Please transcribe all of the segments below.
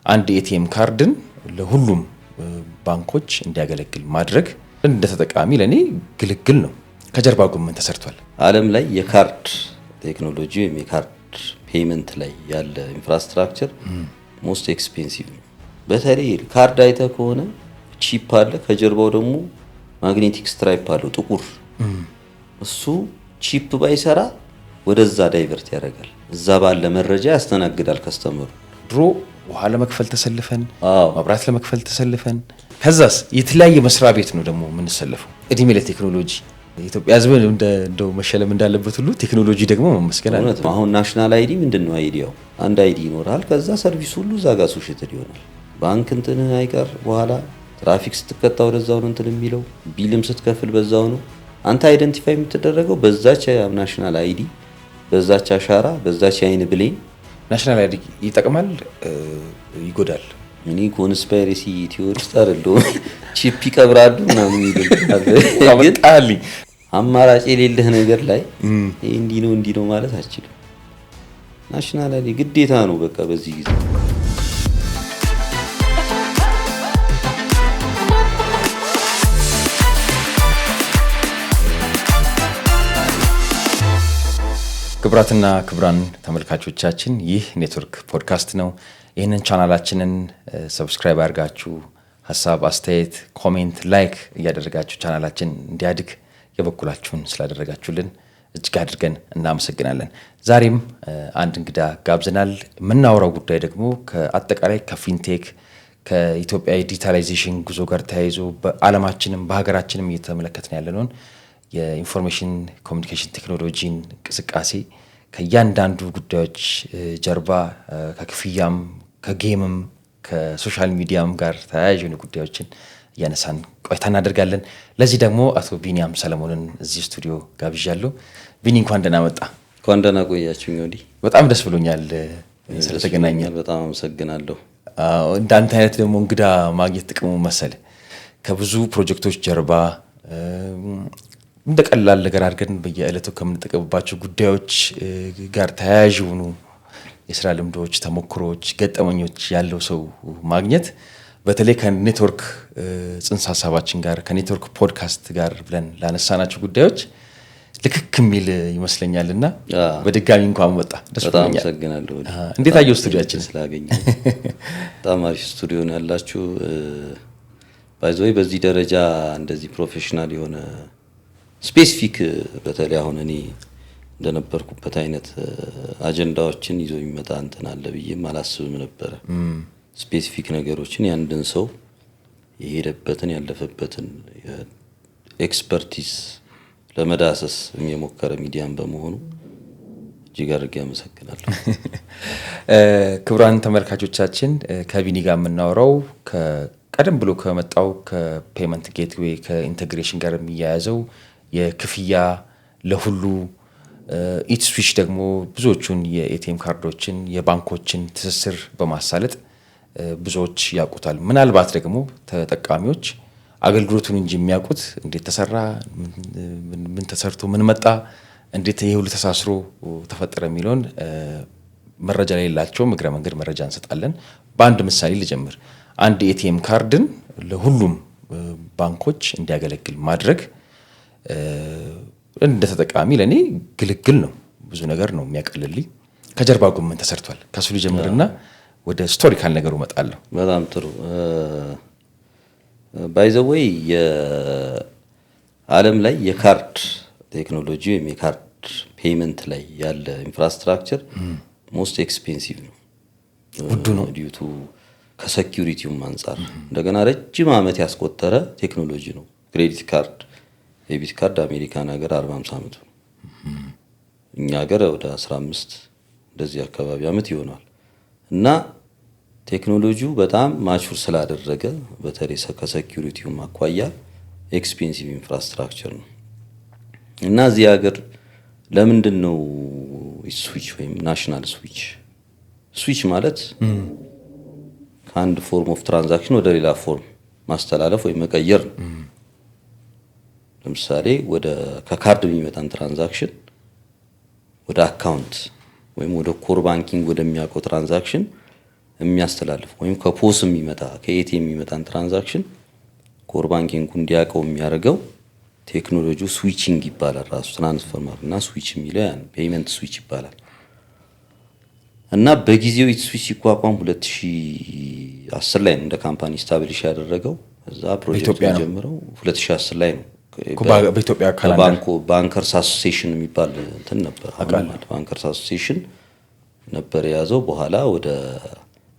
አንድ ኤቲኤም ካርድን ለሁሉም ባንኮች እንዲያገለግል ማድረግ እንደ ተጠቃሚ ለኔ ግልግል ነው። ከጀርባው ግን ምን ተሰርቷል? ዓለም ላይ የካርድ ቴክኖሎጂ ወይም የካርድ ፔመንት ላይ ያለ ኢንፍራስትራክቸር ሞስት ኤክስፔንሲቭ ነው። በተለይ ካርድ አይተ ከሆነ ቺፕ አለ፣ ከጀርባው ደግሞ ማግኔቲክ ስትራይፕ አለው ጥቁር። እሱ ቺፕ ባይሰራ ወደዛ ዳይቨርት ያደርጋል። እዛ ባለ መረጃ ያስተናግዳል ከስተመሩ። ድሮ ውሃ ለመክፈል ተሰልፈን፣ መብራት ለመክፈል ተሰልፈን፣ ከዛስ የተለያየ መስሪያ ቤት ነው ደግሞ የምንሰለፈው። እድሜ ለቴክኖሎጂ። ኢትዮጵያ ሕዝብ እንደው መሸለም እንዳለበት ሁሉ ቴክኖሎጂ ደግሞ መመስገን አለበት። አሁን ናሽናል አይዲ ምንድነው? አይዲያው አንድ አይዲ ይኖራል። ከዛ ሰርቪስ ሁሉ እዛ ጋር ሶሽትድ ይሆናል። ባንክ እንትን አይቀር፣ በኋላ ትራፊክ ስትቀጣ ወደዛው ነው እንትን የሚለው፣ ቢልም ስትከፍል በዛው ነው። አንተ አይደንቲፋይ የምትደረገው በዛች ናሽናል አይዲ፣ በዛች አሻራ፣ በዛች አይን ብሌን። ናሽናል አይዲ ይጠቅማል ይጎዳል? እኔ ኮንስፓይሬሲ ቲዮሪስት አይደለሁም። ቺፕ ይቀብራሉ ምናምን ይደልታል። ግን አማራጭ የሌለህ ነገር ላይ እንዲህ ነው ማለት አትችልም። ናሽናል አይዲ ግዴታ ነው በቃ በዚህ ጊዜ። ክቡራትና ክቡራን ተመልካቾቻችን ይህ ኔትወርክ ፖድካስት ነው። ይህንን ቻናላችንን ሰብስክራይብ አድርጋችሁ ሀሳብ፣ አስተያየት፣ ኮሜንት፣ ላይክ እያደረጋችሁ ቻናላችን እንዲያድግ የበኩላችሁን ስላደረጋችሁልን እጅግ አድርገን እናመሰግናለን። ዛሬም አንድ እንግዳ ጋብዘናል። የምናወራው ጉዳይ ደግሞ ከአጠቃላይ ከፊንቴክ ከኢትዮጵያ የዲጂታላይዜሽን ጉዞ ጋር ተያይዞ በዓለማችንም በሀገራችንም እየተመለከትን ያለነውን የኢንፎርሜሽን ኮሚኒኬሽን ቴክኖሎጂን እንቅስቃሴ ከእያንዳንዱ ጉዳዮች ጀርባ ከክፍያም ከጌምም ከሶሻል ሚዲያም ጋር ተያያዥ የሆኑ ጉዳዮችን እያነሳን ቆይታ እናደርጋለን። ለዚህ ደግሞ አቶ ቢኒያም ሰለሞንን እዚህ ስቱዲዮ ጋብዣለሁ። ቢኒ እንኳን ደህና መጣ። እንኳን ደህና ቆያችሁኝ። ወዲህ በጣም ደስ ብሎኛል ስለተገናኘን። በጣም አመሰግናለሁ። እንዳንተ አይነት ደግሞ እንግዳ ማግኘት ጥቅሙ መሰለ ከብዙ ፕሮጀክቶች ጀርባ እንደ ቀላል ነገር አድርገን በየዕለቱ ከምንጠቀምባቸው ጉዳዮች ጋር ተያያዥ የሆኑ የስራ ልምዶች፣ ተሞክሮች፣ ገጠመኞች ያለው ሰው ማግኘት በተለይ ከኔትወርክ ጽንሰ ሀሳባችን ጋር ከኔትወርክ ፖድካስት ጋር ብለን ላነሳናቸው ጉዳዮች ልክክ የሚል ይመስለኛልና በድጋሚ እንኳን መጣ። ደስ በጣም አመሰግናለሁ። እንዴት አየው ስቱዲዮአችን ስላገኘ? በጣም አሪፍ ስቱዲዮ ነው ያላችሁ። ባይዘይ በዚህ ደረጃ እንደዚህ ፕሮፌሽናል የሆነ ስፔሲፊክ በተለይ አሁን እኔ እንደነበርኩበት አይነት አጀንዳዎችን ይዞ የሚመጣ እንትን አለ ብዬም አላስብም ነበረ። ስፔሲፊክ ነገሮችን ያንድን ሰው የሄደበትን ያለፈበትን ኤክስፐርቲዝ ለመዳሰስ የሞከረ ሚዲያን በመሆኑ እጅግ አድርጌ አመሰግናለሁ። ክቡራን ተመልካቾቻችን ከቢኒ ጋር የምናወራው ቀደም ብሎ ከመጣው ከፔመንት ጌትዌይ ከኢንቴግሬሽን ጋር የሚያያዘው የክፍያ ለሁሉ ኢትስዊች ደግሞ ብዙዎቹን የኤቲኤም ካርዶችን የባንኮችን ትስስር በማሳለጥ ብዙዎች ያውቁታል። ምናልባት ደግሞ ተጠቃሚዎች አገልግሎቱን እንጂ የሚያውቁት እንዴት ተሰራ፣ ምን ተሰርቶ ምን መጣ፣ እንዴት ይሄ ሁሉ ተሳስሮ ተፈጠረ የሚለውን መረጃ ላይ የላቸውም። እግረ መንገድ መረጃ እንሰጣለን። በአንድ ምሳሌ ልጀምር። አንድ ኤቲኤም ካርድን ለሁሉም ባንኮች እንዲያገለግል ማድረግ እንደ ተጠቃሚ ለኔ ግልግል ነው። ብዙ ነገር ነው የሚያቀልልኝ። ከጀርባው ግን ምን ተሰርቷል? ከሱ ልጀምርና ወደ ስቶሪካል ነገሩ እመጣለሁ። በጣም ጥሩ። ባይ ዘ ዌይ የዓለም ላይ የካርድ ቴክኖሎጂ ወይም የካርድ ፔመንት ላይ ያለ ኢንፍራስትራክቸር ሞስት ኤክስፔንሲቭ ነው። ውዱ ነው ዲዩቱ ከሴኩሪቲውም አንፃር እንደገና ረጅም ዓመት ያስቆጠረ ቴክኖሎጂ ነው። ክሬዲት ካርድ ዴቢት ካርድ አሜሪካን ሀገር 40-50 ዓመት ነው። እኛ ሀገር ወደ 15 እንደዚህ አካባቢ ዓመት ይሆናል። እና ቴክኖሎጂው በጣም ማቹር ስላደረገ በተለይ ከሴኩሪቲው አኳያ ኤክስፔንሲቭ ኢንፍራስትራክቸር ነው። እና እዚህ ሀገር ለምንድን ነው ስዊች ወይም ናሽናል ስዊች ማለት ከአንድ ፎርም ኦፍ ትራንዛክሽን ወደ ሌላ ፎርም ማስተላለፍ ወይም መቀየር ነው። ለምሳሌ ከካርድ የሚመጣን ትራንዛክሽን ወደ አካውንት ወይም ወደ ኮር ባንኪንግ ወደሚያውቀው ትራንዛክሽን የሚያስተላልፍ ወይም ከፖስ የሚመጣ ከኤቲኤም የሚመጣን ትራንዛክሽን ኮር ባንኪንጉ እንዲያውቀው የሚያደርገው ቴክኖሎጂው ስዊቺንግ ይባላል። ራሱ ትራንስፎርመር እና ስዊች የሚለው ያን ፔይመንት ስዊች ይባላል። እና በጊዜው ስዊች ሲቋቋም 2010 ላይ ነው እንደ ካምፓኒ ስታብሊሽ ያደረገው። እዛ ፕሮጀክት ጀምረው 2010 ላይ ነው። በኢትዮጵያ ባንከርስ አሶሲዬሽን የሚባል እንትን ነበር። ባንከርስ አሶሲዬሽን ነበር የያዘው። በኋላ ወደ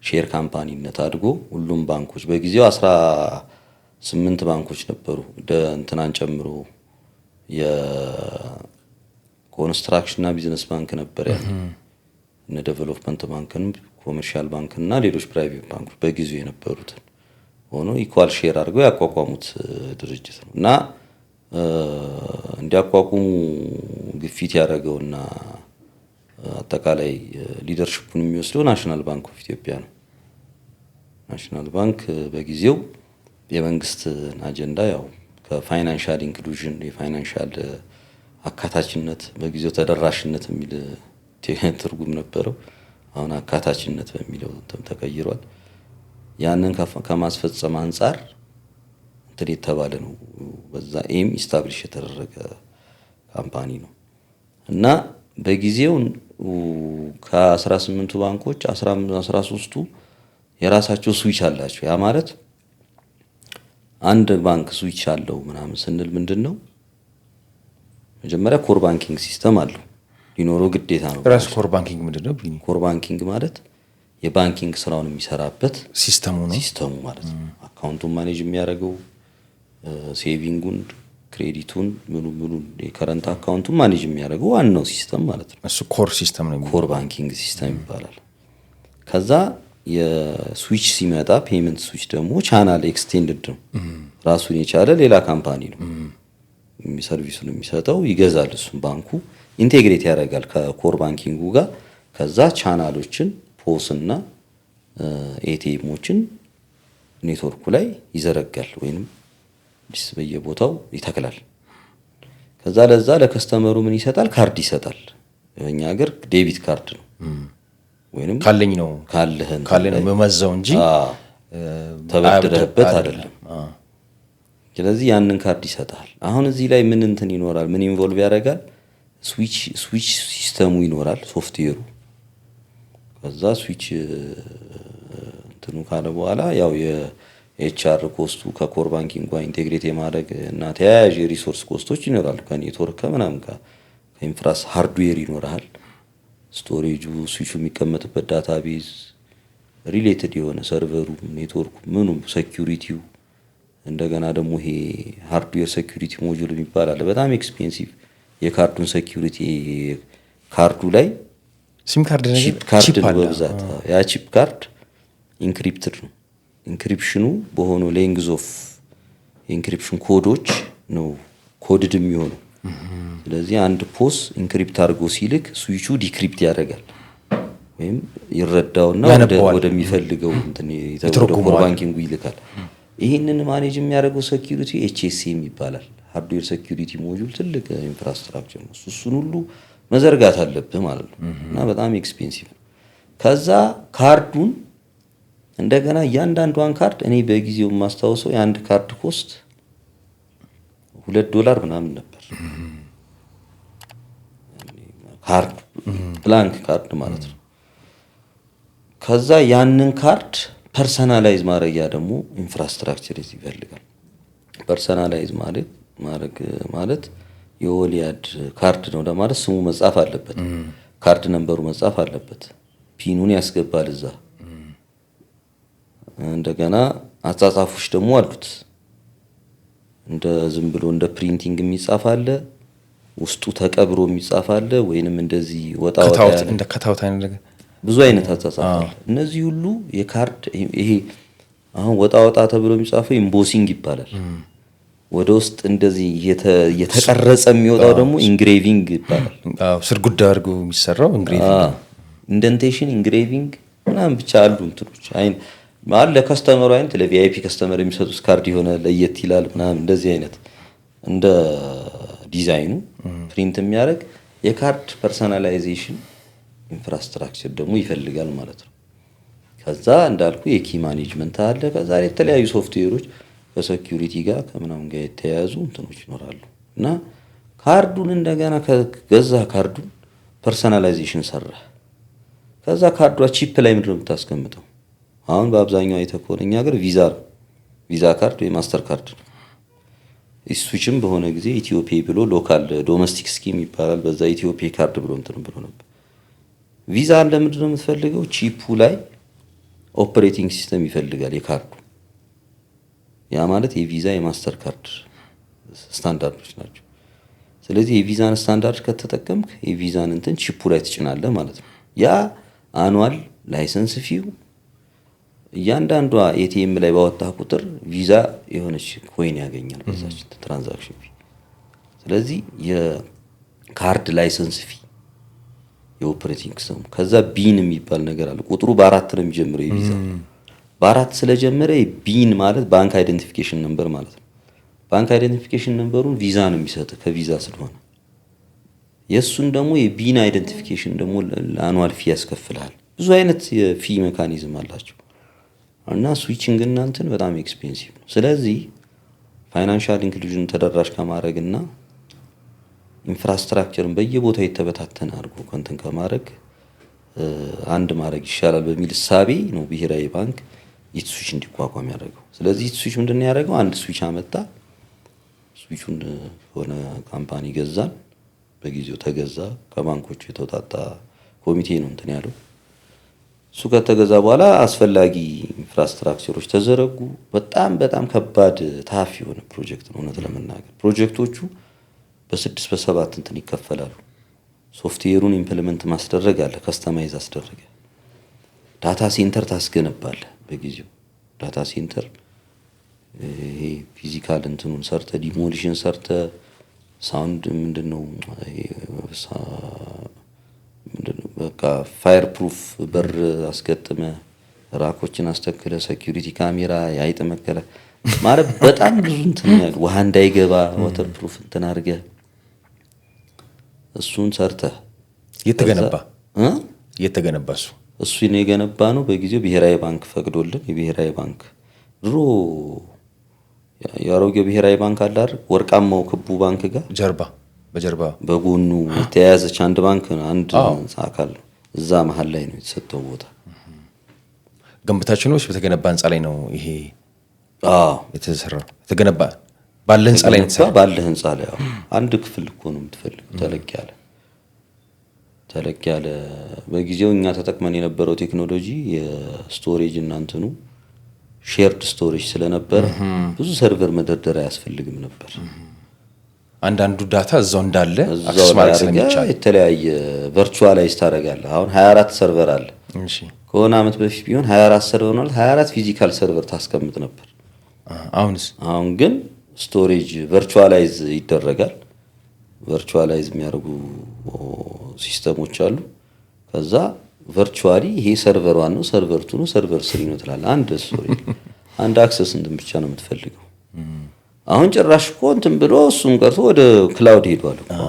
ሼር ካምፓኒነት አድጎ ሁሉም ባንኮች በጊዜው 18 ባንኮች ነበሩ እንትናን ጨምሮ የኮንስትራክሽን እና ቢዝነስ ባንክ ነበር ያለው እነ ዴቨሎፕመንት ባንክን ኮመርሻል ባንክን እና ሌሎች ፕራይቬት ባንኮች በጊዜው የነበሩትን ሆኖ ኢኳል ሼር አድርገው ያቋቋሙት ድርጅት ነው። እና እንዲያቋቁሙ ግፊት ያደረገውና አጠቃላይ ሊደርሺፑን የሚወስደው ናሽናል ባንክ ኦፍ ኢትዮጵያ ነው። ናሽናል ባንክ በጊዜው የመንግስትን አጀንዳ ያው ከፋይናንሻል ኢንክሉዥን የፋይናንሻል አካታችነት በጊዜው ተደራሽነት የሚል ትርጉም ነበረው። አሁን አካታችነት በሚለው ተቀይሯል። ያንን ከማስፈጸም አንፃር እንትን የተባለ ነው። በዛ ኤም ኢስታብሊሽ የተደረገ ካምፓኒ ነው እና በጊዜው ከ18ቱ ባንኮች 13ቱ የራሳቸው ስዊች አላቸው። ያ ማለት አንድ ባንክ ስዊች አለው ምናምን ስንል ምንድነው መጀመሪያ ኮር ባንኪንግ ሲስተም አለው ሊኖረው ግዴታ ነው። ራስ ኮር ባንኪንግ ምንድነው? ኮር ባንኪንግ ማለት የባንኪንግ ስራውን የሚሰራበት ሲስተሙ ነው። ሲስተሙ ማለት ነው። አካውንቱን ማኔጅ የሚያደርገው ሴቪንጉን፣ ክሬዲቱን፣ ምኑ የከረንት አካውንቱን ማኔጅ የሚያደርገው ዋናው ሲስተም ማለት ነው። እሱ ኮር ሲስተም ነው። ኮር ባንኪንግ ሲስተም ይባላል። ከዛ የስዊች ሲመጣ ፔመንት ስዊች ደግሞ ቻናል ኤክስቴንድድ ነው። ራሱን የቻለ ሌላ ካምፓኒ ነው ሰርቪሱን የሚሰጠው። ይገዛል፣ እሱም ባንኩ ኢንቴግሬት ያደርጋል ከኮር ባንኪንጉ ጋር። ከዛ ቻናሎችን ፖስ እና ኤቲኤሞችን ኔትወርኩ ላይ ይዘረጋል ወይንም በየቦታው ይተክላል። ከዛ ለዛ ለከስተመሩ ምን ይሰጣል? ካርድ ይሰጣል። በእኛ ሀገር ዴቢት ካርድ ነው ወይንም ካለኝ ነው መመዘው እንጂ ተበድረህበት አይደለም። ስለዚህ ያንን ካርድ ይሰጣል። አሁን እዚህ ላይ ምን እንትን ይኖራል? ምን ኢንቮልቭ ያደርጋል? ስዊች ሲስተሙ ይኖራል ሶፍትዌሩ። ከዛ ስዊች እንትኑ ካለ በኋላ ያው የኤችአር ኮስቱ ከኮር ባንኪንግ ጋር ኢንቴግሬት የማድረግ እና ተያያዥ የሪሶርስ ኮስቶች ይኖራሉ። ከኔትወርክ ከምናምን ጋር ከኢንፍራስ ሃርድዌር ይኖራል። ስቶሬጁ፣ ስዊቹ የሚቀመጥበት ዳታቤዝ፣ ሪሌትድ የሆነ ሰርቨሩ፣ ኔትወርኩ፣ ምኑ፣ ሴኩሪቲው፣ እንደገና ደግሞ ይሄ ሃርድዌር ሴኩሪቲ ሞጁል የሚባል አለ። በጣም ኤክስፔንሲቭ የካርዱን ሴኩሪቲ ካርዱ ላይ ሲም ካርድ ነው በብዛት። ያ ቺፕ ካርድ ኢንክሪፕትድ ነው። ኢንክሪፕሽኑ በሆኑ ሌንግዝ ኦፍ ኢንክሪፕሽን ኮዶች ነው ኮድድ የሚሆነው። ስለዚህ አንድ ፖስ ኢንክሪፕት አድርጎ ሲልክ ስዊቹ ዲክሪፕት ያደርጋል ወይም ይረዳውና ወደሚፈልገው እንትን ኮር ባንኪንጉ ይልካል። ይህንን ማኔጅ የሚያደርገው ሴኩሪቲ ኤችኤስኤም ይባላል። ሃርድዌር ሴኩሪቲ ሞጁል ትልቅ ኢንፍራስትራክቸር ነው። እሱን ሁሉ መዘርጋት አለብህ ማለት ነው እና በጣም ኤክስፔንሲቭ ነው። ከዛ ካርዱን እንደገና እያንዳንዷን ካርድ እኔ በጊዜው የማስታውሰው የአንድ ካርድ ኮስት $2 ምናምን ነበር። ካርድ ብላንክ ካርድ ማለት ነው። ከዛ ያንን ካርድ ፐርሰናላይዝ ማድረጊያ ደግሞ ኢንፍራስትራክቸር ይፈልጋል። ፐርሰናላይዝ ማለት የወሊያድ ካርድ ነው ለማለት ስሙ መጻፍ አለበት፣ ካርድ ነምበሩ መጻፍ አለበት፣ ፒኑን ያስገባል እዛ። እንደገና አጻጻፎች ደግሞ አሉት። እንደ ዝም ብሎ እንደ ፕሪንቲንግ የሚጻፍ አለ፣ ውስጡ ተቀብሮ የሚጻፍ አለ፣ ወይንም እንደዚህ ወጣ እንደ ከታውት አይነት ነገር ብዙ አይነት አጻጻፍ አለ። እነዚህ ሁሉ የካርድ ይሄ አሁን ወጣ ተብሎ የሚጻፈው ኢምቦሲንግ ይባላል። ወደ ውስጥ እንደዚህ የተቀረጸ የሚወጣው ደግሞ ኢንግሬቪንግ ይባላል። ስርጉድ አድርጎ የሚሰራው ኢንግሬቪንግ፣ ኢንደንቴሽን፣ ኢንግሬቪንግ ምናምን ብቻ አሉ እንትኖች ማለት ለከስተመሩ አይነት ለቪአይፒ ከስተመር የሚሰጡት ካርድ የሆነ ለየት ይላል ምናምን እንደዚህ አይነት እንደ ዲዛይኑ ፕሪንት የሚያደርግ የካርድ ፐርሰናላይዜሽን ኢንፍራስትራክቸር ደግሞ ይፈልጋል ማለት ነው። ከዛ እንዳልኩ የኪ ማኔጅመንት አለ። ከዛ የተለያዩ ሶፍትዌሮች ከሴኩሪቲ ጋር ከምናምን ጋር የተያያዙ እንትኖች ይኖራሉ። እና ካርዱን እንደገና ከገዛ ካርዱን ፐርሰናላይዜሽን ሰራ። ከዛ ካርዷ ቺፕ ላይ ምንድን ነው የምታስቀምጠው? አሁን በአብዛኛው አይተህ ከሆነ እኛ ሀገር ቪዛ ነው፣ ቪዛ ካርድ ወይ ማስተር ካርድ ነው። ስዊችም በሆነ ጊዜ ኢትዮፔ ብሎ ሎካል ዶሜስቲክ ስኪም ይባላል። በዛ ኢትዮፔ ካርድ ብሎ እንትን ብሎ ነበር። ቪዛ ለምንድን ነው የምትፈልገው? ቺፑ ላይ ኦፕሬቲንግ ሲስተም ይፈልጋል የካርዱ። ያ ማለት የቪዛ የማስተር ካርድ ስታንዳርዶች ናቸው። ስለዚህ የቪዛን ስታንዳርድ ከተጠቀምክ የቪዛን እንትን ቺፑ ላይ ትጭናለህ ማለት ነው። ያ አኑዋል ላይሰንስ ፊው እያንዳንዷ ኤቲኤም ላይ ባወጣ ቁጥር ቪዛ የሆነች ኮይን ያገኛል በዛች ትራንዛክሽን ፊ። ስለዚህ የካርድ ላይሰንስ ፊ የኦፕሬቲንግ ሲስተም ከዛ ቢን የሚባል ነገር አለ። ቁጥሩ በ4 ነው የሚጀምረው። የቪዛ በ4 ስለጀመረ ቢን ማለት ባንክ አይደንቲፊኬሽን ነምበር ማለት ነው። ባንክ አይደንቲፊኬሽን ነምበሩን ቪዛ ነው የሚሰጥ ከቪዛ ስለሆነ የሱን ደግሞ የቢን አይደንቲፊኬሽን ደግሞ ለአኑዋል ፊ ያስከፍላል። ብዙ አይነት የፊ ሜካኒዝም አላቸው እና ስዊቺንግ እና እንትን በጣም ኤክስፔንሲቭ ነው። ስለዚህ ፋይናንሻል ኢንክሉዥን ተደራሽ ከማድረግና ኢንፍራስትራክቸርን በየቦታው የተበታተነ አድርጎ እንትን ከማድረግ አንድ ማድረግ ይሻላል በሚል እሳቤ ነው ብሔራዊ ባንክ ኢትስዊች እንዲቋቋም ያደረገው። ስለዚህ ኢትስዊች ምንድን ነው ያደረገው? አንድ ስዊች አመጣ። ስዊቹን ሆነ ካምፓኒ ገዛን፣ በጊዜው ተገዛ። ከባንኮቹ የተውጣጣ ኮሚቴ ነው እንትን ያለው። እሱ ከተገዛ በኋላ አስፈላጊ ኢንፍራስትራክቸሮች ተዘረጉ። በጣም ከባድ ታፍ የሆነ ፕሮጀክት ነው እውነት ለመናገር። ፕሮጀክቶቹ በ6 በ7 እንትን ይከፈላሉ። ሶፍትዌሩን ኢምፕሊመንት ማስደረግ አለ፣ ከስተማይዝ አስደረገ። ዳታ ሴንተር ታስገነባለ። በጊዜው ዳታ ሴንተር ይሄ ፊዚካል እንትኑን ሰርተ ዲሞሊሽን ሰርተ ሳውንድ ምንድነው በቃ ፋየር ፕሩፍ በር አስገጥመ ራኮችን አስተክለ ሴኩሪቲ ካሜራ ያይጥ መከለ ማለት በጣም ብዙ እንትን ያለው ውሃ እንዳይገባ ዋተር ፕሩፍ እንትን አድርገ እሱን ሰርተ የተገነባ እሱ ነው የገነባ ነው። በጊዜው ብሔራዊ ባንክ ፈቅዶልን የብሔራዊ ባንክ ድሮ ያሮጌው ብሔራዊ ባንክ አለ አይደል? ወርቃማው ክቡ ባንክ ጋር በጀርባ በጎኑ የተያያዘች አንድ ባንክ አንድ አካል እዛ መሃል ላይ ነው የተሰጠው ቦታ። ገንብታችሁ ነው በተገነባ ህንጻ ላይ ነው ይሄ የተሰራው? የተገነባ ባለ ህንጻ ላይ ነው የተሰራው። ባለ ህንጻ ላይ አንድ ክፍል እኮ ነው የምትፈልግ ተለቅ ያለ በጊዜው እኛ ተጠቅመን የነበረው ቴክኖሎጂ የስቶሬጅ እና እንትኑ ሼርድ ስቶሬጅ ስለነበር ብዙ ሰርቨር መደርደር አያስፈልግም ነበር። አንዳንዱ ዳታ እዛው እንዳለ አክሰስ ማድረግ ስለሚቻል የተለያየ ቨርቹዋላይዝ ታደርጋለህ። አሁን 24 ሰርቨር አለ። ከሆነ አመት በፊት ቢሆን 24 ሰርቨር ነው 24 ፊዚካል ሰርቨር ታስቀምጥ ነበር። አሁን ግን ስቶሬጅ ቨርቹዋላይዝ ይደረጋል። ቨርቹዋላይዝ የሚያደርጉ ሲስተሞች አሉ። ከዛ ቨርቹዋሊ ይሄ ሰርቨር 1 ነው፣ ሰርቨር 2 ነው፣ ሰርቨር 3 ነው ትላለህ። አንድ ስቶሬጅ አንድ አክሰስ እንትን ብቻ ነው የምትፈልገው። አሁን ጭራሽ እኮ እንትን ብሎ እሱም ቀርቶ ወደ ክላውድ ሄዷል እኮ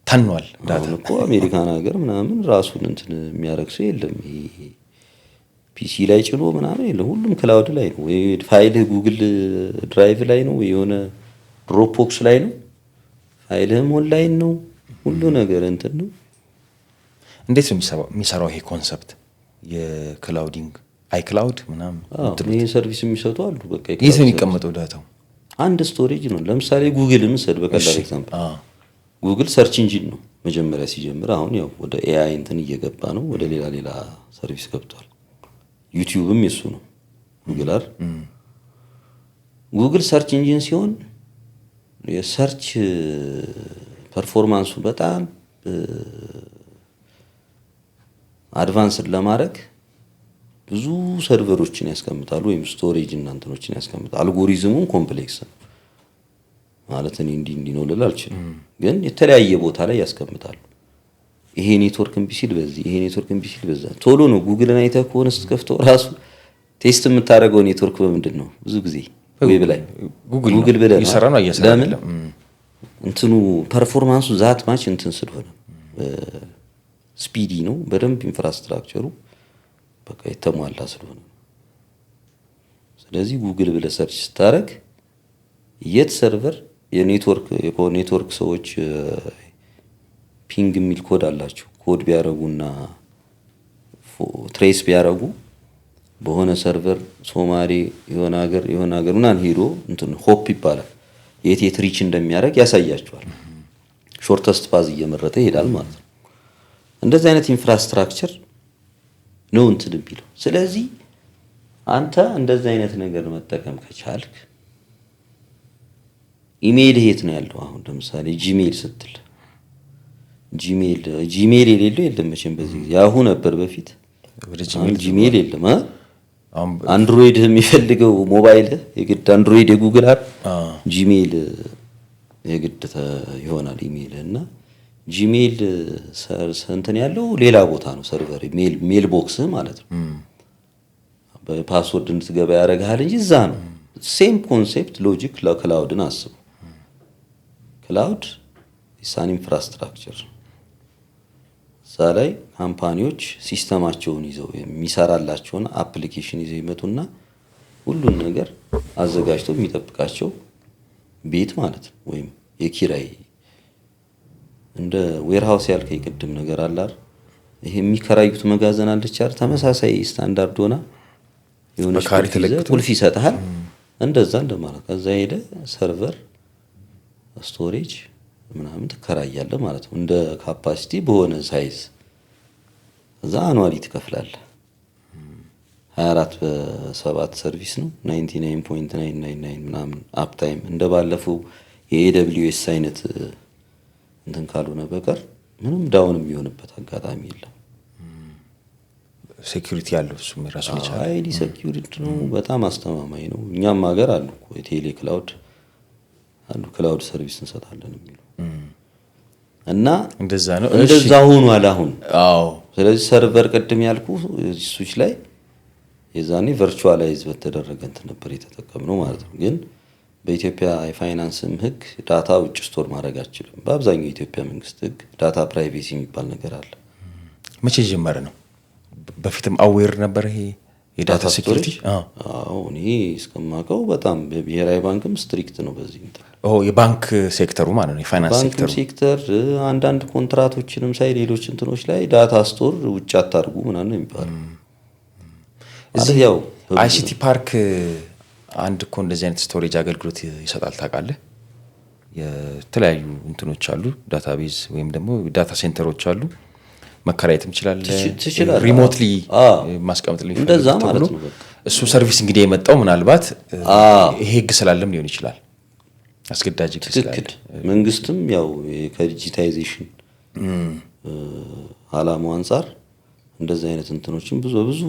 ተኗል። ዳታ እኮ አሜሪካን ሀገር ምናምን ራሱን እንትን የሚያደርግ ሰው የለም። ፒሲ ላይ ጭኖ ምናምን የለም። ሁሉም ክላውድ ላይ ነው። ወይ ፋይልህ ጉግል ድራይቭ ላይ ነው፣ የሆነ ድሮፕቦክስ ላይ ነው፣ ፋይልህም ኦንላይን ነው። ሁሉ ነገር እንትን ነው። እንዴት ነው የሚሰራው ይሄ ኮንሰፕት የክላውዲንግ? አይክላውድ ምናምን ይሄ ሰርቪስ የሚሰጡ አሉ። በቃ የት ነው የሚቀመጠው ዳታው? አንድ ስቶሬጅ ነው። ለምሳሌ ጉግልን ሰድ በቀላል ኤግዛምፕል ጉግል ሰርች ኢንጂን ነው መጀመሪያ ሲጀምር። አሁን ያው ወደ ኤአይ እንትን እየገባ ነው፣ ወደ ሌላ ሰርቪስ ገብቷል። ዩቲዩብም የሱ ነው ጉግል አይደል? ጉግል ሰርች ኢንጂን ሲሆን የሰርች ፐርፎርማንሱ በጣም አድቫንስድ ለማድረግ ብዙ ሰርቨሮችን ያስቀምጣሉ ወይም ስቶሬጅ እና እንትኖችን ያስቀምጣሉ። አልጎሪዝሙም ኮምፕሌክስ ማለት እኔ እንዲህ ነው ልል አልችልም፣ ግን የተለያየ ቦታ ላይ ያስቀምጣሉ። ይሄ ኔትወርክ እምቢ ሲል በዚህ፣ ይሄ ኔትወርክ እምቢ ሲል በዛ። ቶሎ ነው ጉግልን አይተህ ከሆነ ስትከፍተው ራሱ ቴስት የምታደርገው ኔትወርክ በምንድን ነው? ብዙ ጊዜ ዌብ ላይ ጉግል ብለህ ይሰራ ነው እየሰራ ነው። እንትኑ ፐርፎርማንሱ ዛት ማች እንትን ስለሆነ ስፒዲ ነው በደንብ ኢንፍራስትራክቸሩ በቃ የተሟላ ስለሆነ። ስለዚህ ጉግል ብለህ ሰርች ስታደርግ የት ሰርቨር የኔትወርክ ሰዎች ፒንግ የሚል ኮድ አላቸው። ኮድ ቢያረጉና ትሬስ ቢያረጉ በሆነ ሰርቨር ሶማሌ የሆነ ሀገር ምናምን ሄዶ እንትን ሆፕ ይባላል የት ሪች እንደሚያደርግ ያሳያቸዋል። ሾርተስት ፓዝ እየመረጠ ይሄዳል ማለት ነው። እንደዚህ አይነት ኢንፍራስትራክቸር ነው እንትን የሚለው። ስለዚህ አንተ እንደዚህ አይነት ነገር መጠቀም ከቻልክ ኢሜይል የት ነው ያለው? አሁን ለምሳሌ ጂሜል ስትል ጂሜል የሌለው የለም መቼም በዚህ ያሁ ነበር በፊት። ጂሜል የለም። አንድሮይድ የሚፈልገው ሞባይል የግድ አንድሮይድ የጉግል ጂሜል የግድ ይሆናል ኢሜይል እና ጂሜል እንትን ያለው ሌላ ቦታ ነው ሰርቨር ሜል ቦክስ ማለት ነው። በፓስወርድ እንድትገባ ያደርጋል እንጂ እዛ ነው። ሴም ኮንሴፕት ሎጂክ ለክላውድን አስቡ። ክላውድ ኢሳን ኢንፍራስትራክቸር እዛ ላይ ካምፓኒዎች ሲስተማቸውን ይዘው የሚሰራላቸውን አፕሊኬሽን ይዘው ይመጡና ሁሉን ነገር አዘጋጅተው የሚጠብቃቸው ቤት ማለት ነው። ወይም የኪራይ እንደ ዌርሃውስ ያልከኝ ቅድም ነገር አለ አይደል? ይሄ የሚከራዩት መጋዘን አለች አይደል? ተመሳሳይ ስታንዳርድ ሆና የሆነ ቁልፍ ይሰጣል። እንደዛ እንደማለት ከዛ ሄደ ሰርቨር ስቶሬጅ ምናምን ትከራያለህ ማለት ነው። እንደ ካፓሲቲ በሆነ ሳይዝ እዛ አኑዋሊ ትከፍላለህ። 24 በ7 ሰርቪስ ነው 99.999 ምናምን አፕታይም እንደባለፈው የኤደብሊውኤስ አይነት እንትን ካልሆነ በቀር ምንም ዳውን የሚሆንበት አጋጣሚ የለም። ሴኩሪቲ ያለው እሱ ራሱ ይቻላል። አይዲ ሴኩሪቲ ነው፣ በጣም አስተማማኝ ነው። እኛም ሀገር አሉ እኮ የቴሌ ክላውድ አንዱ ክላውድ ሰርቪስ እንሰጣለን የሚሉ እና እንደዛ ነው። እንደዛ ሆኗል አሁን። አዎ። ስለዚህ ሰርቨር ቅድም ያልኩ ስዊች ላይ የዛኔ ቨርቹዋላይዝ በተደረገ እንትን ነበር የተጠቀምነው ማለት ነው። ግን በኢትዮጵያ የፋይናንስም ህግ ዳታ ውጭ ስቶር ማድረግ አትችልም። በአብዛኛው የኢትዮጵያ መንግስት ህግ ዳታ ፕራይቬሲ የሚባል ነገር አለ። መቼ ጀመረ ነው? በፊትም አዌር ነበር ይሄ የዳታ ሴኩሪቲ? አዎ እኔ እስከማውቀው በጣም በብሔራዊ ባንክም ስትሪክት ነው በዚህ እንትን። የባንክ ሴክተሩ ማለት ነው፣ የፋይናንስ ሴክተር አንዳንድ ኮንትራቶችንም ሳይ ሌሎች እንትኖች ላይ ዳታ ስቶር ውጭ አታርጉ ምናምን ነው የሚባለው። እዚህ ያው አይሲቲ ፓርክ አንድ እኮ እንደዚህ አይነት ስቶሬጅ አገልግሎት ይሰጣል ታውቃለህ። የተለያዩ እንትኖች አሉ፣ ዳታቤዝ ወይም ደግሞ ዳታ ሴንተሮች አሉ። መከራየትም ይችላል፣ ሪሞትሊ ማስቀመጥ እንደዛ ማለት ነው። እሱ ሰርቪስ እንግዲህ የመጣው ምናልባት ይሄ ህግ ስላለም ሊሆን ይችላል፣ አስገዳጅ ህግ ስላለ። መንግስትም ያው ከዲጂታይዜሽን አላማው አንፃር እንደዚህ አይነት እንትኖችን ብዙ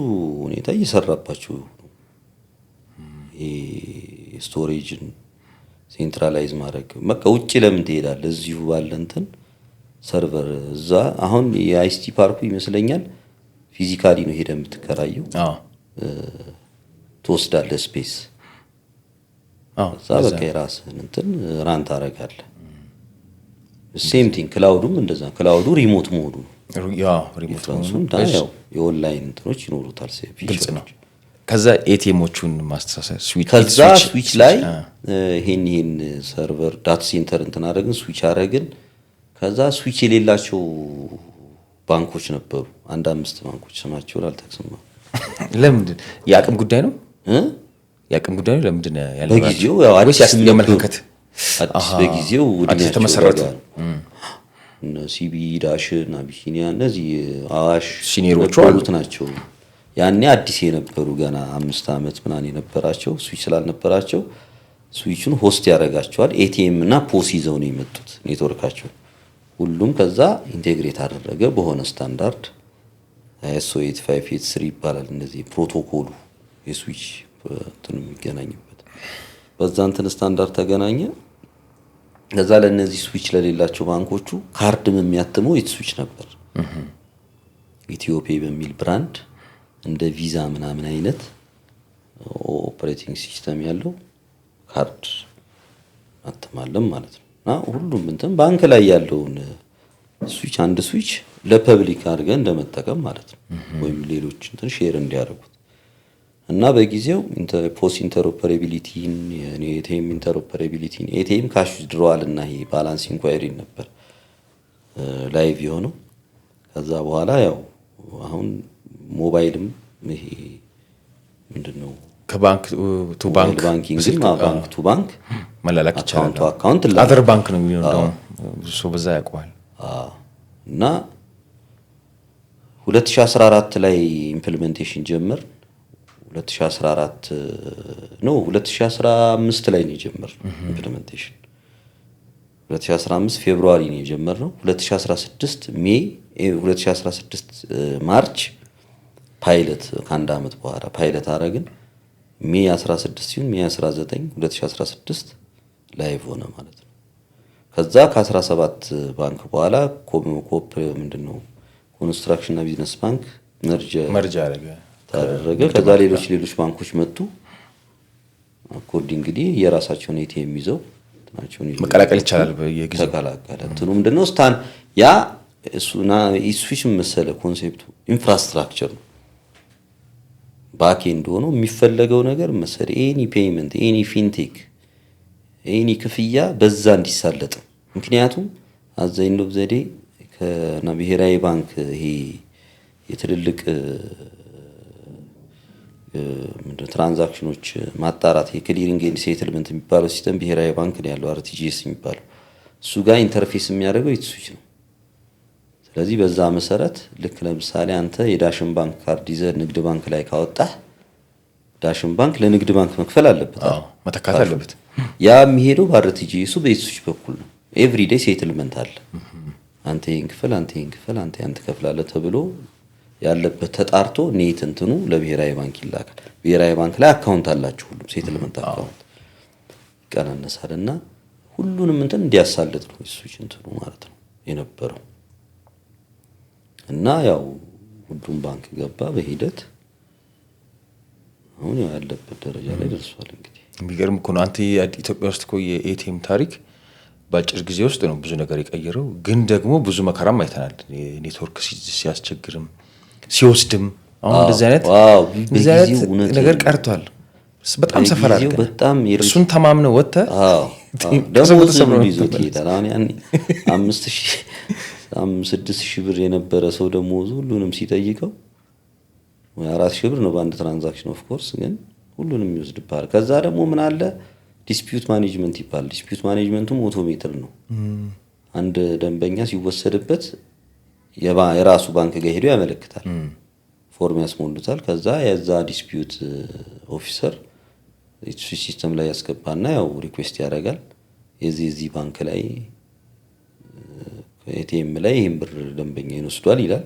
ሁኔታ እየሰራባቸው ስቶሬጅን ሴንትራላይዝ ማድረግ። በቃ ውጪ ለምን ትሄዳለህ? እዚሁ ባለ እንትን ሰርቨር እዛ አሁን የአይሲቲ ፓርኩ ይመስለኛል ፊዚካሊ ነው ሄደ የምትከራየው። ትወስዳለህ ስፔስ። እዛ በቃ የራስህን እንትን ራን ታደርጋለህ። ሴም ቲንግ ክላውዱም እንደዛ። ክላውዱ ሪሞት ሞዱ ሪሞት ያው የኦንላይን እንትኖች ይኖሩታል። ግልጽ ነው። ከዛ ኤቲኤሞቹን ማስተሳሰር ስዊች ላይ ይሄን ሰርቨር ዳታ ሴንተር እንትን አደረግን፣ ስዊች አደረግን። ከዛ ስዊች የሌላቸው ባንኮች ነበሩ፣ 1-5 ባንኮች፣ ስማቸውን አልጠቅስም። ለምንድን? የአቅም ጉዳይ ነው። የአቅም ጉዳይ ነው። ለምንድን ያለው? በጊዜው ያው አዲስ ያመለከት በጊዜው አዲስ ተመሰረተ። ሲቢ ዳሽን፣ አቢሲኒያ እነዚህ አዋሽ ሲኒሮቹ አሉት ናቸው። ያኔ አዲስ የነበሩ ገና 5 ዓመት ምናምን የነበራቸው ስዊች ስላልነበራቸው ስዊቹን ሆስት ያደርጋቸዋል። ኤቲኤም እና ፖስ ይዘው ነው የመጡት ኔትወርካቸው ሁሉም። ከዛ ኢንቴግሬት አደረገ በሆነ ስታንዳርድ ISO 8583 ይባላል። እነዚህ ፕሮቶኮሉ የስዊች እንትን የሚገናኝበት በዛ እንትን ስታንዳርድ ተገናኘ። ከዛ ለነዚህ ስዊች ለሌላቸው ባንኮቹ ካርድም የሚያትመው ስዊች ነበር። ኢትዮፔ በሚል ብራንድ እንደ ቪዛ ምናምን አይነት ኦፕሬቲንግ ሲስተም ያለው ካርድ አትማለም ማለት ነው። እና ሁሉም እንትን ባንክ ላይ ያለውን ስዊች አንድ ስዊች ለፐብሊክ አድርገን እንደመጠቀም ማለት ነው። ወይም ሌሎች እንትን ሼር እንዲያደርጉት እና በጊዜው ፖስት ኢንተሮፐራቢሊቲን የኤቲኤም ኢንተሮፐራቢሊቲን ኤቲኤም ካሽ ዊዝድሮዋል እና ይሄ ባላንስ ኢንኳይሪ ነበር ላይቭ የሆነው። ከዛ በኋላ ያው አሁን ሞባይልም ይሄ ምንድነው ከባንክ ቱ ባንክ ባንኪንግ ባንክ ቱ ባንክ መላላክ ይቻላል። አካውንት አዘር ባንክ ነው የሚሆነው እሱ በዛ ያውቀዋል። እና 2014 ላይ ኢምፕሊሜንቴሽን ጀመር። 2015 ላይ ነው የጀመረው ኢምፕሊሜንቴሽን። 2015 ፌብሩዋሪ ነው የጀመረው። 2016 ሜይ 2016 ማርች ፓይለት ከአንድ አመት በኋላ ፓይለት አረግን። ሜይ 16 ሲሆን ሜይ 19 2016 ላይቭ ሆነ ማለት ነው። ከዛ ከ17 ባንክ በኋላ ኮፕ ምንድነው ኮንስትራክሽን እና ቢዝነስ ባንክ መርጃ ታደረገ። ከዛ ሌሎች ባንኮች መጡ። አኮርዲንግ እንግዲህ የራሳቸውን ኤቲኤም ይዘው ናቸው መቀላቀል ይቻላል በየጊዜው ተቀላቀለ። እንትኑ ምንድነው ስታን ያ እሱና ኢስፊሽን መሰለ ኮንሴፕቱ ኢንፍራስትራክቸር ነው። ባክ ኤንድ ሆኖ የሚፈለገው ነገር መሰለ ኤኒ ፔይመንት ኤኒ ፊንቴክ ኤኒ ክፍያ በዛ እንዲሳለጥ። ምክንያቱም አዘይንዶ ዘዴ ከና ብሔራዊ ባንክ ይሄ የትልልቅ ትራንዛክሽኖች ማጣራት የክሊሪንግ ኤንድ ሴትልመንት የሚባለው ሲስተም ብሔራዊ ባንክ ነው ያለው አርቲጂኤስ የሚባለው እሱ ጋር ኢንተርፌስ የሚያደርገው ኢትሱች ነው። ስለዚህ በዛ መሰረት ልክ ለምሳሌ አንተ የዳሽን ባንክ ካርድ ይዘህ ንግድ ባንክ ላይ ካወጣህ ዳሽን ባንክ ለንግድ ባንክ መክፈል አለበት። መተካት አለበት። ያ የሚሄደው በአርቲጂኤሱ በኢትሱች በኩል ነው። ኤቭሪዴይ ሴትልመንት አለ። አንተ ይሄን ክፈል፣ አንተ ይሄን ክፈል፣ አንተ ያን ትከፍላለህ ተብሎ ያለበት ተጣርቶ ኔት እንትኑ ለብሔራዊ ባንክ ይላካል። ብሔራዊ ባንክ ላይ አካውንት አላችሁ ሁሉም ሴትልመንት አካውንት ይቀናነሳልና ሁሉንም እንትን እንዲያሳልጥ ነው ኢትሱች እንትኑ ማለት ነው የነበረው። እና ያው ሁሉም ባንክ ገባ በሂደት አሁን ያለበት ደረጃ ላይ ደርሷል። እንግዲህ የሚገርም እኮ ነው። አንተ ኢትዮጵያ ውስጥ እኮ የኤቲኤም ታሪክ በአጭር ጊዜ ውስጥ ነው ብዙ ነገር የቀየረው። ግን ደግሞ ብዙ መከራም አይተናል። ኔትወርክ ሲያስቸግርም ሲወስድም አሁን እንደዚህ አይነት ነገር ቀርቷል። በጣም ሰፈር አድርገን በጣም እሱን ተማምነው ወጥተህ ደግሞ ተሰብሮ ይዞት ይሄዳል። አሁን ያን 5,000-6,000 ብር የነበረ ሰው ደሞዙ ሁሉንም ሲጠይቀው 4,000 ብር ነው በአንድ ትራንዛክሽን። ኦፍ ኮርስ ግን ሁሉንም ይወስድብሃል። ከዛ ደግሞ ምን አለ ዲስፒዩት ማኔጅመንት ይባላል። ዲስፒዩት ማኔጅመንቱም ኦቶሜትድ ነው። አንድ ደንበኛ ሲወሰድበት የራሱ ባንክ ጋር ሄዶ ያመለክታል፣ ፎርም ያስሞሉታል። ከዛ የዛ ዲስፒዩት ኦፊሰር ሲስተም ላይ ያስገባና ያው ሪኩዌስት ያደርጋል። የዚህ ባንክ ላይ ኤቲኤም ላይ ይሄን ብር ደንበኛ ይወስዷል ይላል።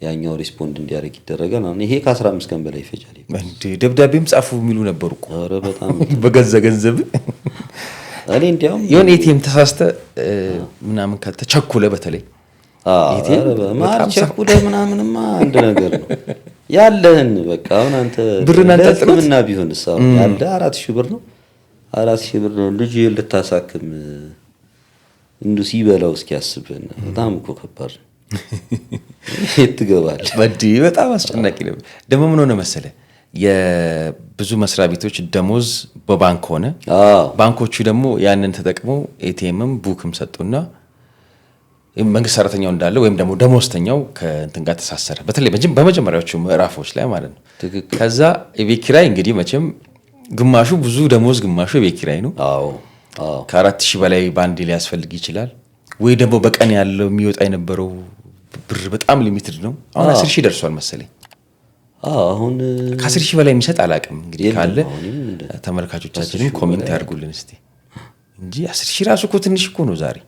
ያኛው ሪስፖንድ እንዲያደርግ ይደረጋል። አሁን ይሄ ከ15 ቀን በላይ ይፈጃል። እንዴ ደብዳቤም ጻፉ የሚሉ ነበሩ እኮ። ኧረ በጣም በገንዘብ እኔ እንዲያውም የሆነ ኤቲኤም ተሳስተ ምናምን ካልተቸኩለ በተለይ ኤቲኤም ማለት ቸኩለ ምናምንማ አንድ ነገር ነው ያለህን በቃ አሁን አንተ ብርና ለጥምና ቢሆንስ አሁን ያለ 4,000 ብር ነው 4,000 ብር ነው ልጅ ልታሳክም እንዱ ሲበላው እስኪያስብን በጣም እኮ ከባድ ነው። ይትገባል በጣም አስጨናቂ ነው። ደግሞ ምን ሆነ መሰለ የብዙ መስሪያ ቤቶች ደሞዝ በባንክ ሆነ። ባንኮቹ ደግሞ ያንን ተጠቅመው ኤቲኤምም ቡክም ሰጡና መንግስት ሰራተኛው እንዳለ ወይም ደግሞ ደሞዝተኛው ከእንትን ጋር ተሳሰረ። በተለይ በመጀመሪያዎቹ ምዕራፎች ላይ ማለት ነው። ከዛ የቤት ኪራይ እንግዲህ መቼም ግማሹ ብዙ ደሞዝ ግማሹ የቤት ኪራይ ነው። ከ4,000 በላይ ባንድ ሊያስፈልግ ይችላል። ወይ ደግሞ በቀን ያለው የሚወጣ የነበረው ብር በጣም ሊሚትድ ነው። አሁን 10,000 ደርሷል መሰለኝ። አሁን ከ10,000 በላይ የሚሰጥ አላውቅም። እንግዲህ ካለ ተመልካቾቻችንን ኮሜንት ያድርጉልን እስቲ እንጂ 10,000 ራሱ እኮ ትንሽ እኮ ነው ዛሬ።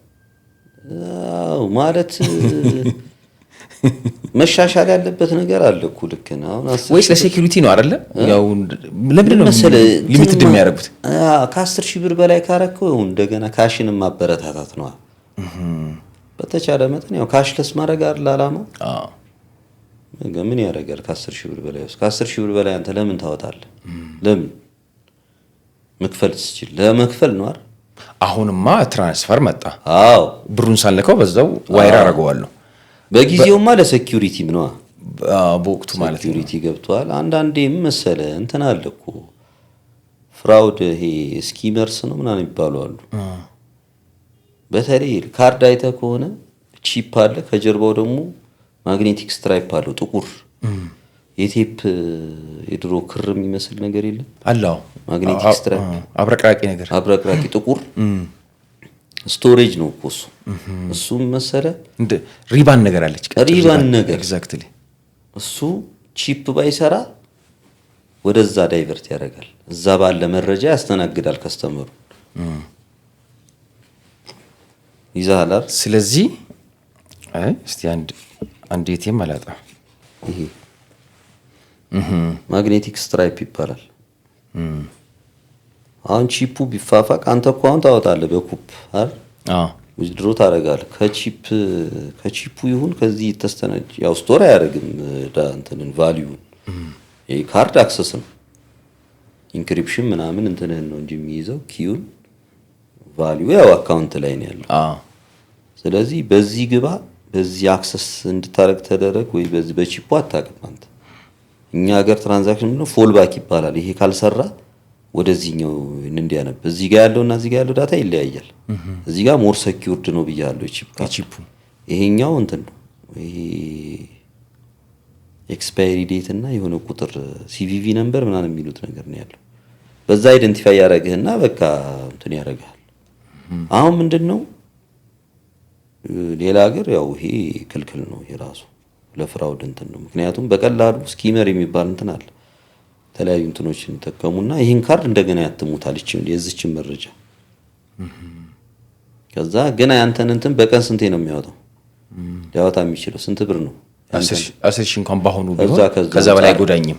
ማለት መሻሻል ያለበት ነገር አለ እኮ ልክ ነው። አሁን ወይስ ለሴኩሪቲ ነው አይደለ? ያው ለምንድን ነው ሊሚትድ የሚያደርጉት? ከ10,000 ብር በላይ ካረከው እንደገና ካሽንም ማበረታታት ነው። በተቻለ መጠን ያው ካሽለስ ማድረግ አይደል አላማው። ምን ያደርጋል? ከ10,000 ብር በላይ ከ10,000 ብር በላይ አንተ ለምን ታወጣለህ? ለምን መክፈል ትችል? ለመክፈል ነው አይደል? አሁንማ ትራንስፈር መጣ። ብሩን ሳልነካው በዛው ዋይር አደርገዋለሁ። በጊዜውማ ለሴኩሪቲም ነው በወቅቱ ማለት ነው። ሴኩሪቲ ገብቷል። አንዳንዴም መሰለ እንትን አለ እኮ ፍራውድ፣ ይሄ ስኪመርስ ነው ምናምን ይባሉ አሉ። በተለይ ካርድ አይተህ ከሆነ ቺፕ አለ፣ ከጀርባው ደግሞ ማግኔቲክ ስትራይፕ አለው ጥቁር የቴፕ የድሮ ክር የሚመስል ነገር የለም አለው። ማግኔቲክ ስትራይፕ አብረቅራቂ ጥቁር ስቶሬጅ ነው እኮ እሱ። እሱም መሰለ እንደ ሪባን ነገር አለች፣ ሪባን ነገር ኤግዛክትሊ። እሱ ቺፕ ባይሰራ ወደዛ ዳይቨርት ያደርጋል። እዛ ባለ መረጃ ያስተናግዳል ከስተመሩ ይዛላል። ስለዚህ እስቲ አንድ ኤቲኤም አላጣ ይሄ ማግኔቲክ ስትራይፕ ይባላል። አሁን ቺፑ ቢፋፋቅ አንተ እኮ አሁን ታወጣለህ በኩፕ አይደል? ዊዝድሮ ታደርጋለህ። ከቺፑ ይሁን ከዚህ ተስተናጅ ያው ስቶር አያደርግም እንትንን ቫልዩን። ይሄ ካርድ አክሰስ ነው፣ ኢንክሪፕሽን ምናምን እንትንህን ነው እንጂ የሚይዘው ኪዩን ቫልዩ ያው አካውንት ላይ ነው ያለው። ስለዚህ በዚህ ግባ በዚህ አክሰስ እንድታረግ ተደረግ ወይ በዚህ በቺፑ አታውቅም አንተ። እኛ ሀገር ትራንዛክሽን ነው ፎል ባክ ይባላል። ይሄ ካልሰራ ወደዚህኛው እንዲያነብ እዚህ ጋር ያለውና እዚህ ጋር ያለው ዳታ ይለያያል። እዚህ ጋር ሞር ሴኩርድ ነው ብያለሁ ቺፑ። ይሄኛው እንትን ነው ይሄ ኤክስፓየሪ ዴት እና የሆነ ቁጥር ሲቪቪ ነምበር ምናምን የሚሉት ነገር ነው ያለው። በዛ አይደንቲፋይ ያደርግህና በቃ እንትን ያደርጋል። አሁን ምንድነው ሌላ ሀገር ያው ይሄ ክልክል ነው የራሱ ለፍራውድ እንትን ነው። ምክንያቱም በቀላሉ ስኪመር የሚባል እንትን አለ። የተለያዩ እንትኖችን ተጠቀሙና ይሄን ካርድ እንደገና ያትሙታል የዚችን መረጃ። ከዛ ግን ያንተን እንትን በቀን ስንቴ ነው የሚያወጣው? ሊያወጣ የሚችለው ስንት ብር ነው? 10 ሺህ እንኳን ባሁኑ ቢሆን ከዛ በላይ አይጎዳኝም።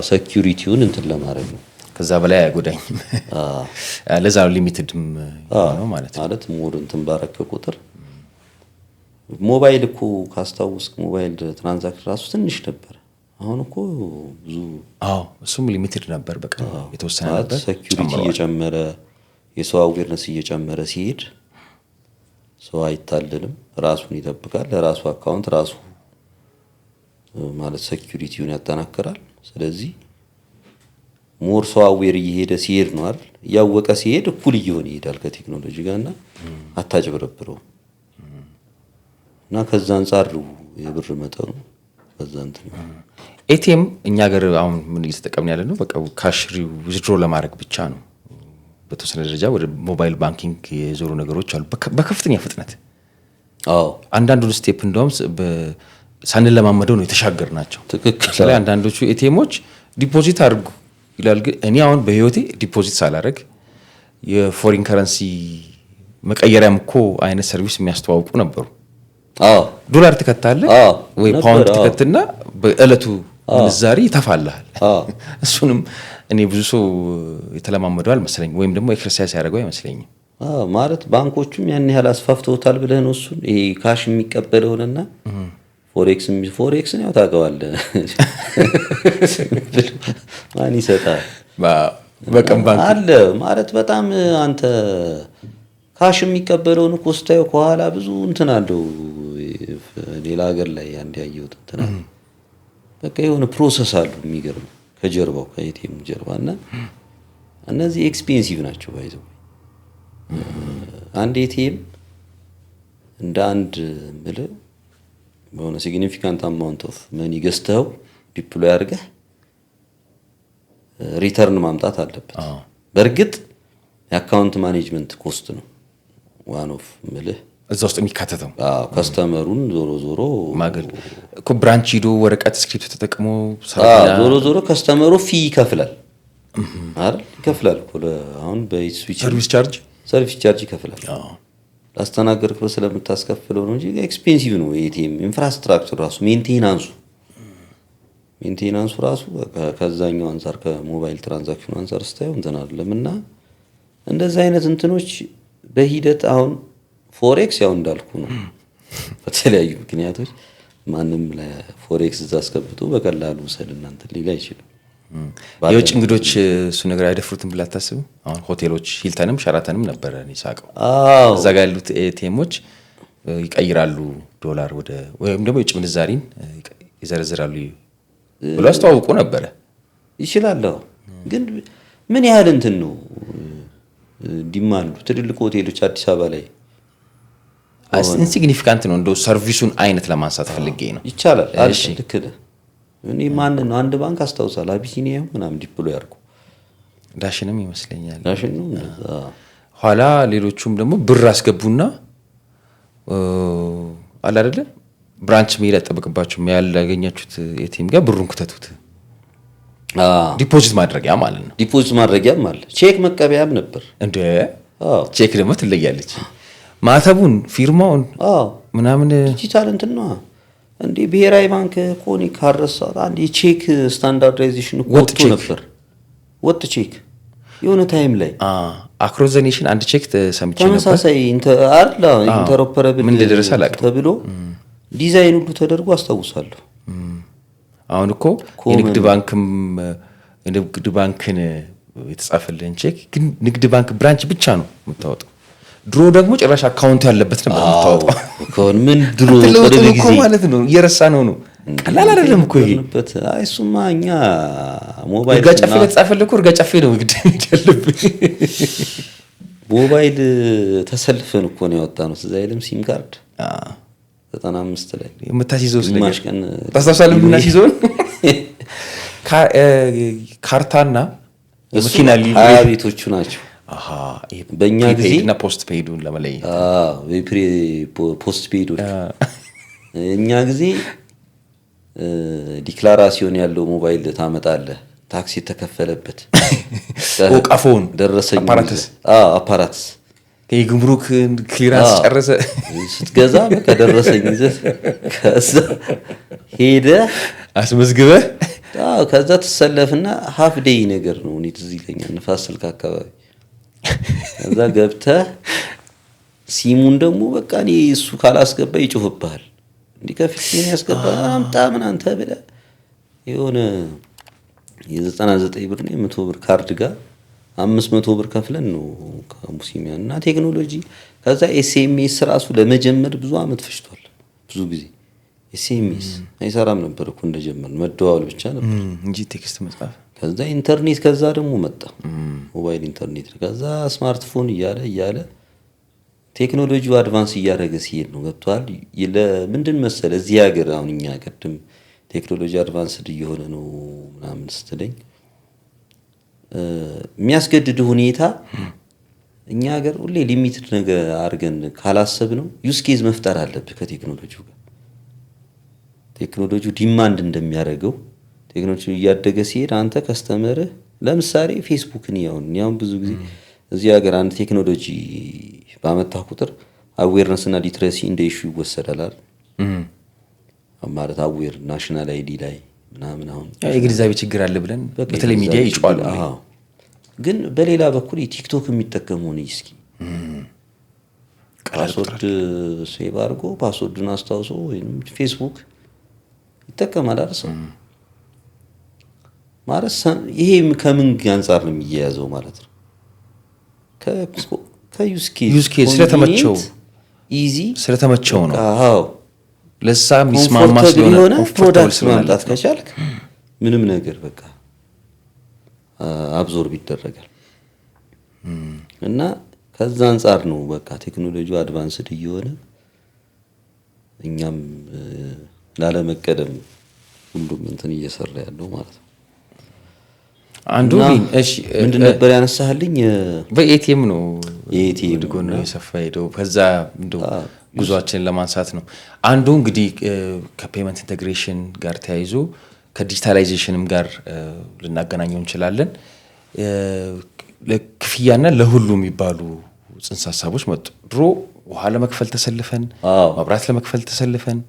ሴኩሪቲውን እንትን ለማድረግ ነው። ከዛ በላይ አይጎዳኝም። ለዛ ሊሚትድም ነው ማለት ነው። ማለት ሞር እንትን ባረከ ቁጥር ሞባይል እኮ ካስታውስክ ሞባይል ትራንዛክሽን ራሱ ትንሽ ነበር። አሁን እኮ ብዙ እሱም ሊሚትድ ነበር፣ በቃ የተወሰነ ነበር። ሴኩሪቲ እየጨመረ የሰው አዌርነስ እየጨመረ ሲሄድ ሰው አይታለልም፣ ራሱን ይጠብቃል። ለራሱ አካውንት ራሱ ማለት ሴኩሪቲውን ያጠናክራል። ስለዚህ ሞር ሰው አዌር እየሄደ ሲሄድ ነው አይደል? እያወቀ ሲሄድ እኩል እየሆነ ይሄዳል ከቴክኖሎጂ ጋርና አታጭበረብረው። እና ከዛ አንፃር የብር መጠኑ ከዛ እንትን ኤቲኤም እኛ ሀገር አሁን ምን እየተጠቀምን ያለ ነው? በቃ ካሽ ዊዝድሮ ለማድረግ ብቻ ነው። በተወሰነ ደረጃ ወደ ሞባይል ባንኪንግ የዞሩ ነገሮች አሉ በከፍተኛ ፍጥነት። አንዳንዱን ስቴፕ እንደውም ሳንለማመደው ነው የተሻገርናቸው። ትክክል። ስለዚህ አንዳንዶቹ ኤቲኤሞች ዲፖዚት አድርጉ ይላል። ግን እኔ አሁን በህይወቴ ዲፖዚት ሳላደርግ የፎሪን ከረንሲ መቀየሪያም እኮ አይነት ሰርቪስ የሚያስተዋውቁ ነበሩ። ዶላር ትከታለህ ወይ ፓውንድ ትከትና በእለቱ ምንዛሪ ይተፋልሃል። እሱንም እኔ ብዙ ሰው የተለማመደው አልመሰለኝም፣ ወይም ደግሞ ኤክሰርሳይዝ ያደርገው አይመስለኝም። ባንኮቹም ያን ያህል አስፋፍተውታል ብለህ ነው እሱን ይሄ ካሽ የሚቀበለውንና ፎሬክስን ያው ታውቀዋለህ። ማን ይሰጣል? በቀን ባንክ አለ ማለት በጣም አንተ ካሽ የሚቀበለውን እኮ ስታየው ከኋላ ብዙ እንትን አለው። ሌላ ሀገር ላይ አንድ ያየሁት እንትን አለ። በቃ የሆነ ፕሮሰስ አለው የሚገርም ከጀርባው ከኤቲኤም ጀርባና እነዚህ ኤክስፔንሲቭ ናቸው ባይዘው። አንድ ኤቲኤም እንደ አንድ ምልህ በሆነ ሲግኒፊካንት አማውንት ኦፍ መኒ ገዝተው ዲፕሎይ አድርገህ ሪተርን ማምጣት አለበት። በእርግጥ የአካውንት ማኔጅመንት ኮስት ነው ዋን ኦፍ ምልህ እዛ ውስጥ የሚካተተው። ከስተመሩን ዞሮ ማገል እኮ ብራንች ሂዶ ወረቀት ስክሪፕት ተጠቅሞ ዞሮ ከስተመሩ ፊ ይከፍላል አይደል? ይከፍላል እኮ አሁን በስዊች ሰርቪስ ቻርጅ ይከፍላል። ላስተናገርክ ስለምታስከፍለው ነው እንጂ ኤክስፔንሲቭ ነው። ኤቲኤም ኢንፍራስትራክቸር ራሱ ሜንቴናንሱ ራሱ ከዛኛው አንፃር ከሞባይል ትራንዛክሽኑ አንፃር ስታየው እንትን አይደለምና እንደዚህ አይነት እንትኖች በሂደት አሁን ፎሬክስ ያው እንዳልኩ ነው። በተለያዩ ምክንያቶች ማንም ለፎሬክስ እዛ አስገብቶ በቀላሉ ሰልና እንትን ሊል አይችልም። የውጭ እንግዶች እሱ ነገር አይደፍሩትም ብላ ታስቡ። አሁን ሆቴሎች ሂልተንም ሸራተንም ነበር እኔ ሳቀው እዛ ጋር ያሉት ኤቲኤሞች ይቀይራሉ ዶላር ወይም ደግሞ የውጭ ምንዛሪን ይዘረዝራሉ ብሎ አስተዋውቆ ነበረ። ይችላለሁ ግን ምን ያህል እንትን ነው ዲማንዱ? ትልልቅ ሆቴሎች አዲስ አበባ ላይ ኢንሲግኒፊካንት ነው። እንደው ሰርቪሱን አይነት ለማንሳት ፈልጌ ነው። ይቻላል። እሺ ልክ ነህ። እኔ ማን ነው አንድ ባንክ አስታውሳለሁ አቢሲኒያ ምናምን ዲፕሎይ አድርጎ ዳሽንም ይመስለኛል ዳሽን ነው። ኋላ ሌሎቹም ደግሞ ብር አስገቡና አለ አይደለ ብራንች መሄድ አይጠበቅባችሁም ያላገኛችሁት ኤቲኤም ጋር ብሩን ክተቱት። ዲፖዚት ማድረጊያ ማለት ነው። ዲፖዚት ማድረጊያም አለ፣ ቼክ መቀበያም ነበር እንደ ቼክ ደግሞ ትለያለች። ማተቡን ፊርማውን ምናምን ዲጂታል እንትን ነው እንዴ። ብሔራዊ ባንክ ኮኒ ካረሳት አንድ የቼክ ስታንዳርዳይዜሽን ወጥቶ ነበር። ወጥ ቼክ የሆነ ታይም ላይ አክሮዘኔሽን አንድ ቼክ ሰምቼ ነበር። ተመሳሳይ ኢንተሮፐረብል ምን እንደደረሰ አላውቅም ተብሎ ዲዛይን ሁሉ ተደርጎ አስታውሳለሁ። አሁን እኮ የንግድ ባንክን የተጻፈልን ቼክ ግን ንግድ ባንክ ብራንች ብቻ ነው የምታወጣው። ድሮ ደግሞ ጭራሽ አካውንቱ ያለበት ነበር የምታወጣው። ምን ድሮ እኮ ማለት ነው እየረሳ ነው። ቀላል አይደለም እኮ ይሄ። እሱማ እኛ ሞባይል እርጋ ጨፌ ለተጻፈልህ እኮ እርጋ ጨፌ ነው ግድ ያለብህ። ሞባይል ተሰልፈን እኮ ነው ያወጣነው። እዛ አይልም ሲም ካርድ 95 ላይ የምታስይዘው ስለማሽ ቀን ታስታውሳለህ? የምናስይዘውን ካርታና የመኪና ሊብሬ ቤቶቹ ናቸው። በእኛ ጊዜ እና ፖስት ፔይዱን ለመለየት ፖስት ፔይዶች እኛ ጊዜ ዲክላራሲዮን ያለው ሞባይል ታመጣለህ፣ ታክሲ የተከፈለበት ቀፎን ደረሰኝ አፓራትስ የጉምሩክ ክሊራንስ ጨረሰ ስትገዛ በቃ ደረሰኝ ይዘህ ከዛ ሄደህ አስመዝግበህ ከዛ ትሰለፍና ሀፍ ዴይ ነገር ነው። እኔ ትዝ ይለኛል ንፋስ ስልክ አካባቢ ከዛ ገብተህ ሲሙን ደግሞ በቃ እኔ እሱ ካላስገባ ይጮህብሃል። እንዲህ ከፊት ሲም ያስገባ አምጣ ምን አንተ ብለህ የሆነ የ99 ብር ነው 100 ብር ካርድ ጋር 500 ብር ከፍለን ነው ከሙሲሚያ እና ቴክኖሎጂ። ከዛ ኤስኤምኤስ ራሱ ለመጀመር ብዙ አመት ፈጅቷል። ብዙ ጊዜ ኤስኤምኤስ አይሰራም ነበር እኮ እንደጀመር መደዋወል ብቻ ነበር እንጂ ቴክስት መጻፍ። ከዛ ኢንተርኔት ከዛ ደግሞ መጣ ሞባይል ኢንተርኔት። ከዛ ስማርትፎን እያለ ቴክኖሎጂው አድቫንስ እያደረገ ሲሄድ ነው ገብቷል። ለምንድን መሰለ እዚህ ሀገር አሁን እኛ ቀድም ቴክኖሎጂ አድቫንስድ እየሆነ ነው ምናምን ስትለኝ የሚያስገድድ ሁኔታ እኛ ሀገር ሁሌ ሊሚትድ ነገር አድርገን ካላሰብ ነው ዩዝ ኬዝ መፍጠር አለብህ ከቴክኖሎጂው ጋር። ቴክኖሎጂው ዲማንድ እንደሚያደርገው ቴክኖሎጂው እያደገ ሲሄድ አንተ ከስተመርህ ለምሳሌ ፌስቡክን ያውን ብዙ ጊዜ እዚህ ሀገር አንድ ቴክኖሎጂ ባመጣ ቁጥር አዌርነስ እና ሊትረሲ እንደ ኢሹ ይወሰዳል ማለት አዌር ናሽናል አይዲ ላይ ምናምን አሁን የግንዛቤ ችግር አለ ብለን በተለይ ሚዲያ ይጫዋል። ግን በሌላ በኩል ቲክቶክ የሚጠቀሙ ነው እስኪ ፓስወርድ ሴቭ አድርጎ ፓስወርዱን አስታውሶ ወይም ፌስቡክ ይጠቀማል አይደል? ማለት ይሄ ከምን አንፃር ነው የሚያያዘው ማለት ነው? ከዩዝ ኬዝ ስለተመቸው ኢዚ ስለተመቸው ነው። አዎ ለሳ ሚስማማ ስለሆነ ፕሮዳክት ማምጣት ከቻልክ ምንም ነገር በቃ አብዞርብ ይደረጋል። እና ከዛ አንፃር ነው በቃ ቴክኖሎጂው አድቫንስድ እየሆነ እኛም ላለመቀደም ሁሉም እንትን እየሰራ ያለው ማለት ነው። አንዱ እሺ ምንድን ነበር ያነሳህልኝ? በኤቲኤም ነው ኤቲኤም ጎን ነው የሰፋ ሄደው ከዛ እንደው ጉዟችንን ለማንሳት ነው። አንዱ እንግዲህ ከፔመንት ኢንቴግሬሽን ጋር ተያይዞ ከዲጂታላይዜሽንም ጋር ልናገናኘው እንችላለን። ለክፍያና ለሁሉ የሚባሉ ጽንሰ ሀሳቦች መጡ። ድሮ ውሃ ለመክፈል ተሰልፈን፣ መብራት ለመክፈል ተሰልፈን፣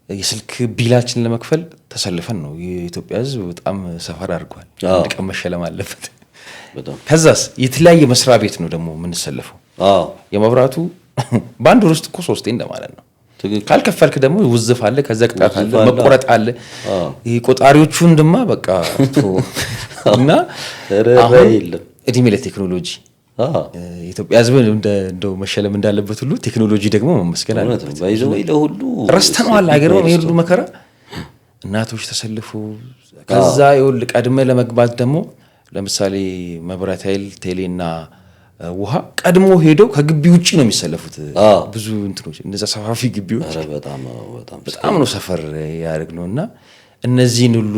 የስልክ ቢላችን ለመክፈል ተሰልፈን ነው። የኢትዮጵያ ሕዝብ በጣም ሰፈር አድርጓል። አንድ ቀን መሸለም አለበት። ከዛስ የተለያየ መስሪያ ቤት ነው ደግሞ የምንሰለፈው። የመብራቱ በአንድ ወር ውስጥ እኮ 3 እንደማለት ነው። ካልከፈልክ ደግሞ ውዝፍ አለ፣ ከዛ ቅጣት አለ፣ መቆረጥ አለ። ይሄ ቆጣሪዎቹን ድማ በቃ እና አሁን እድሜ ለቴክኖሎጂ የኢትዮጵያ ሕዝብ እንደው መሸለም እንዳለበት ሁሉ ቴክኖሎጂ ደግሞ መመስገን አለበት። ባይዘው ለሁሉ ረስተነዋል። አይገርምም? ይሄ ሁሉ መከራ እናቶች ተሰልፉ ከዛ ይውል ቀድመ ለመግባት ደግሞ ለምሳሌ መብራት ኃይል ቴሌና ውሃ ቀድሞ ሄደው ከግቢ ውጪ ነው የሚሰለፉት። ብዙ እንትኖች እነዛ ሰፋፊ ግቢዎች በጣም ነው ሰፈር ያደርግ ነውና እነዚህን ሁሉ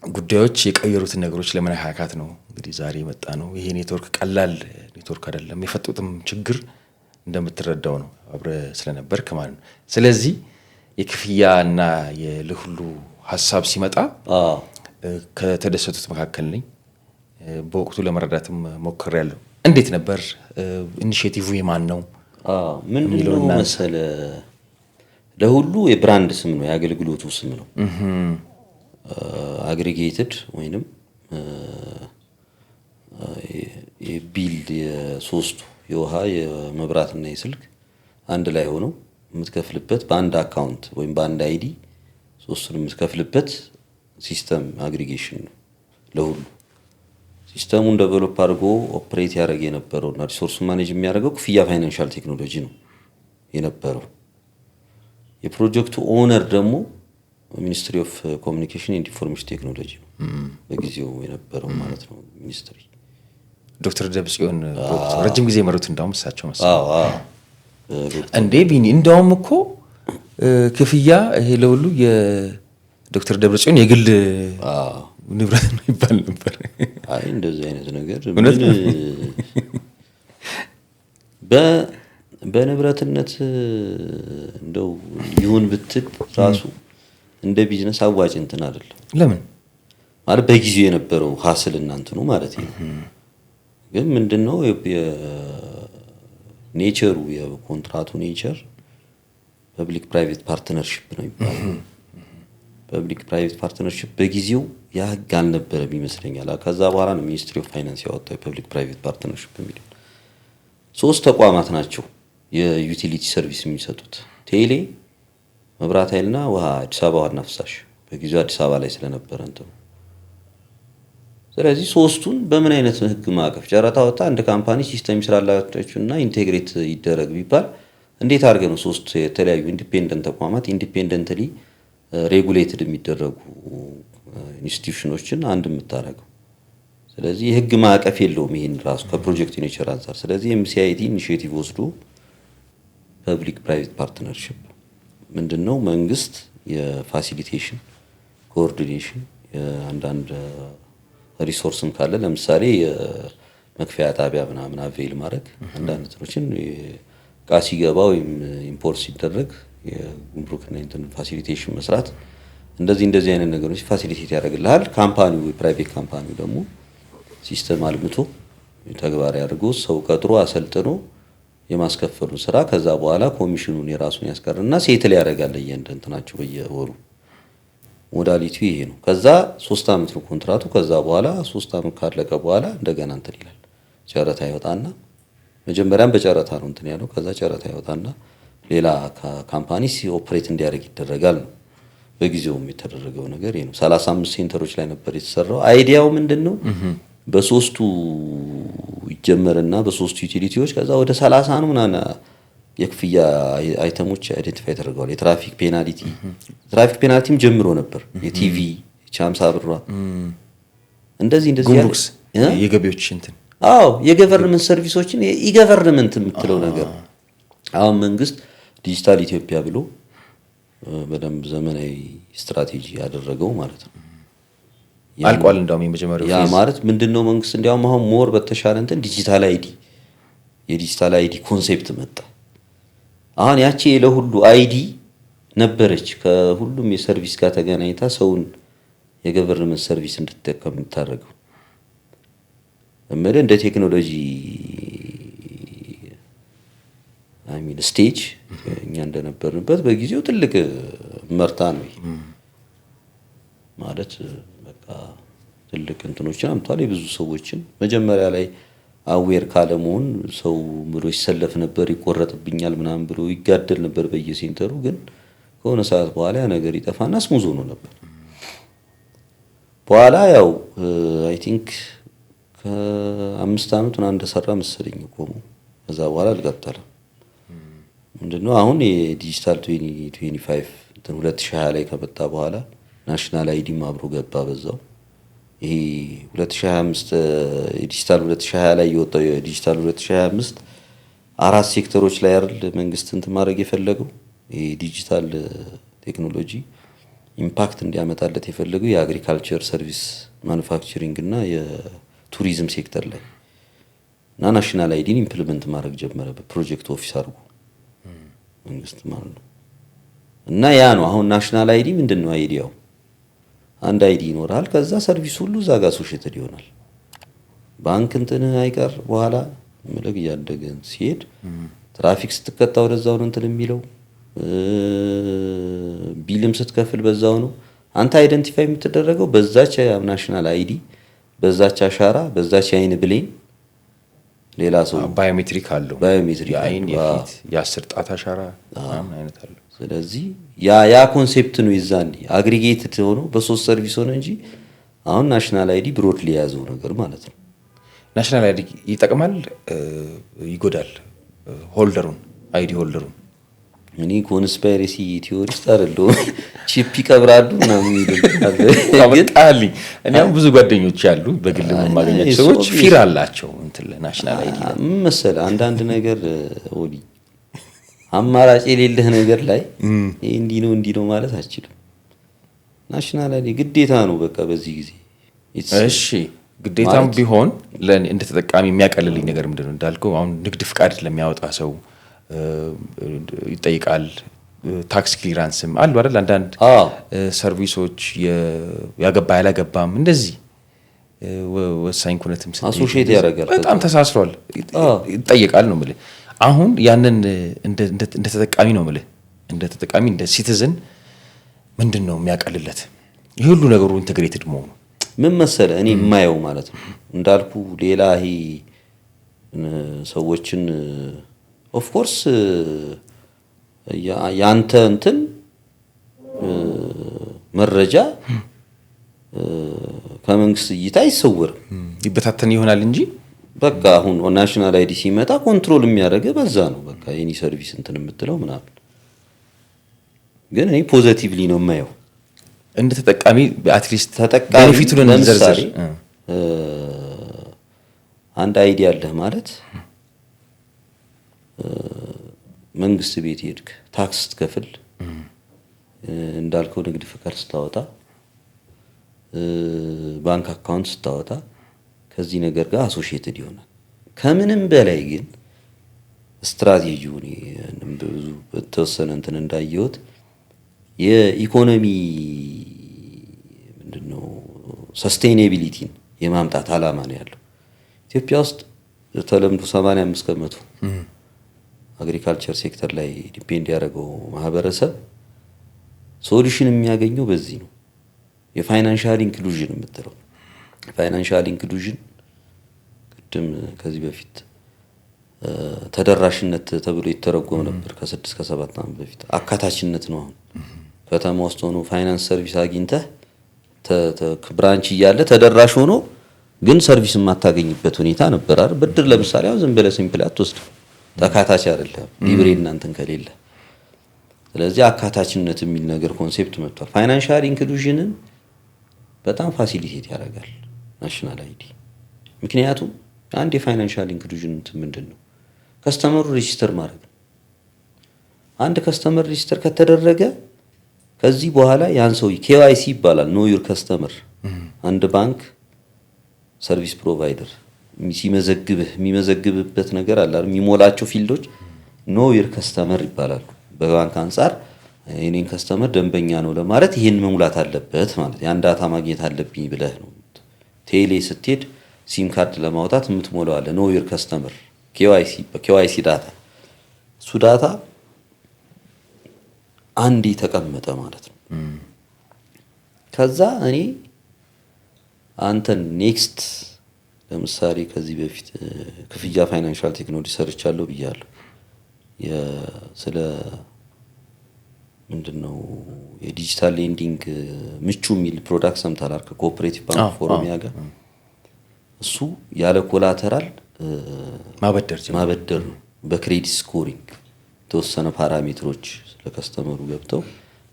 ጉዳዮች የቀየሩትን ነገሮች ለመነካካት ነው እንግዲህ ዛሬ የመጣ ነው። ይሄ ኔትወርክ ቀላል ኔትወርክ አይደለም። የፈጡትም ችግር እንደምትረዳው ነው አብረ ስለነበርክ ማለት ነው። ስለዚህ የክፍያና የልሁሉ ሀሳብ ሲመጣ ከተደሰቱት መካከል ነኝ። በወቅቱ ለመረዳትም ሞክሬያለሁ። እንዴት ነበር ኢኒሺዬቲቭ? የማን ነው? ምንድነው መሰለ ለሁሉ የብራንድ ስም ነው፣ የአገልግሎቱ ስም ነው። አግሪጌትድ ወይንም የቢልድ የሶስቱ የውሃ የመብራትና የስልክ አንድ ላይ ሆነው የምትከፍልበት በአንድ አካውንት ወይም በአንድ አይዲ ሶስቱን የምትከፍልበት ሲስተም አግሪጌሽን ነው ለሁሉ። ሲስተሙን ዴቨሎፕ አድርጎ ኦፕሬት ያደረገ የነበረውና ሪሶርሱን ማኔጅ የሚያደርገው ክፍያ ፋይናንሻል ቴክኖሎጂ ነው የነበረው። የፕሮጀክቱ ኦነር ደግሞ ሚኒስትሪ ኦፍ ኮሚኒኬሽን ኤንድ ኢንፎርሜሽን ቴክኖሎጂ ነው በጊዜው የነበረው ማለት ነው ሚኒስትሪ። ዶክተር ደብጽዮን ረጅም ጊዜ መሩት እንዳውም እሳቸው መሰለኝ እንዴ ቢኒ። እንዳውም እኮ ክፍያ ይሄ ለሁሉ የዶክተር ደብጽዮን የግል ንብረት ነው ይባል ነበር። አይ እንደዚህ አይነት ነገር በንብረትነት እንደው ይሁን ብትል ራሱ እንደ ቢዝነስ አዋጭ እንትን አይደለም። ለምን ማለት በጊዜው የነበረው ሀስል እናንተ ነው ማለት ነው። ግን ምንድነው ኔቸሩ የኮንትራቱ ኔቸር ፐብሊክ ፕራይቬት ፓርትነርሺፕ ነው ይባላል። ፐብሊክ ፕራይቬት ፓርትነርሺፕ በጊዜው ያ ህግ አልነበረም ይመስለኛል። ከዛ በኋላ ነው ሚኒስትሪ ኦፍ ፋይናንስ ያወጣው የፐብሊክ ፕራይቬት ፓርትነርሺፕ የሚል። ሶስት ተቋማት ናቸው የዩቲሊቲ ሰርቪስ የሚሰጡት፣ ቴሌ፣ መብራት ኃይልና ውሃ፣ አዲስ አበባ ዋና ፍሳሽ። በጊዜው አዲስ አበባ ላይ ስለነበረ እንትን። ስለዚህ ሶስቱን በምን አይነት ህግ ማዕቀፍ ጨረታ ወጣ አንድ ካምፓኒ ሲስተም ይስራላችሁና ኢንቴግሬት ይደረግ ቢባል እንዴት አድርገን ነው ሶስት የተለያዩ ኢንዲፔንደንት ተቋማት ኢንዲፔንደንትሊ ሬጉሌትድ የሚደረጉ ኢንስቲትዩሽኖችን አንድ የምታደርገው? ስለዚህ የህግ ማዕቀፍ የለውም ይሄን ራሱ ከፕሮጀክት ኔቸር አንፃር። ስለዚህ ኤምሲአይቲ ኢኒሺዬቲቭ ወስዶ ፐብሊክ ፕራይቬት ፓርትነርሺፕ ምንድነው መንግስት የፋሲሊቴሽን ኮኦርዲኔሽን አንዳንድ ሪሶርስም ካለ ለምሳሌ የመክፈያ ጣቢያ ምናምን አቬል ማድረግ አንዳንድ እንትኖችን ዕቃ ሲገባ ወይም ኢምፖርት ሲደረግ የጉምሩክና እንትን ፋሲሊቴሽን መስራት እንደዚህ አይነት ነገሮች ፋሲሊቴት ያደርግልሃል። ካምፓኒው ፕራይቬት ካምፓኒው ደግሞ ሲስተም አልምቶ ተግባራዊ አድርጎ ሰው ቀጥሮ አሰልጥኖ የማስከፈሉ ስራ ከዛ በኋላ ኮሚሽኑን የራሱን ያስቀርና ሴትል ያደርጋል እያንዳንዳቸው በየወሩ። ሞዳሊቲው ይሄ ነው። ከዛ 3 አመት ነው ኮንትራቱ። ከዛ በኋላ 3 አመት ካለቀ በኋላ እንደገና እንትን ይላል። ጨረታ ይወጣና መጀመሪያም በጨረታ ነው እንትን ያለው። ከዛ ጨረታ ይወጣና ሌላ ካምፓኒ ኦፕሬት እንዲያደርግ ይደረጋል ነው በጊዜውም የተደረገው ነገር ይሄ ነው። 35 ሴንተሮች ላይ ነበር የተሰራው። አይዲያው ምንድነው? በሶስቱ ይጀመርና በሶስቱ ዩቲሊቲዎች ከዛ ወደ 30 ነው ምናና የክፍያ አይተሞች አይደንቲፋይ ተደርገዋል። የትራፊክ ፔናልቲም ጀምሮ ነበር። የቲቪ ቻምሳ ብሯ እንደዚህ ጉምሩክስ የገቢዎች እንትን የገቨርንመንት ሰርቪሶችን የገቨርንመንት የምትለው ነገር አሁን መንግስት ዲጂታል ኢትዮጵያ ብሎ በደንብ ዘመናዊ ስትራቴጂ ያደረገው ማለት ነው። አልቋል። እንደውም የመጀመሪያው ያ ማለት ምንድነው መንግስት እንዲያውም አሁን ሞር በተሻለ እንትን ዲጂታል አይዲ ኮንሴፕት መጣ። አሁን ያቺ ለሁሉ አይዲ ነበረች ከሁሉም የሰርቪስ ጋር ተገናኝታ ሰውን የገቨርንመንት ሰርቪስ እንድትጠቀም የምታደርገው እንደ ቴክኖሎጂ ስቴጅ እኛ እንደነበርንበት በጊዜው ትልቅ መርታ ነው ማለት በቃ ትልቅ እንትኖችን አምጥቷል። የብዙ ሰዎችን መጀመሪያ ላይ አዌር ካለመሆን ሰው ብሎ ይሰለፍ ነበር፣ ይቆረጥብኛል ምናምን ብሎ ይጋደል ነበር በየሴንተሩ። ግን ከሆነ ሰዓት በኋላ ያ ነገር ይጠፋና ስሙዝ ሆኖ ነበር። በኋላ ያው አይ ቲንክ ከ5 ዓመት ምናምን እንደሰራ መሰለኝ ቆሞ። ከዛ በኋላ አልቀጠለም። ምንድነው አሁን የዲጂታል 2025 2020 ላይ ከመጣ በኋላ ናሽናል አይዲም አብሮ ገባ በዛው። ይሄ 2025 የዲጂታል 2020 ላይ የወጣው የዲጂታል 2025 4 ሴክተሮች ላይ አይደል መንግስት እንትን ማድረግ የፈለገው ይሄ ዲጂታል ቴክኖሎጂ ኢምፓክት እንዲያመጣለት የፈለገው የአግሪካልቸር ሰርቪስ ማኑፋክቸሪንግ እና የቱሪዝም ሴክተር ላይ እና ናሽናል አይዲን ኢምፕሊመንት ማድረግ ጀመረ በፕሮጀክት ኦፊስ አድርጎ መንግስት ማለት ነው። እና ያ ነው አሁን ናሽናል አይዲ ምንድነው አይዲያው? አንድ አይዲ ይኖራል። ከዛ ሰርቪስ ሁሉ እዛ ጋር አሶሺየትድ ይሆናል። ባንክ እንትን አይቀር በኋላ ምልክ እያደገ ሲሄድ ትራፊክ ስትቀጣ ወደዛው ነው እንትን የሚለው ቢልም ስትከፍል በዛው ነው። አንተ አይደንቲፋይ የምትደረገው በዛች ናሽናል አይዲ፣ በዛች አሻራ፣ በዛች አይን ብሌን ሌላ ሰው ባዮሜትሪክ አለው። ባዮሜትሪክ የአይን፣ የፊት፣ የአስር ጣት አሻራ ምናምን አይነት አለው። ስለዚህ ያ ኮንሴፕት ነው ይዛን አግሪጌትድ ሆኖ በሶስት ሰርቪስ ሆነ እንጂ አሁን ናሽናል አይዲ ብሮድ ሊያዘው ነገር ማለት ነው። ናሽናል አይዲ ይጠቅማል ይጎዳል? ሆልደሩን አይዲ ሆልደሩን እኔ ኮንስፓይሬሲ ቲዮሪስት አይደለሁም። ቺፕ ይቀብራሉ ምናምን ይደልታል። እኔ አሁን ብዙ ጓደኞች ያሉ በግል የማገኛቸው ሰዎች ፊር አላቸው እንትን ለናሽናል አይዲ መሰለህ አንዳንድ ነገር ኦዲ አማራጭ የሌለህ ነገር ላይ እንዲህ ነው ማለት አትችልም። ናሽናል አይዲ ግዴታ ነው በቃ በዚህ ጊዜ። እሺ ግዴታም ቢሆን እንደ ተጠቃሚ የሚያቀልልኝ ነገር ምንድነው እንዳልከው አሁን ንግድ ፍቃድ ለሚያወጣ ሰው ይጠይቃል። ታክስ ክሊራንስም አሉ አይደል? አንዳንድ ሰርቪሶች ያገባ ያላገባም እንደዚህ ወሳኝ ኩነትም አሶሺየት ያደርጋል። በጣም ተሳስሯል ይጠይቃል ነው የምልህ። አሁን ያንን እንደ ተጠቃሚ ነው የምልህ እንደ ተጠቃሚ እንደ ሲቲዝን ምንድነው የሚያቀልለት ይሄ ሁሉ ነገሩ ኢንተግሬትድ መሆኑ? ምን መሰለህ እኔ የማየው ማለት ነው እንዳልኩ ሌላ ይሄ ሰዎችን ኦፍ ኮርስ ያንተ እንትን መረጃ ከመንግስት እይታ አይሰወርም፣ ይበታተን ይሆናል እንጂ በቃ አሁን ናሽናል አይዲ ሲመጣ ኮንትሮል የሚያደርገ በዛ ነው በቃ የኒ ሰርቪስ እንትን የምትለው ምናምን። ግን እኔ ፖዚቲቭሊ ነው የማየው እንደ ተጠቃሚ አትሊስት ተጠቃሚ ቤኔፊቱን እንዘርዘር። አንድ አይዲ አለህ ማለት መንግስት ቤት ሄድክ ታክስ ስትከፍል እንዳልከው ንግድ ፍቃድ ስታወጣ ባንክ አካውንት ስታወጣ ከዚህ ነገር ጋር አሶሺየትድ ይሆናል። ከምንም በላይ ግን ስትራቴጂውን ብዙ በተወሰነ እንትን እንዳየሁት የኢኮኖሚ ምንድነው ሰስቴይኔቢሊቲን የማምጣት አላማ ነው ያለው። ኢትዮጵያ ውስጥ ተለምዶ 85% አግሪካልቸር ሴክተር ላይ ዲፔንድ ያደረገው ማህበረሰብ ሶሉሽን የሚያገኘው በዚህ ነው። የፋይናንሻል ኢንክሉዥን የምትለው ፋይናንሻል ኢንክሉዥን ቅድም ከዚህ በፊት ተደራሽነት ተብሎ ይተረጎም ነበር ከ6 ከ7 ዓመት በፊት። አካታችነት ነው። አሁን ከተማ ውስጥ ሆኖ ፋይናንስ ሰርቪስ አግኝተህ ብራንች እያለ ተደራሽ ሆኖ ግን ሰርቪስ የማታገኝበት ሁኔታ ነበር አይደል? ብድር ለምሳሌ አሁን ዝም ብለህ ሲምፕል አትወስድ፣ ተካታች አይደለም ሊብሬ እናንተን ከሌለ። ስለዚህ አካታችነት የሚል ነገር ኮንሴፕት መጥቷል። ፋይናንሻል ኢንክሉዥንን በጣም ፋሲሊቴት ያደርጋል ናሽናል አይዲ። ምክንያቱም አንድ የፋይናንሻል ኢንክሉዥን ምንድነው ከስተመሩ ሬጂስተር ማድረግ ነው። አንድ ከስተመር ሬጂስተር ከተደረገ ከዚህ በኋላ ያን ሰው KYC ይባላል ኖ ዩር ከስተመር። አንድ ባንክ ሰርቪስ ፕሮቫይደር የሚመዘግብበት ነገር አለ አይደል? የሚሞላቸው ፊልዶች ኖ ዩር ከስተመር ይባላሉ። በባንክ አንፃር የኔን ከስተመር ደንበኛ ነው ለማለት ይሄን መሙላት አለበት ማለት ያን ዳታ ማግኘት አለብኝ ብለህ ነው። ቴሌ ስትሄድ ሲም ካርድ ለማውጣት የምትሞላው አለ ኖ ዩር ከስተመር KYC ዳታ። እሱ ዳታ አንዴ ተቀመጠ ማለት ነው። ከዛ እኔ አንተን ኔክስት ለምሳሌ ከዚህ በፊት ክፍያ ፋይናንሻል ቴክኖሎጂ ሰርቻለሁ ብያለሁ። ስለ ምንድነው የዲጂታል ሌንዲንግ ምቹ የሚል ፕሮዳክት ሰምታላር ከኮኦፐሬቲቭ ባንክ ኦፍ ኦሮሚያ ጋር እሱ ያለ ኮላተራል ማበደር ነው። በክሬዲት ስኮሪንግ የተወሰነ ፓራሜትሮች ለከስተመሩ ገብተው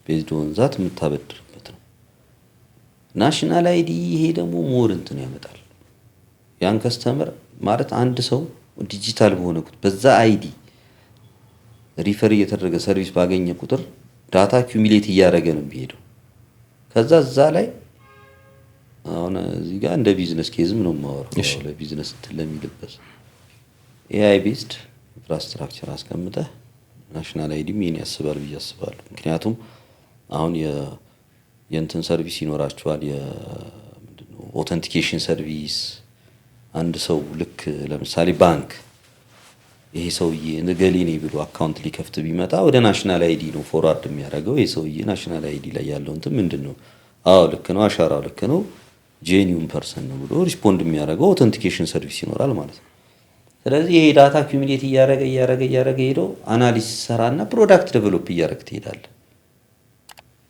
ቤዝድ ኦን ዛት የምታበድርበት ነው። ናሽናል አይዲ ይሄ ደግሞ ሞር እንትን ያመጣል። ያን ከስተመር ማለት አንድ ሰው ዲጂታል በሆነ ቁጥር በዛ አይዲ ሪፈር እየተደረገ ሰርቪስ ባገኘ ቁጥር ዳታ አኪዩሙሌት እያደረገ ነው የሚሄደው። ከዛ እዛ ላይ አሁን እዚህ ጋር እንደ ቢዝነስ ኬዝም ነው የማወራው። ለቢዝነስ እንትን ለሚልበት ኤአይ ቤዝድ ኢንፍራስትራክቸር አስቀምጠህ ናሽናል አይዲም ይሄን ያስባል ብዬ አስባለሁ። ምክንያቱም አሁን የእንትን ሰርቪስ ይኖራቸዋል፣ ኦተንቲኬሽን ሰርቪስ። አንድ ሰው ልክ ለምሳሌ ባንክ ይሄ ሰውዬ ነገሌ ነኝ ብሎ አካውንት ሊከፍት ቢመጣ ወደ ናሽናል አይዲ ነው ፎርዋርድ የሚያደርገው። ይሄ ሰውዬ ናሽናል አይዲ ላይ ያለው እንትን ምንድን ነው? አዎ ልክ ነው፣ አሻራው ልክ ነው፣ ጄኒውን ፐርሰን ነው ብሎ ሪስፖንድ የሚያደርገው ኦተንቲኬሽን ሰርቪስ ይኖራል ማለት ነው። ስለዚህ ይሄ ዳታ አኪዩሙሌት እያደረገ ሄዶ አናሊሲስ ሰራና ፕሮዳክት ዴቨሎፕ እያደረግ ትሄዳል።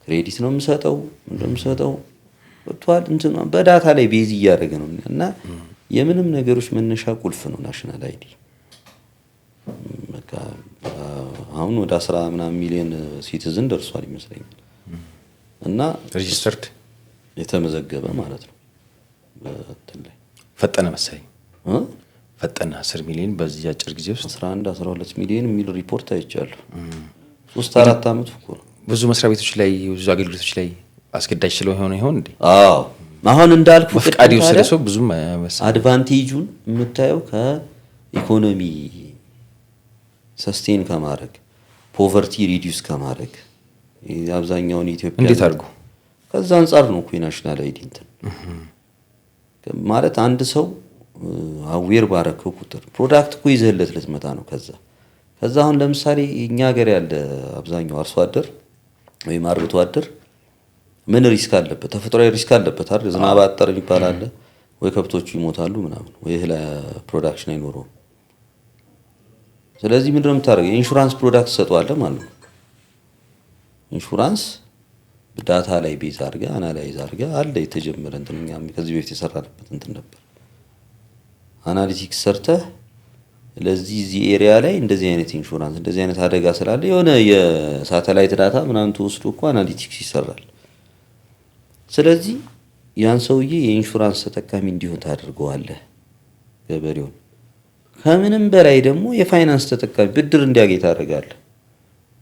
ክሬዲት ነው የምሰጠው እንደምሰጠው ወጥቷል እንትን በዳታ ላይ ቤዝ እያደረገ ነው እና የምንም ነገሮች መነሻ ቁልፍ ነው ናሽናል አይዲ። በቃ አሁን ወደ 10 ምናምን ሚሊዮን ሲቲዝን ደርሷል ይመስለኛል እና ሬጂስተርድ የተመዘገበ ማለት ነው። በእንትን ላይ ፈጠነ መሰለኝ ፈጠነ 10 ሚሊዮን በዚህ አጭር ጊዜ ውስጥ 11-12 ሚሊዮን የሚል ሪፖርት አይቻለሁ። 3-4 ዓመት እኮ ነው። ብዙ መስሪያ ቤቶች ላይ ብዙ አገልግሎቶች ላይ አስገዳጅ ስለሆነ ይሆን እንዴ? አዎ አሁን እንዳልኩ ፈቃድ የወሰደ ሰው ብዙም አድቫንቴጁን የምታየው ከኢኮኖሚ ሰስቴን ከማድረግ ፖቨርቲ ሪዲዩስ ከማድረግ አብዛኛውን ኢትዮጵያ እንዴት አድርጎ ከዛ አንጻር ነው እኮ ናሽናል አይዲ እንትን ማለት አንድ ሰው አዌር ባረከው ቁጥር ፕሮዳክት እኮ ይዘህለት ልትመጣ ነው። ከዛ አሁን ለምሳሌ እኛ ሀገር ያለ አብዛኛው አርሶ አደር ወይም አርብቶ አደር ምን ሪስክ አለበት? ተፈጥሯዊ ሪስክ አለበት አይደል? ዝናብ አጠር የሚባል አለ ወይ ከብቶቹ ይሞታሉ ምናምን ወይ እህል ፕሮዳክሽን አይኖረውም። ስለዚህ ምንድነው የምታደርገው? የኢንሹራንስ ፕሮዳክት ሰጠዋለህ ማለት ነው። ኢንሹራንስ ዳታ ላይ ቤዝ አድርገህ አናላይዝ አድርገህ አለ የተጀመረ እንትን እኛም ከዚህ በፊት የሰራንበት እንትን ነበር። አናሊቲክስ ሰርተህ ለዚህ ኤሪያ ላይ እንደዚህ አይነት ኢንሹራንስ እንደዚህ አይነት አደጋ ስላለ የሆነ የሳተላይት ዳታ ምናምን ተወስዶ እኮ አናሊቲክስ ይሰራል። ስለዚህ ያን ሰውዬ የኢንሹራንስ ተጠቃሚ እንዲሆን ታደርገዋለህ ገበሬውን። ከምንም በላይ ደግሞ የፋይናንስ ተጠቃሚ ብድር እንዲያገኝ ታደርጋለህ።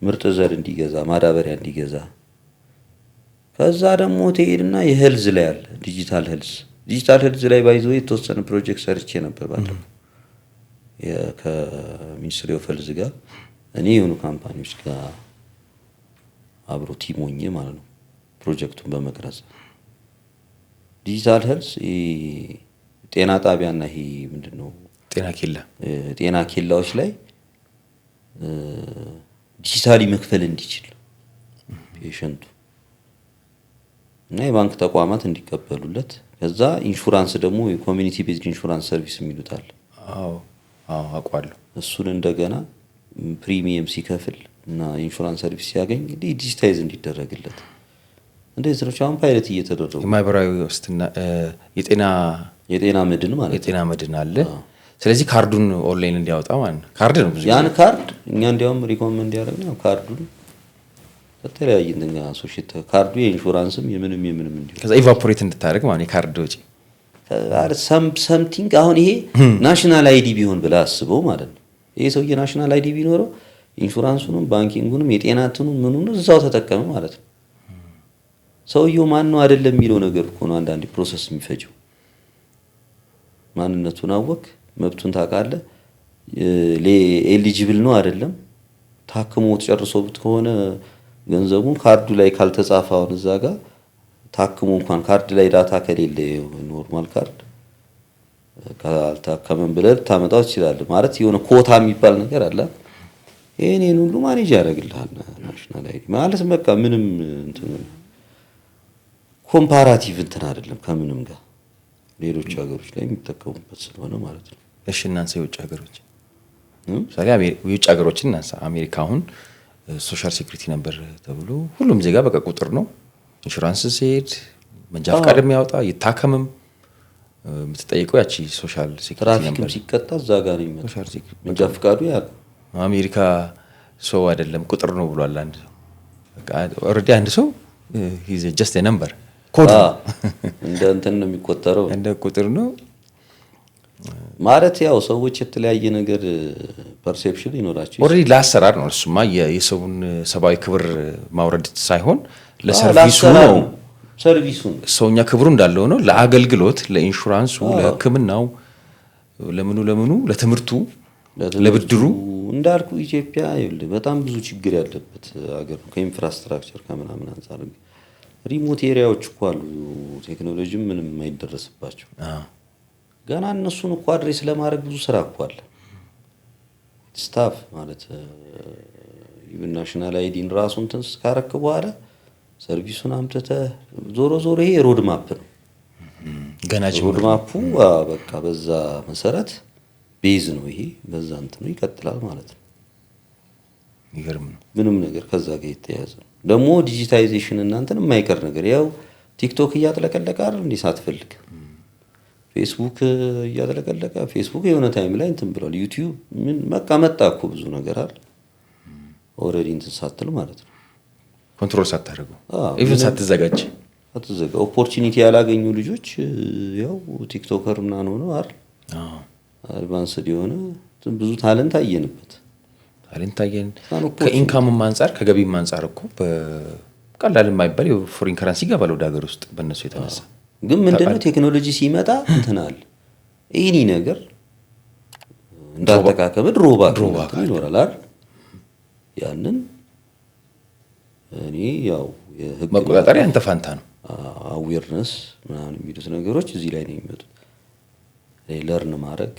ምርጥ ዘር እንዲገዛ፣ ማዳበሪያ እንዲገዛ። ከዛ ደግሞ ትሄድና የሄልዝ ላይ አለ ዲጂታል ሄልዝ ላይ ባይዞ የተወሰነ ፕሮጀክት ሰርቼ ነበር ባለው ከሚኒስትሪ ኦፍ ሄልዝ ጋር እኔ የሆኑ ካምፓኒዎች ጋር አብሮ ቲም ሆኜ ማለት ነው ፕሮጀክቱን በመቅረጽ ዲጂታል ሄልዝ ጤና ጣቢያና ይሄ ምንድነው ጤና ኬላዎች ላይ ዲጂታሊ መክፈል እንዲችል ፔሸንቱ እና የባንክ ተቋማት እንዲቀበሉለት። ከዛ ኢንሹራንስ ደግሞ የኮሚኒቲ ቤዝድ ኢንሹራንስ ሰርቪስ የሚሉታል። አውቃለሁ። እሱን እንደገና ፕሪሚየም ሲከፍል እና ኢንሹራንስ ሰርቪስ ሲያገኝ ዲጂታይዝ እንዲደረግለት እንደዚህ ነው። አሁን ፓይለት እየተደረገ የማህበራዊ ዋስትና የጤና መድን ማለት የጤና መድን አለ። ስለዚህ ካርዱን ኦንላይን እንዲያወጣ ማለት ነው። ካርድ ነው ብዙ ያን ካርድ እኛ እንዲያውም ሪኮመንድ ያደረግነው ካርዱን በተለያየ እንደኛ ሶሺየት ካርዱ የኢንሹራንስም የምንም እንዲሁ ከዛ ኢቫፖሬት እንድታደርግ ማለት የካርድ ወጪ ሰምቲንግ አሁን ይሄ ናሽናል አይዲ ቢሆን ብለህ አስበው ማለት ነው። ይሄ ሰውዬ ናሽናል አይዲ ቢኖረው ኢንሹራንሱንም ባንኪንጉንም የጤናቱንም ምኑን እዛው ተጠቀመ ማለት ነው። ሰውየው ማን ነው አይደለም የሚለው ነገር እኮ ነው አንዳንዴ ፕሮሰስ የሚፈጀው። ማንነቱን አወቅ፣ መብቱን ታውቃለህ፣ ኤሊጂብል ነው አይደለም፣ ታክሞ ተጨርሶበት ከሆነ ገንዘቡን ካርዱ ላይ ካልተጻፈ አሁን እዛ ጋር ታክሞ እንኳን ካርድ ላይ ዳታ ከሌለ ኖርማል ካርድ ካልታከመን ብለህ ታመጣው ትችላለህ ማለት የሆነ ኮታ የሚባል ነገር አለ። ይሄን ሁሉ ማኔጅ ያደርግልሃል ናሽናል አይዲ ማለት በቃ ምንም እንትን ኮምፓራቲቭ እንትን አይደለም ከምንም ጋር ሌሎች ሀገሮች ላይ የሚጠቀሙበት ስለሆነ ማለት ነው። እሺ እናንተ የውጭ ሀገሮች የውጭ ሀገሮችን እናንሳ። አሜሪካ አሁን ሶሻል ሴኩሪቲ ነበር ተብሎ ሁሉም ዜጋ በቃ ቁጥር ነው ኢንሹራንስ ሲሄድ መንጃ ፈቃድ የሚያወጣ ይታከምም የምትጠይቀው ያቺ ሶሻል ሴኩሪቲ ትራፊክም ነበር። ሲቀጣ እዛ ጋር ነው የሚመጣው። ሶሻል ሴኩሪቲ መንጃ ፈቃዱ ያ አሜሪካ ሰው አይደለም ቁጥር ነው ብሏል አንድ ሰው። በቃ ኦልሬዲ አንድ ሰው ሂዝ ጀስት ኤ ነምበር ኮድ እንደ እንትን ነው የሚቆጠረው፣ እንደ ቁጥር ነው ማለት ያው ሰዎች የተለያየ ነገር ፐርሴፕሽን ይኖራቸው። ኦልሬዲ ለአሰራር ነው እሱማ የሰውን ሰብአዊ ክብር ማውረድ ሳይሆን ለሰርቪሱ ነው። ሰርቪሱን ሰውኛ ክብሩ እንዳለው ነው። ለአገልግሎት፣ ለኢንሹራንሱ፣ ለሕክምናው፣ ለምኑ ለትምህርቱ፣ ለብድሩ እንዳልኩ ኢትዮጵያ ይኸውልህ በጣም ብዙ ችግር ያለበት ሀገር ነው። ከኢንፍራስትራክቸር ከምናምን አንፃር ሪሞት ኤሪያዎች እኮ አሉ ቴክኖሎጂም ምንም የማይደረስባቸው ገና እነሱን እኮ አድሬስ ለማድረግ ብዙ ስራ እኮ አለ። ስታፍ ማለት ኢቭን ናሽናል አይዲን ራሱ እንትን ካረክ በኋላ ሰርቪሱን አምጥተህ ዞሮ ይሄ ሮድ ማፕ ነው ገና ሮድ ማፑ በቃ በዛ መሰረት ቤዝ ነው ይሄ በዛ እንትኑ ይቀጥላል ማለት ነው። ይገርም ነው። ምንም ነገር ከዛ ጋር የተያያዘ ነው። ደግሞ ዲጂታይዜሽን እናንተን የማይቀር ነገር ያው ቲክቶክ እያጥለቀለቀ አይደል እንዴ ሳትፈልግ ፌስቡክ እያጥለቀለቀ ፌስቡክ የሆነ ታይም ላይ እንትን ብሏል። ዩቲዩብ ምን በቃ መጣ እኮ ብዙ ነገር አይደል ኦልሬዲ እንትን ሳትል ማለት ነው ኮንትሮል ሳታደርገው ኢቭን ሳትዘጋጅ ኦፖርቹኒቲ ያላገኙ ልጆች ያው ቲክቶከር ምናምን ሆነው አይደል አድቫንስድ የሆነ ብዙ ታለንት አየንበት። ከኢንካምም አንፃር ከገቢም አንፃር እኮ በቀላል የማይባል የፎሪን ከረንሲ ይገባል ወደ ሀገር ውስጥ በእነሱ የተነሳ። ግን ምንድነው ቴክኖሎጂ ሲመጣ እንትናል ይሄኒ ነገር እንዳጠቃቀም ድሮባክ ይኖራል አይደል? ያንን እኔ ያው የህግ መቆጣጠሪያ አንተ ፋንታ ነው። አዌርነስ ምናምን የሚሉት ነገሮች እዚህ ላይ ነው የሚመጡት። ለርን ማድረግ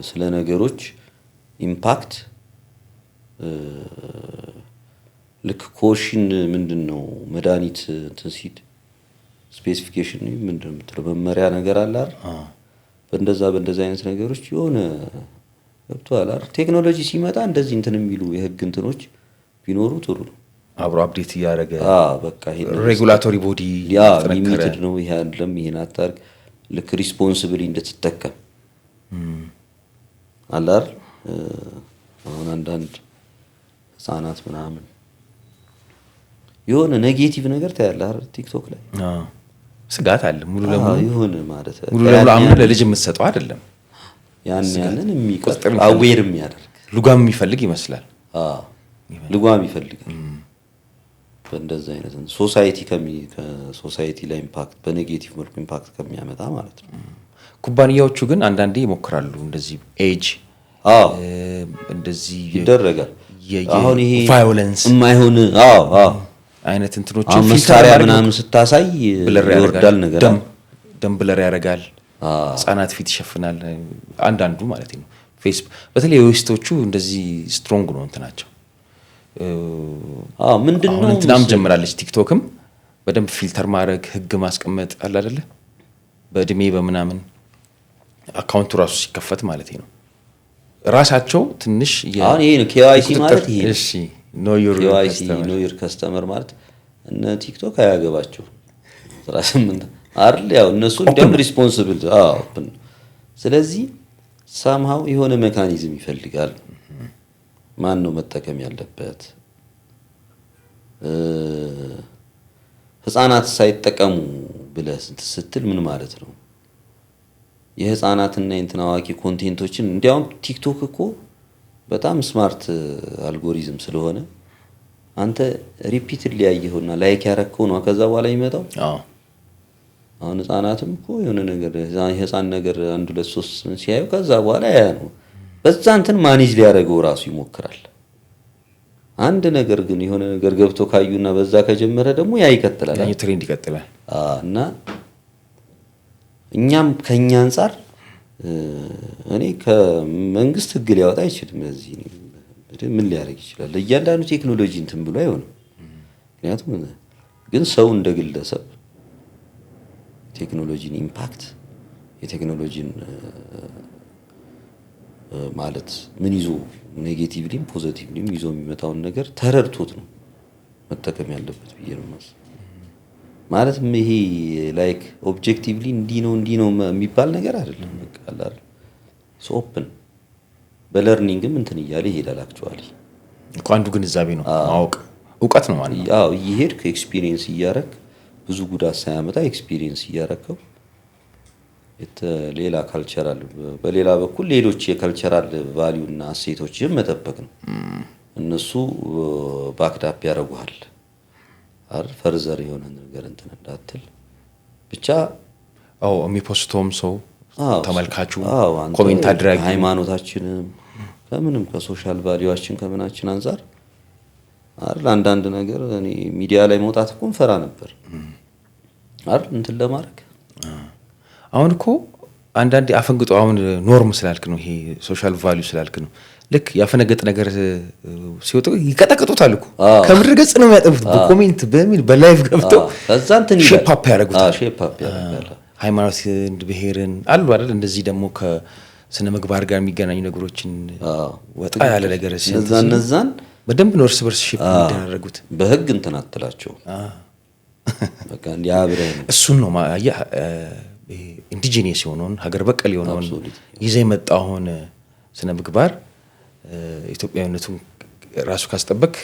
ስለ ነገሮች ኢምፓክት ልክ ኮሽን ምንድነው መድኃኒት እንትን ሲል ስፔሲፊኬሽን ምንድነው መመሪያ ነገር አለ አይደል? በእንደዛ አይነት ነገሮች የሆነ ገብቷል አይደል? ቴክኖሎጂ ሲመጣ እንደዚህ እንትን የሚሉ የህግ እንትኖች ቢኖሩ ጥሩ ነው። አብሮ አፕዴት እያደረገ በቃ ይሄ ሬጉላቶሪ ቦዲ ሊሚትድ ነው ይሄ አይደለም ይሄን አታርግ ልክ ሪስፖንሲብሊ እንድትጠቀም አለ አይደል? አሁን አንዳንድ ህፃናት ምናምን የሆነ ኔጌቲቭ ነገር ታያለህ አይደል ቲክቶክ ላይ ስጋት አለ። ሙሉ ለሙሉ ይሁን ማለት አሁን ለልጅ የምትሰጠው አይደለም። ያንን የሚቆጥር አዌር የሚያደርግ ልጓም የሚፈልግ ይመስላል። ልጓም ይፈልጋል። በእንደዛ አይነት ሶሳይቲ ላይ ኢምፓክት በኔጌቲቭ መልኩ ኢምፓክት ከሚያመጣ ማለት ነው። ኩባንያዎቹ ግን አንዳንዴ ይሞክራሉ እንደዚህ ኤጅ እንደዚህ ይደረጋል። አሁን ይሄ ቫዮለንስ የማይሆን አይነት እንትኖች መሳሪያ ምናምን ስታሳይ ይወርዳል ነገር ደም ብለር ያደርጋል። ህፃናት ፊት ይሸፍናል። አንዳንዱ ማለት ነው ፌስቡክ በተለይ ዌስቶቹ እንደዚህ ስትሮንግ ነው እንትናቸው። ምንድነው እንትናም ጀምራለች ቲክቶክም በደንብ ፊልተር ማድረግ ህግ ማስቀመጥ አለ አይደለ? በእድሜ በምናምን አካውንቱ ራሱ ሲከፈት ማለት ነው ራሳቸው ትንሽ አሁን ይሄ ነው KYC ማለት ይሄ እሺ ኖ ዩር ከስተመር ማለት እነ ቲክቶክ አያገባቸው 18 አይደል? ያው እነሱ እንደም ሪስፖንሲብል ስለዚህ ሳምሃው የሆነ ሜካኒዝም ይፈልጋል። ማን ነው መጠቀም ያለበት? ህፃናት ሳይጠቀሙ ብለህ ስትል ምን ማለት ነው? የህፃናትና የእንትን አዋቂ ኮንቴንቶችን እንዲያውም ቲክቶክ እኮ በጣም ስማርት አልጎሪዝም ስለሆነ አንተ ሪፒትድ ያየኸውና ላይክ ያረከው ነው ከዛ በኋላ ይመጣው። አሁን ህፃናትም እኮ የሆነ ነገር የህፃን ነገር 1 2 3 ሲያዩ ከዛ በኋላ ያ ነው በዛ እንትን ማኔጅ ሊያደርገው ራሱ ይሞክራል። አንድ ነገር ግን የሆነ ነገር ገብቶ ካዩና በዛ ከጀመረ ደግሞ ያ ይቀጥላል ያ ትሬንድ ይቀጥላል። እና እኛም ከኛ አንፃር እኔ ከመንግስት ህግ ሊያወጣ አይችልም። ለዚህ ምን ሊያደርግ ይችላል? ለእያንዳንዱ ቴክኖሎጂ እንትን ብሎ አይሆንም። ምክንያቱም ግን ሰው እንደ ግለሰብ ቴክኖሎጂን ኢምፓክት የቴክኖሎጂን ማለት ምን ይዞ ኔጌቲቭሊም ፖዚቲቭሊም ይዞ የሚመጣውን ነገር ተረድቶት ነው መጠቀም ያለበት ብዬ ነው ማለት። ማለት ይሄ ላይክ ኦብጀክቲቭሊ እንዲህ ነው የሚባል ነገር አይደለም። በቃ አይደል ኦፕን በለርኒንግም እንትን እያለ ይሄዳል። አክቹአሊ እኮ አንዱ ግንዛቤ ነው ማወቅ እውቀት ነው ማለት ነው። አዎ እየሄድክ ኤክስፒሪየንስ እያረክ ብዙ ጉዳት ሳያመጣ ኤክስፒሪየንስ እያረከው ሌላ ካልቸራል በሌላ በኩል ሌሎች የካልቸራል ቫልዩ እና እሴቶችን መጠበቅ ነው። እነሱ ባክዳፕ ያደርጉሃል አይደል ፈርዘር የሆነ ነገር እንትን እንዳትል ብቻ። አዎ የሚፖስተውም ሰው ተመልካቹ ኮሜንት አድራጊ ሃይማኖታችንም ከምንም ከሶሻል ቫልዩአችን ከምናችን አንፃር አይደል አንዳንድ ነገር እኔ ሚዲያ ላይ መውጣት እኮ እንፈራ ነበር አይደል እንትን ለማድረግ። አሁን እኮ አንዳንዴ አፈንግጦ አሁን ኖርም ስላልክ ነው ይሄ ሶሻል ቫልዩ ስላልክ ነው ልክ ያፈነገጠ ነገር ሲወጡ ይቀጠቅጡታል እኮ ከምድር ገጽ ነው የሚያጠፉት በኮሜንት በሚል በላይቭ ገብተው ከዛ እንትን ሼፕ አፕ ያደርጉታል። ሼፕ አፕ ያደርጋል ሃይማኖት ብሔርን አሉ አይደል እንደዚህ ደግሞ ከስነ ምግባር ጋር የሚገናኙ ነገሮችን ወጣ ያለ ነገር እነዛን በደንብ ነው እርስ በርስ ሼፕ የሚደረጉት። በህግ እንትን አትላቸው በቃ ያብረን እሱን ነው ማያ ኢንዲጂኒየስ የሆነውን ሀገር በቀል የሆነውን ይዘ የመጣውን ስነ ምግባር ኢትዮጵያዊነቱን ራሱ ካስጠበቅ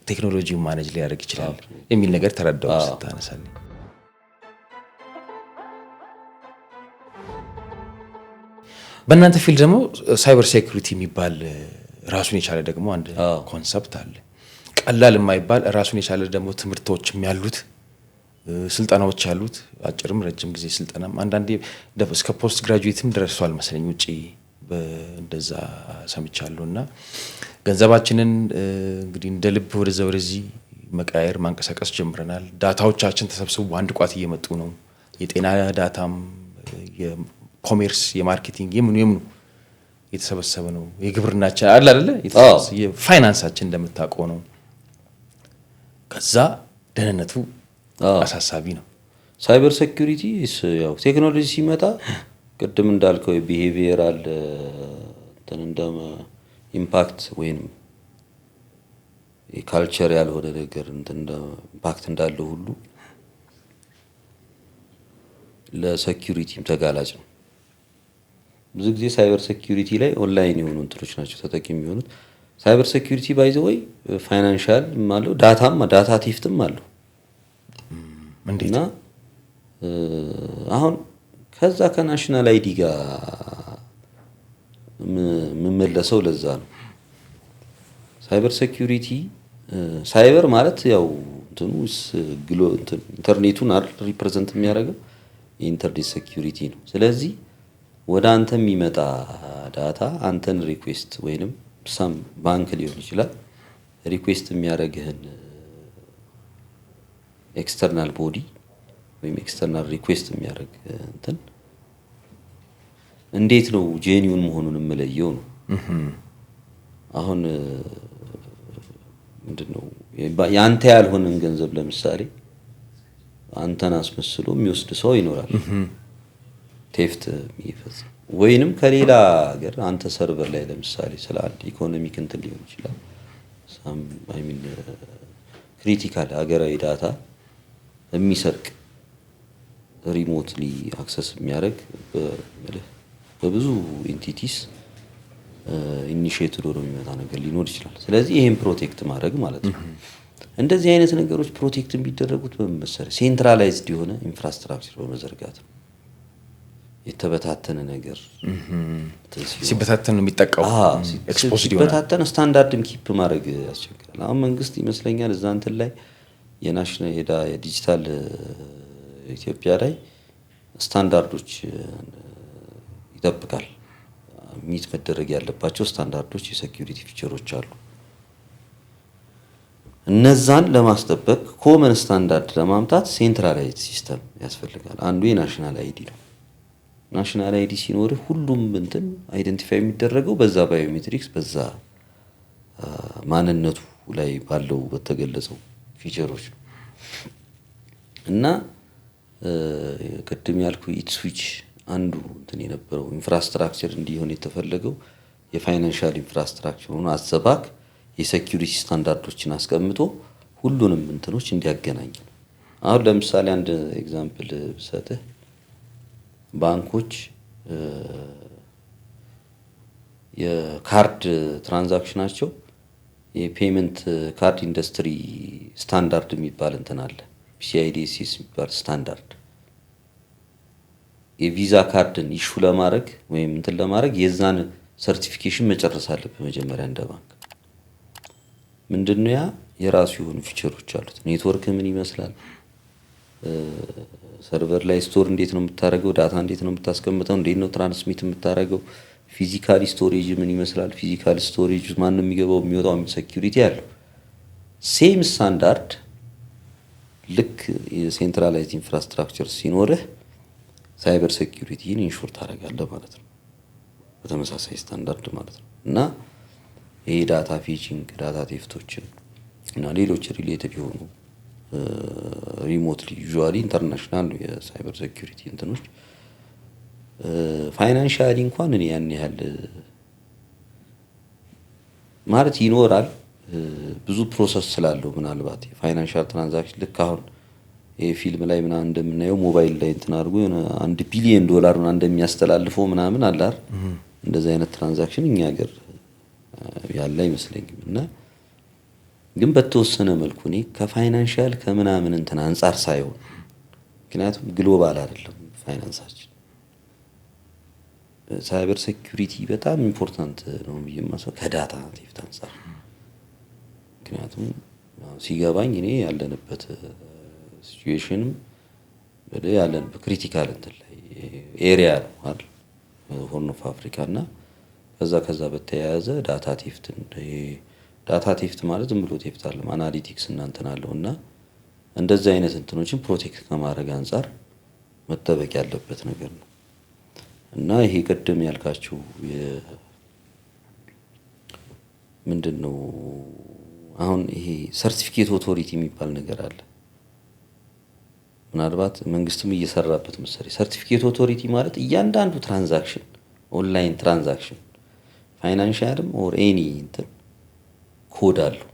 ቴክኖሎጂውን ማኔጅ ሊያደርግ ይችላል የሚል ነገር ተረዳው ስታነሳል። በእናንተ ፊልድ ደግሞ ሳይበር ሴኩሪቲ የሚባል ራሱን የቻለ ደግሞ አንድ ኮንሰፕት አለ። ቀላል የማይባል ራሱን የቻለ ደግሞ ትምህርቶችም ያሉት ስልጠናዎች ያሉት አጭርም ረጅም ጊዜ ስልጠናም አንዳንዴ እስከ ፖስት ግራጁዌትም ደርሷል መሰለኝ ውጪ እንደዛ ሰምቻለሁና ገንዘባችንን እንግዲህ እንደ ልብ ወደዚህ መቃየር ማንቀሳቀስ ጀምረናል። ዳታዎቻችን ተሰብስበው አንድ ቋት እየመጡ ነው። የጤና ዳታም የኮሜርስ የማርኬቲንግ የምኑ የተሰበሰበ ነው። የግብርናችን አለ አይደለ የፋይናንሳችን እንደምታውቀው ነው። ከዛ ደህንነቱ አሳሳቢ ነው። ሳይበር ሴኩሪቲ ያው ቴክኖሎጂ ሲመጣ ቅድም እንዳልከው የቢሄቪየራል እንትን እንደ ኢምፓክት ወይንም የካልቸር ያልሆነ ነገር እንትን እንደ ኢምፓክት እንዳለው ሁሉ ለሴኩሪቲም ተጋላጭ ነው። ብዙ ጊዜ ሳይበር ሴኩሪቲ ላይ ኦንላይን የሆኑ እንትኖች ናቸው ተጠቂ የሚሆኑት። ሳይበር ሴኩሪቲ ባይ ዘ ወይ ፋይናንሻል ማለት ዳታ ቲፍትም አለው እንዴት እና አሁን ከዛ ከናሽናል አይዲ ጋር የምመለሰው ለዛ ነው። ሳይበር ሴኩሪቲ ሳይበር ማለት ያው እንትኑስ ኢንተርኔቱን ሪፕሬዘንት የሚያደርገው የኢንተርኔት ሴኩሪቲ ነው። ስለዚህ ወደ አንተ የሚመጣ ዳታ አንተን ሪኩዌስት ወይንም ሳም ባንክ ሊሆን ይችላል ሪኩዌስት የሚያደርግህን ኤክስተርናል ቦዲ ወይም ኤክስተርናል ሪኩዌስት የሚያደርግ እንትን እንዴት ነው ጄኒውን መሆኑን የምለየው ነው። አሁን ምንድነው ያንተ ያልሆነን ገንዘብ ለምሳሌ አንተን አስመስሎ የሚወስድ ሰው ይኖራል ቴፍት የሚፈጽም ወይንም ከሌላ ሀገር አንተ ሰርቨር ላይ ለምሳሌ ስለ አንድ ኢኮኖሚክ እንትን ሊሆን ይችላል ሳም አይ ሚን ክሪቲካል ሀገራዊ ዳታ የሚሰርቅ ሪሞትሊ አክሰስ የሚያደርግ በብዙ ኢንቲቲስ ኢኒሺየትድ ሆኖ የሚመጣ ነገር ሊኖር ይችላል። ስለዚህ ይሄን ፕሮቴክት ማድረግ ማለት ነው። እንደዚህ አይነት ነገሮች ፕሮቴክት የሚደረጉት በመሰረት ሴንትራላይዝድ የሆነ ኢንፍራስትራክቸር በመዘርጋት ነው። የተበታተነ ነገር ሲበታተን ነው የሚጠቃው ኤክስፖዝድ ይሆናል። ሲበታተን ስታንዳርድም ኪፕ ማድረግ ያስቸግራል። አሁን መንግስት ይመስለኛል እዛ እንትን ላይ የናሽናል የዲጂታል ኢትዮጵያ ላይ ስታንዳርዶች ይጠብቃል። ሚት መደረግ ያለባቸው ስታንዳርዶች የሴኩሪቲ ፊቸሮች አሉ። እነዛን ለማስጠበቅ ኮመን ስታንዳርድ ለማምጣት ሴንትራላይዝድ ሲስተም ያስፈልጋል። አንዱ የናሽናል አይዲ ነው። ናሽናል አይዲ ሲኖር ሁሉም እንትን አይደንቲፋይ የሚደረገው በዛ ባዮሜትሪክስ በዛ ማንነቱ ላይ ባለው በተገለጸው ፊቸሮች ነው እና ቅድም ያልኩ ኢትስዊች አንዱ እንትን የነበረው ኢንፍራስትራክቸር እንዲሆን የተፈለገው የፋይናንሻል ኢንፍራስትራክቸር ሆኖ አዘባክ የሴኩሪቲ ስታንዳርዶችን አስቀምጦ ሁሉንም እንትኖች እንዲያገናኝ ነው። አሁን ለምሳሌ አንድ ኤግዛምፕል ብሰጥህ ባንኮች የካርድ ትራንዛክሽናቸው የፔመንት ካርድ ኢንዱስትሪ ስታንዳርድ የሚባል እንትን አለ። PCI-DSS የሚባል ስታንዳርድ የቪዛ ካርድን ኢሹ ለማድረግ ወይም እንትን ለማድረግ የዛን ሰርቲፊኬሽን መጨረስ አለብህ መጀመሪያ እንደ ባንክ። ምንድነው ያ የራሱ የሆኑ ፊቸሮች አሉት። ኔትወርክ ምን ይመስላል፣ ሰርቨር ላይ ስቶር እንዴት ነው የምታደርገው፣ ዳታ እንዴት ነው የምታስቀምጠው፣ እንዴት ነው ትራንስሚት የምታደርገው፣ ፊዚካል ስቶሬጅ ምን ይመስላል፣ ፊዚካል ስቶሬጅ ማን ነው የሚገባው የሚወጣው፣ ሴኩሪቲ አለው። ሴም ስታንዳርድ ልክ የሴንትራላይዝድ ኢንፍራስትራክቸር ሲኖርህ ሳይበር ሴኩሪቲን ኢንሹር ታደርጋለህ ማለት ነው፣ በተመሳሳይ ስታንዳርድ ማለት ነው። እና ይሄ ዳታ ፊቺንግ፣ ዳታ ቴፍቶችን እና ሌሎች ሪሌትድ የሆኑ ሪሞትሊ ዩዥዋሊ ኢንተርናሽናል ነው የሳይበር ሴኩሪቲ እንትኖች። ፋይናንሻሊ እንኳን እኔ ያን ያህል ማለት ይኖራል ብዙ ፕሮሰስ ስላለው ምናልባት የፋይናንሻል ትራንዛክሽን ልክ አሁን ይሄ ፊልም ላይ ምናምን እንደምናየው ሞባይል ላይ እንትን አድርጎ የሆነ $1 ቢሊዮን ምናምን እንደሚያስተላልፈው ምናምን አለ አይደል? እንደዚህ አይነት ትራንዛክሽን እኛ ሀገር ያለ አይመስለኝም። እና ግን በተወሰነ መልኩ እኔ ከፋይናንሻል ከምናምን እንትን አንጻር ሳይሆን ምክንያቱም ግሎባል አይደለም ፋይናንሳችን፣ ሳይበር ሴኩሪቲ በጣም ኢምፖርታንት ነው ብዬ የማስበው ከዳታ ቴፍት አንጻር። ምክንያቱም ሲገባኝ እኔ ያለንበት ሲቹዌሽንም ያለን በክሪቲካል እንትን ላይ ኤሪያ ነው አይደል ሆርን ኦፍ አፍሪካ። እና ከዛ በተያያዘ ዳታ ቴፍት ማለት ዝም ብሎ ቴፍት አለ አናሊቲክስ እና እንትን አለው። እና እንደዚህ አይነት እንትኖችን ፕሮቴክት ከማድረግ አንጻር መጠበቅ ያለበት ነገር ነው። እና ይሄ ቀደም ያልካችሁ ምንድነው አሁን ይሄ ሰርቲፊኬት ኦቶሪቲ የሚባል ነገር አለ። ምናልባት መንግስትም እየሰራበት መሰለኝ። ሰርቲፊኬት ኦቶሪቲ ማለት እያንዳንዱ ትራንዛክሽን ኦንላይን ትራንዛክሽን ፋይናንሻልም ኦር ኤኒ እንትን ኮድ አለው።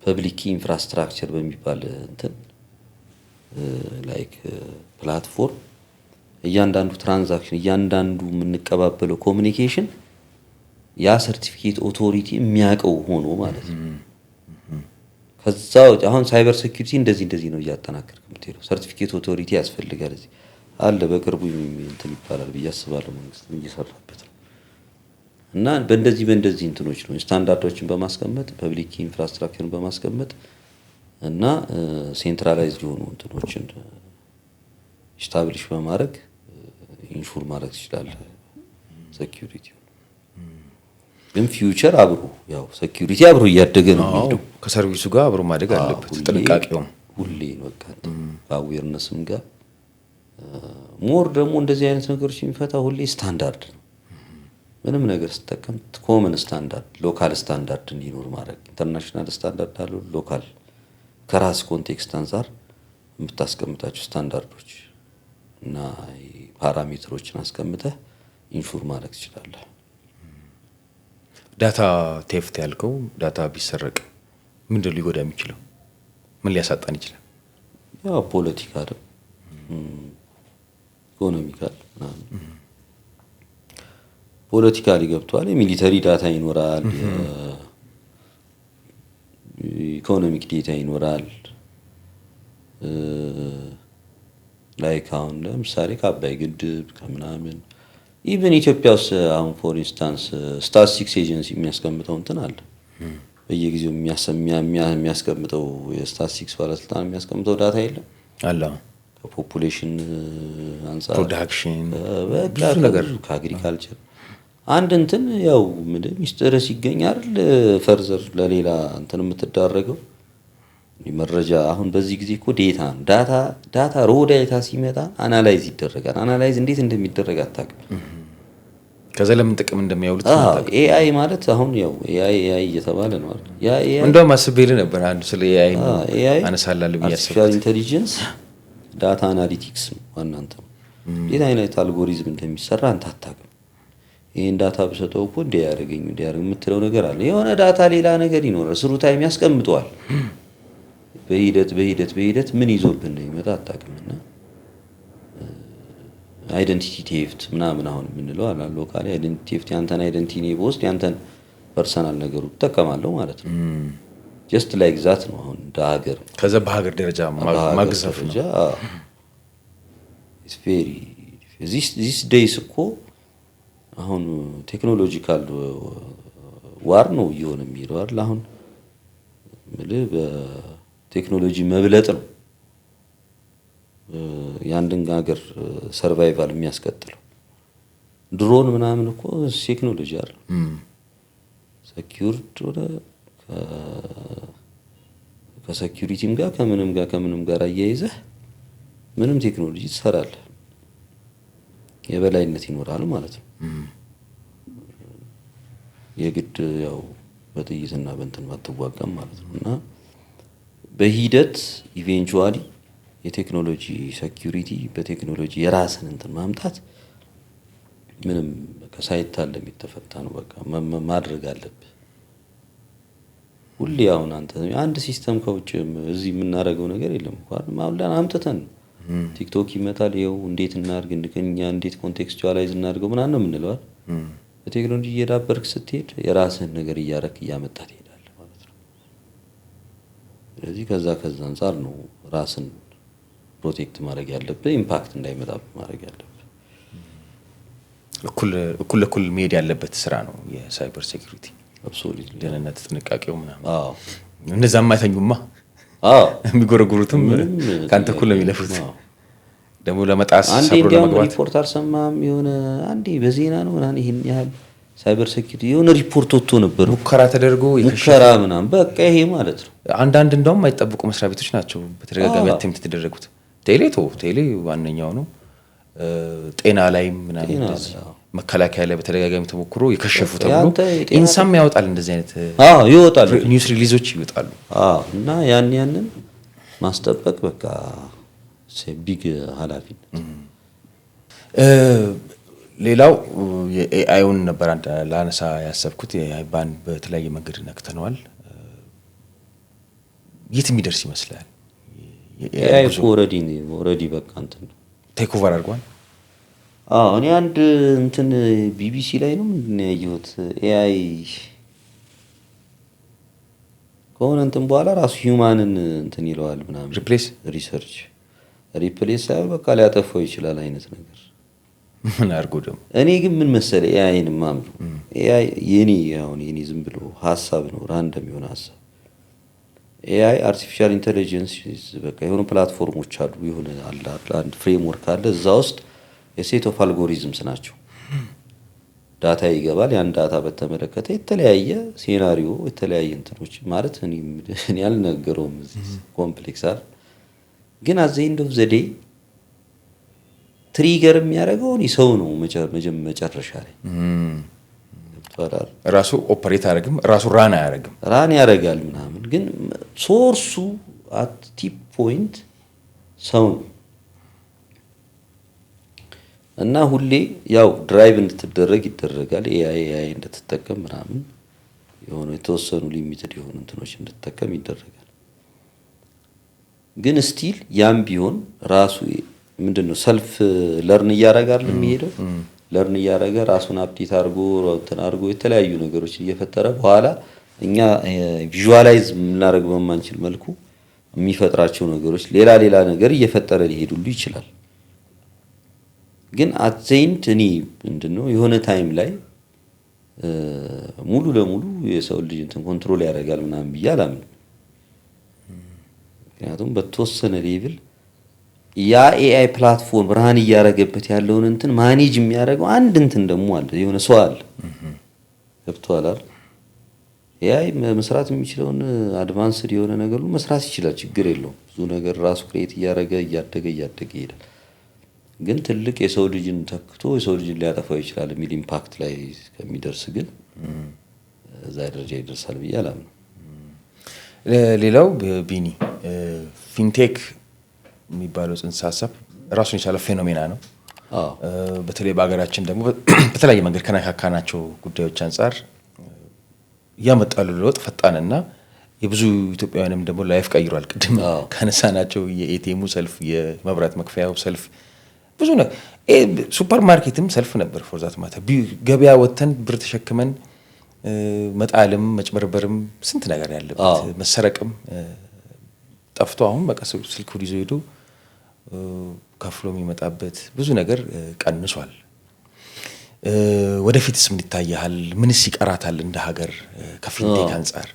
ፐብሊክ ኢንፍራስትራክቸር በሚባል እንትን ላይክ ፕላትፎርም እያንዳንዱ ትራንዛክሽን እያንዳንዱ የምንቀባበለው ኮሚኒኬሽን ያ ሰርቲፊኬት ኦቶሪቲ የሚያውቀው ሆኖ ማለት ነው። ከዛ አሁን ሳይበር ሴኩሪቲ እንደዚህ ነው እያጠናከርክ የምትሄደው። ሰርቲፊኬት ኦቶሪቲ ያስፈልጋል እዚህ አለ በቅርቡ እንትን ይባላል ብዬ አስባለሁ። መንግስትም እየሰራበት ነው። እና በእንደዚህ እንትኖች ነው ስታንዳርዶችን በማስቀመጥ ፐብሊክ ኢንፍራስትራክቸርን በማስቀመጥ እና ሴንትራላይዝድ የሆኑ እንትኖችን ኢስታብሊሽ በማድረግ ኢንሹር ማድረግ ይችላል ሴኩሪቲ። ግን ፊውቸር አብሮ ያው ሴኩሪቲ አብሮ እያደገ ነው የሚሄደው ከሰርቪሱ ጋር አብሮ ማደግ አለበት። ጥንቃቄው ሁሌ ነው በቃ ከአዌርነስም ጋር ሞር ደግሞ እንደዚህ አይነት ነገሮች የሚፈታ ሁሌ ስታንዳርድ ነው። ምንም ነገር ስትጠቀም ኮመን ስታንዳርድ ሎካል ስታንዳርድ እንዲኖር ማድረግ። ኢንተርናሽናል ስታንዳርድ አለ፣ ሎካል ከራስ ኮንቴክስት አንፃር የምታስቀምጣቸው ስታንዳርዶች እና ፓራሜትሮችን አስቀምጠህ ኢንሹር ማድረግ ትችላለህ። ዳታ ቴፍት ያልከው ዳታ ቢሰረቅ ምንድን ሊጎዳ የሚችለው ምን ሊያሳጣን ይችላል? ያው ፖለቲካል፣ ኢኮኖሚካል ፖለቲካሊ ገብቷል። የሚሊተሪ ዳታ ይኖራል፣ ኢኮኖሚክ ዴታ ይኖራል። ላይክ አሁን ለምሳሌ ከአባይ ግድብ ከምናምን ኢቨን ኢትዮጵያ ውስጥ አሁን ፎር ኢንስታንስ ስታቲስቲክስ ኤጀንሲ የሚያስቀምጠው እንትን አለ በየጊዜው የሚያስቀምጠው የስታቲስቲክስ ባለስልጣን የሚያስቀምጠው ዳታ የለም አለ። ከፖፑሌሽን አንፃር ፕሮዳክሽን ብዙ ነገር ከአግሪካልቸር አንድ እንትን ያው ምንም ሚስጥር ሲገኝ አይደል ፈርዘር ለሌላ እንትን የምትዳረገው መረጃ። አሁን በዚህ ጊዜ እኮ ዳታ ሮ ዳታ ሲመጣ አናላይዝ ይደረጋል። አናላይዝ እንዴት እንደሚደረግ አታውቅም። ከዛ ለምን ጥቅም እንደሚያውሉት ኤአይ ማለት አሁን ያው ኤአይ እየተባለ ነው አይደል? ያ ኤአይ እንደውም አስቤልህ ነበር አንድ ስለ ኤአይ አነሳላለሁ ብዬ አስቤ አርቲፊሻል ኢንተሊጀንስ ዳታ አናሊቲክስ ነው ዋናንተ እንዴት አይነት አልጎሪዝም እንደሚሰራ አንተ አታውቅም። ይሄን ዳታ በሰጠው እኮ እንዲያደርገኝ የምትለው ነገር አለ። የሆነ ዳታ ሌላ ነገር ይኖራል። ስሩ ታይም ያስቀምጠዋል። በሂደት ምን ይዞብን ነው ይመጣ አታውቅምና አይደንቲቲ ቴፍት ምናምን አሁን የምንለው አላ ሎካል አይደንቲቲ ቴፍት ያንተን አይደንቲቲ ነው በውስጥ ያንተን ፐርሰናል ነገሩ ተጠቀማለሁ ማለት ነው። ጀስት ላይክ ዛት ነው አሁን እንደ ሀገር ከዛ በሀገር ደረጃ ማግዘፍ ነው። ኢትስ ቬሪ ዚስ ዴይስ እኮ አሁን ቴክኖሎጂካል ዋር ነው እየሆነ የሚለው አይደል? አሁን ማለት በቴክኖሎጂ መብለጥ ነው ያንድን ሀገር ሰርቫይቫል የሚያስቀጥለው። ድሮን ምናምን እኮ ቴክኖሎጂ አይደል? ሴኩሪቲ ወደ ከሴኩሪቲም ጋር ከምንም ጋር አያይዘህ ምንም ቴክኖሎጂ ትሰራለህ፣ የበላይነት ይኖራል ማለት ነው። የግድ ያው በጥይትና በእንትን ባትዋጋም ማለት ነው። እና በሂደት ኢቬንቹዋሊ የቴክኖሎጂ ሴኩሪቲ በቴክኖሎጂ የራስን እንትን ማምጣት ምንም ከሳይታል የሚተፈታ ነው። በቃ ማድረግ አለብህ ሁሌ። አሁን አንተ አንድ ሲስተም ከውጭ እዚህ የምናደርገው ነገር የለም እንኳን ማውላን አምጥተን ቲክቶክ ይመጣል ይኸው እንዴት እናድርግ እንደኛ እንዴት ኮንቴክስቹዋላይዝ እናድርገው ምናምን ነው የምንለው። በቴክኖሎጂ እየዳበርክ ስትሄድ የራስህን ነገር እያረክ እያመጣህ ትሄዳለህ ማለት ነው። ስለዚህ ከዛ አንፃር ነው ራስን ፕሮቴክት ማድረግ ያለብህ፣ ኢምፓክት እንዳይመጣ ማድረግ ያለብህ። እኩል መሄድ ያለበት ስራ ነው የሳይበር ሴኩሪቲ። አብሶሉትሊ ደህንነት ጥንቃቄው ምናምን። እነዛም አይተኙማ የሚጎረጉሩትም ካንተ እኩል ነው የሚለፉት። ደግሞ ለመጣስ ሰብሮ ለመግባት ሪፖርት አልሰማም የሆነ አንዴ በዜና ነው ምናምን ይሄን ያህል ሳይበር ሴኩሪቲ የሆነ ሪፖርት ወጥቶ ነበር፣ ሙከራ ተደርጎ ሙከራ ምናምን በቃ ይሄ ማለት ነው። አንዳንድ እንደውም አይጠብቁ መስሪያ ቤቶች ናቸው በተደጋጋሚ አቴምፕት የተደረጉት። ቴሌ ዋነኛው ነው። ጤና ላይ ምናምን መከላከያ ላይ በተደጋጋሚ ተሞክሮ የከሸፉ ተብሎ ኢንሳም ያወጣል እንደዚህ አይነት ይወጣል፣ ኒውስ ሪሊዞች ይወጣሉ። እና ያንን ማስጠበቅ በቃ ቢግ ኃላፊነት። ሌላው የኤአይውን ነበር ላነሳ ያሰብኩት። የአይባን በተለያየ መንገድ ነክተነዋል። የት የሚደርስ ይመስላል? ኤአይ ኦልሬዲ በቃ እንትን ቴክ ኦቨር አድርጓል። እኔ አንድ እንትን ቢቢሲ ላይ ነው ምንድን ነው ያየሁት፣ ኤአይ ከሆነ እንትን በኋላ ራሱ ሂውማንን እንትን ይለዋል ምናምን ሪፕሌስ ሳይሆን በቃ ሊያጠፋው ይችላል አይነት ነገር። ምን አድርጎ ደግሞ እኔ ግን ምን መሰለ ኤአይን ማምነው ኤአይ የኔ ዝም ብሎ ሀሳብ ነው፣ ራንደም የሆነ ሀሳብ። ኤአይ አርቲፊሻል ኢንተለጀንስ በቃ የሆኑ ፕላትፎርሞች አሉ፣ የሆነ አለ አንድ ፍሬምወርክ አለ፣ እዛ ውስጥ የሴት ኦፍ አልጎሪዝምስ ናቸው። ዳታ ይገባል። ያን ዳታ በተመለከተ የተለያየ ሴናሪዮ የተለያየ እንትኖች ማለት እኔ ያልነገረውም ኮምፕሌክስ አይደል፣ ግን አዘ ኤንድ ኦፍ ዘ ዴይ ትሪገር የሚያደርገው ሰው ነው መጨረሻ ላይ ራሱ ኦፐሬት አያደርግም፣ ራሱ ራን ያደርጋል ምናምን፣ ግን ሶርሱ አት ቲፕ ፖይንት ሰው ነው። እና ሁሌ ያው ድራይቭ እንድትደረግ ይደረጋል። ኤአይ እንድትጠቀም ምናምን የሆነ የተወሰኑ ሊሚትድ የሆኑ እንትኖች እንድትጠቀም ይደረጋል። ግን ስቲል ያም ቢሆን ራሱ ምንድነው ሰልፍ ለርን እያደረጋል የሚሄደው። ለርን እያደረገ ራሱን አፕዴት አድርጎ የተለያዩ ነገሮች እየፈጠረ በኋላ እኛ ቪዥዋላይዝ የምናደርግ በማንችል መልኩ የሚፈጥራቸው ነገሮች ሌላ ነገር እየፈጠረ ሊሄድ ሁሉ ይችላል። ግን አትዘይንት እኔ ምንድነው የሆነ ታይም ላይ ሙሉ ለሙሉ የሰው ልጅ እንትን ኮንትሮል ያደርጋል ምናምን ብዬ አላምንም። ምክንያቱም በተወሰነ ሌቭል ያ ኤአይ ፕላትፎርም ራን እያደረገበት ያለውን እንትን ማኔጅ የሚያደርገው አንድ እንትን ደግሞ አለ፣ የሆነ ሰው አለ። ገብቶሃል አይደል? ኤአይ መስራት የሚችለውን አድቫንስድ የሆነ ነገር ሁሉ መስራት ይችላል፣ ችግር የለውም። ብዙ ነገር ራሱ ክሬት እያደረገ እያደገ ይሄዳል። ግን ትልቅ የሰው ልጅን ተክቶ የሰው ልጅን ሊያጠፋው ይችላል የሚል ኢምፓክት ላይ ከሚደርስ ግን እዛ ደረጃ ይደርሳል ብዬ አላምንም። ሌላው ቢኒ ፊንቴክ የሚባለው ጽንሰ ሀሳብ ራሱን የቻለ ፌኖሜና ነው። በተለይ በሀገራችን ደግሞ በተለያየ መንገድ ከነካካናቸው ጉዳዮች አንጻር ያመጣሉ ለውጥ ፈጣንና የብዙ ኢትዮጵያውያንም ደግሞ ላይፍ ቀይሯል። ቅድም ካነሳናቸው የኤቲኤሙ ሰልፍ፣ የመብራት መክፈያው ሰልፍ፣ ብዙ ነገር ሱፐር ማርኬትም ሰልፍ ነበር። ፎርዛት ማታ ገበያ ወጥተን ብር ተሸክመን መጣልም መጭበርበርም ስንት ነገር ያለበት መሰረቅም ጠፍቶ አሁን በቃ ስልኩን ይዞ ሄዶ ከፍሎ የሚመጣበት ብዙ ነገር ቀንሷል። ወደፊትስ ምን ይታያል? ምንስ ይቀራታል እንደ ሀገር ከፊንቴክ አንጻር?